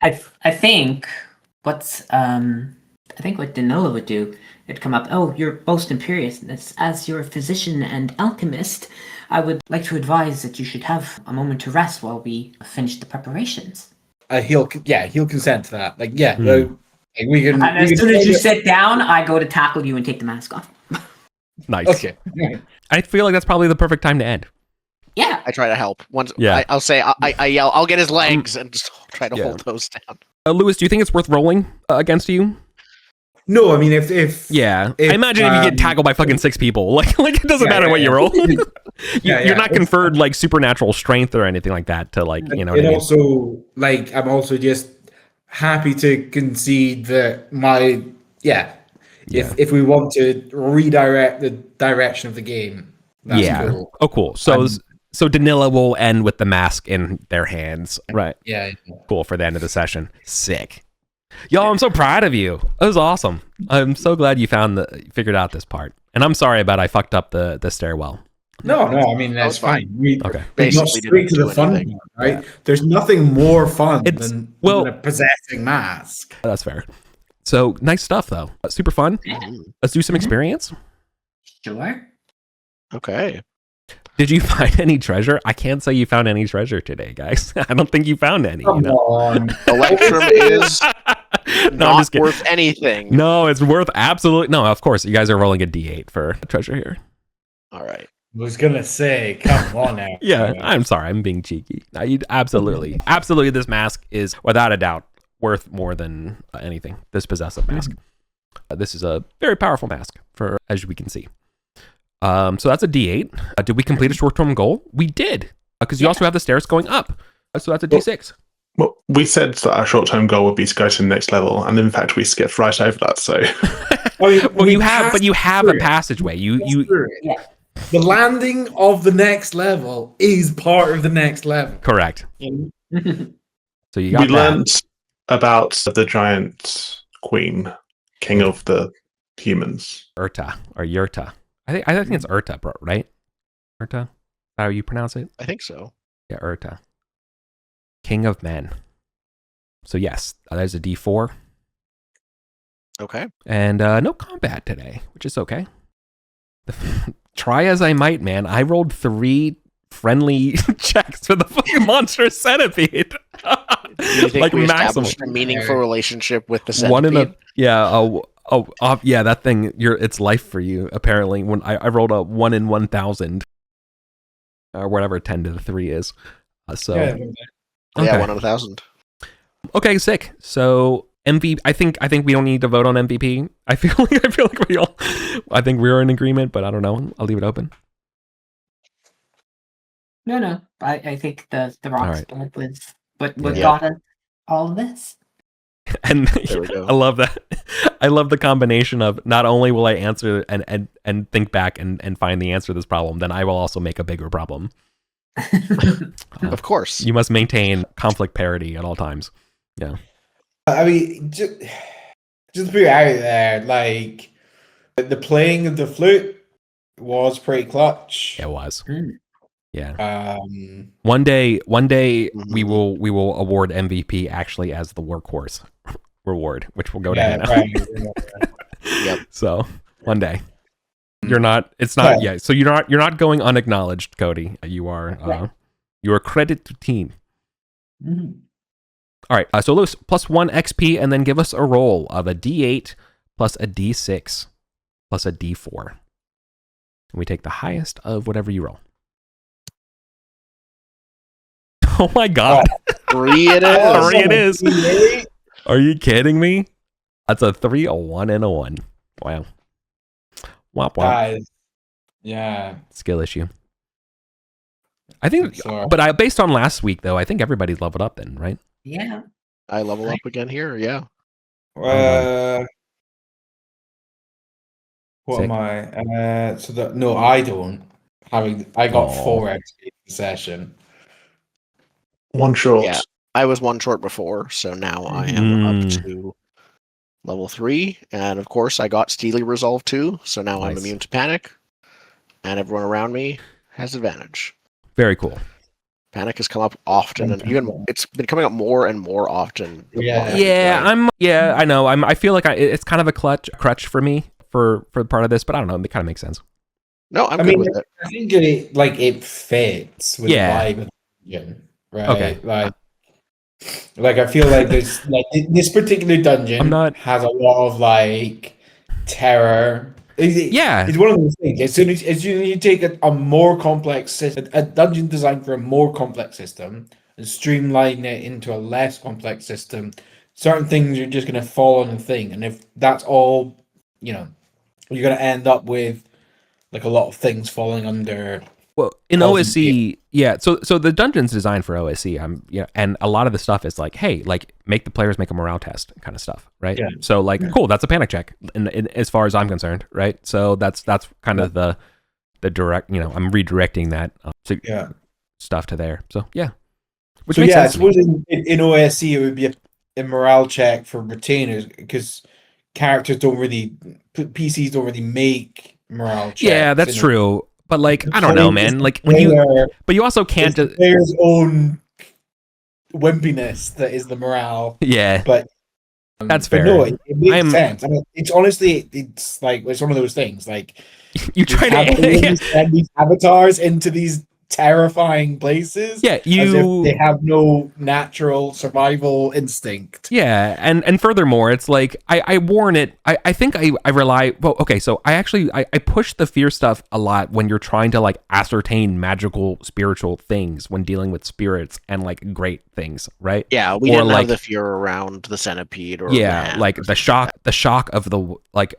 I think what's I think what Danila would do, it'd come up, oh, your most imperiousness, as your physician and alchemist, I would like to advise that you should have a moment to rest while we finish the preparations. He'll consent to that. Like, yeah, Hmm. like we can. And we as can soon as say you that- sit down, I go to tackle you and take the mask off. nice. Okay. I feel like that's probably the perfect time to end. Yeah. I try to help. Once Yeah. I'll say I yell, I'll get his legs and just try to Yeah. hold those down. Lewis, do you think it's worth rolling against you? No, I mean if Yeah, If, I imagine if you get tackled by fucking 6 people, like it doesn't Yeah, matter yeah, what you yeah. roll. Yeah, You're yeah. not conferred like supernatural strength or anything like that to like you know what I and mean. also like I'm also just happy to concede that my if we want to redirect the direction of the game, that's Yeah. cool. Oh, cool. So Danila will end with the mask in their hands, right? Yeah. Cool for the end of the session. Sick. Yo, I'm so proud of you. That was awesome. I'm so glad you figured out this part. And I'm sorry about I fucked up the stairwell. No, I mean that's was fine. fine. Okay. We got Basically straight to didn't the do fun anything. part, right? There's nothing more fun It's- than well- a possessing mask. That's fair. So nice stuff though. Super fun. Mhm. Let's do some experience. Sure. Okay. Did you find any treasure? I can't say you found any treasure today, guys. I don't think you found any. Come You know? on. Electrum is No, I'm not just kidding. worth anything. No, it's worth absolutely no. Of course, you guys are rolling a D8 for treasure here. All right. I was gonna say, come on now. Yeah, I'm sorry, I'm being cheeky. Absolutely, this mask is without a doubt worth more than anything. This possessive mask. This is a very powerful mask, for as we can see. So that's a D8. Did we complete a short-term goal? We did, because you also have the stairs going up. So that's a D6. Well, we said that our short-term goal would be to go to the next level, and in fact, we skipped right over that. So, Well, you have a passageway. You Yeah. The landing of the next level is part of the next level. correct. So you got we that. learned about the giant queen, king of the humans. Urta or Yurta. I think it's Urta, bro, right? Urta? Is that how you pronounce it? I think so. Yeah, Urta. King of men. So yes, there's a D4. Okay. And no combat today, which is okay. Try as I might, man. I rolled 3 friendly checks for the fucking monstrous centipede. Do you think Like we maximum. established a meaningful relationship with the centipede? One in a yeah, that thing. It's life for you. Apparently, when I rolled a 1 in 1,000, or whatever 10 to the 3 is. Yeah, Yeah, 1 in 1,000. Okay, sick. So MVP. I think we don't need to vote on MVP. I feel like we all. I think we're in agreement, but I don't know. I'll leave it open. No. I think the rock All right. split was what Yeah. got us all of this. And There we go. I love that. I love the combination of not only will I answer and think back and find the answer to this problem, then I will also make a bigger problem. Of course. You must maintain conflict parity at all times. Yeah. I mean, just to put it out there, like the playing of the flute was pretty clutch. It was. Mm. Yeah. One day we Mhm. will award MVP actually as the workhorse reward, which will go to Hanno. Right. Yep. So one day. You're not. It's not. Yeah. Yeah. So you're not going unacknowledged, Cody. You are. Right. You are credit to team. Mhm. All right. So Lewis, +1 XP, and then give us a roll of a D8 plus a D6 plus a D4. And we take the highest of whatever you roll. Oh my god! 3 it is. 3 it is. Are you kidding me? That's a 3, a 1, and a 1. Wow. Womp womp. Guys, yeah. Skill issue. I think, Sorry. but based on last week though, I think everybody's leveled up then, right? Yeah. I level up again here. Yeah. What Sick. am I? No, I don't. I got Aw. 4 XP in the session. One short. Yeah. I was 1 short before, so now I am up Mm. to level 3, and of course I got Steely Resolve too, so now I'm Nice. immune to panic, and everyone around me has advantage. Very cool. Panic has come up often, and even it's been coming up more and more often. the Yeah. longer you Yeah, play. I know. I feel like it's kind of a crutch for me for part of this, but I don't know. It kind of makes sense. No, I'm I good mean, with it. I think it fits with Yeah. the vibe of the dungeon, right? Okay. Like I feel like this particular dungeon I'm not- has a lot of like terror. Yeah. It's one of those things. As soon as you take a more complex system, a dungeon designed for a more complex system, and streamline it into a less complex system, certain things are just going to fall on the thing, and if that's all, you're going to end up with like a lot of things falling under. Well, in causing OSC, yeah. So the dungeon's designed for OSC. And a lot of the stuff is like, hey, like make the players make a morale test kind of stuff, right? Yeah. So like, cool, that's a panic check, in as far as I'm concerned, right? So that's kind of the direct. I'm redirecting that stuff to there. So yeah, which makes I sense to me. suppose in OSC it would be a morale check for retainers because PCs don't really make morale checks. Yeah, that's true. But like, I don't know, man. Like but you also can't the player's own wimpiness that is the morale. Yeah, But that's but fair. no, it makes sense. I mean, it's honestly, it's one of those things. Like you try to send these avatars into these terrifying places. Yeah, as if they have no natural survival instinct. Yeah, and furthermore, it's like I warn it. I think I rely. Well, okay, so I push the fear stuff a lot when you're trying to like ascertain magical spiritual things when dealing with spirits and like great things, right? Yeah, we didn't have the fear around the centipede or like the shock of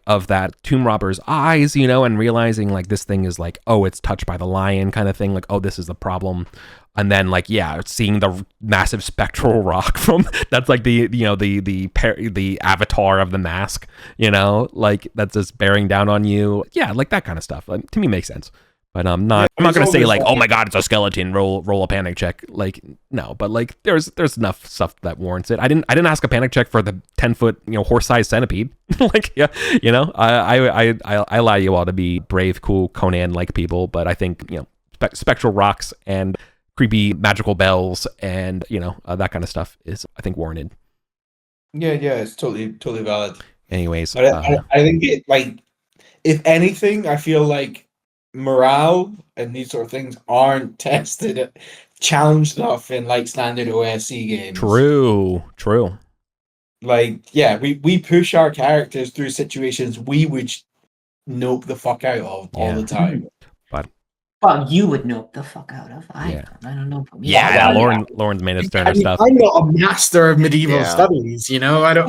of that tomb robber's eyes, and realizing like this thing is like, oh, it's touched by the lion kind of thing, like, oh, this is the problem. And then like, yeah, seeing the massive spectral rock from that's like the avatar of the mask, like that's just bearing down on you. Yeah, like that kind of stuff. Like, to me makes sense. But I'm not going to say like, oh my god, it's a skeleton, roll a panic check. Like, no, but like there's enough stuff that warrants it. I didn't ask a panic check for the 10-foot, horse-sized centipede. Like, yeah, I allow you all to be brave, cool Conan-like people, but I think, spectral rocks and creepy magical bells and that kind of stuff is, I think, warranted. Yeah, it's totally valid. Anyways, but I think it, like, if anything, I feel like morale and these sort of things aren't tested, challenged enough in like standard OSC games. True. Like, yeah, we push our characters through situations we would nope the fuck out of all the time. Well, you would know the fuck out of. I don't know. Yeah, Lauren's made us turn stuff. I'm not a master of medieval studies, I don't.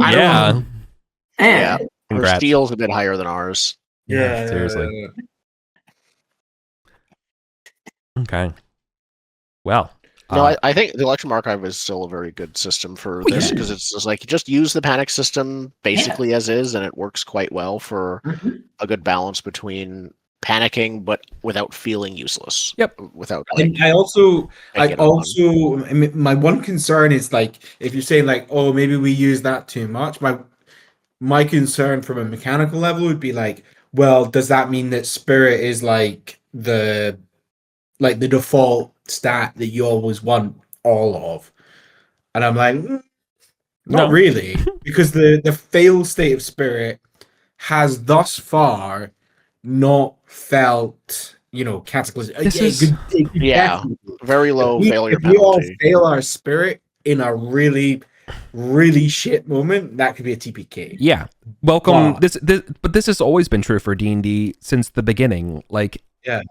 Yeah, her steel's a bit higher than ours. Yeah, seriously. Okay. Well. No, I think the Electrum Archive is still a very good system for this because it's just like, just use the panic system basically as is, and it works quite well for a good balance between panicking but without feeling useless. Yep. Without. And I also, my one concern is like, if you're saying like, oh, maybe we use that too much. My concern from a mechanical level would be like, well, does that mean that spirit is like the default stat that you always want all of? And I'm like, not really, because the fail state of spirit has thus far not felt, cataclysm. Very low failure penalty. If we all fail our spirit in a really, really shit moment, that could be a TPK. Yeah, welcome. But this has always been true for D&D since the beginning. Like,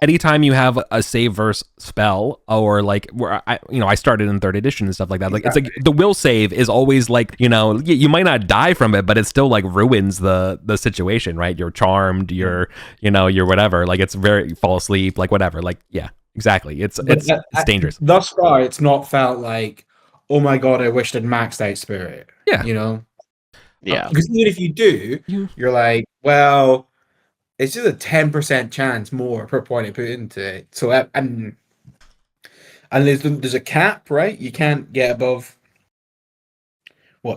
anytime you have a save verse spell, or like where I started in 3rd edition and stuff like that. Like, it's like the will save is always like, you might not die from it, but it still like ruins the situation, right? You're charmed, you're whatever. Like, it's very fall asleep, like whatever. Like, yeah, exactly. It's dangerous. Thus far, it's not felt like, oh my god, I wished I'd maxed out spirit. Yeah, yeah. Because even if you do, you're like, well, it's just a 10% chance more per point I put into it. So and there's a cap, right? You can't get above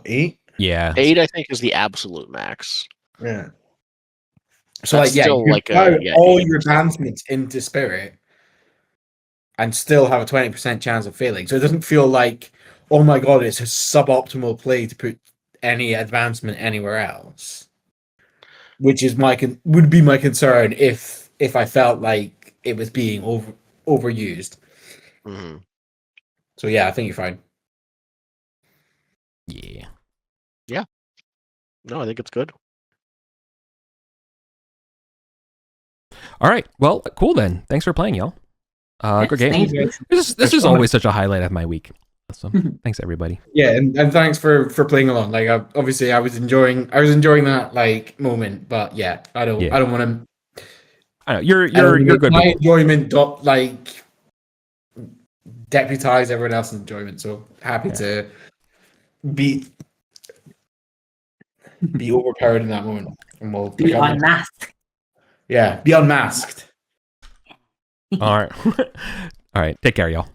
8? Yeah. 8, I think, is the absolute max. Yeah. So That's like, yeah, still you like can allow all 80%. your advancements into spirit and still have a 20% chance of failing. So it doesn't feel like, oh my god, it's a suboptimal play to put any advancement anywhere else. Which is would be my concern if I felt like it was being overused. Hmm. So yeah, I think you're fine. Yeah. No, I think it's good. All right. Well, cool then. Thanks for playing, y'all. Good game. Thank you. This is always such a highlight of my week. So thanks everybody. Yeah, and thanks for playing along. Like, obviously, I was enjoying that like moment, but yeah, I don't want to. I know you're good. My enjoyment like deputize everyone else's enjoyment. So happy to be overpowered in that moment, and we'll Be unmasked. Yeah, be unmasked. All right. All right. Take care, y'all.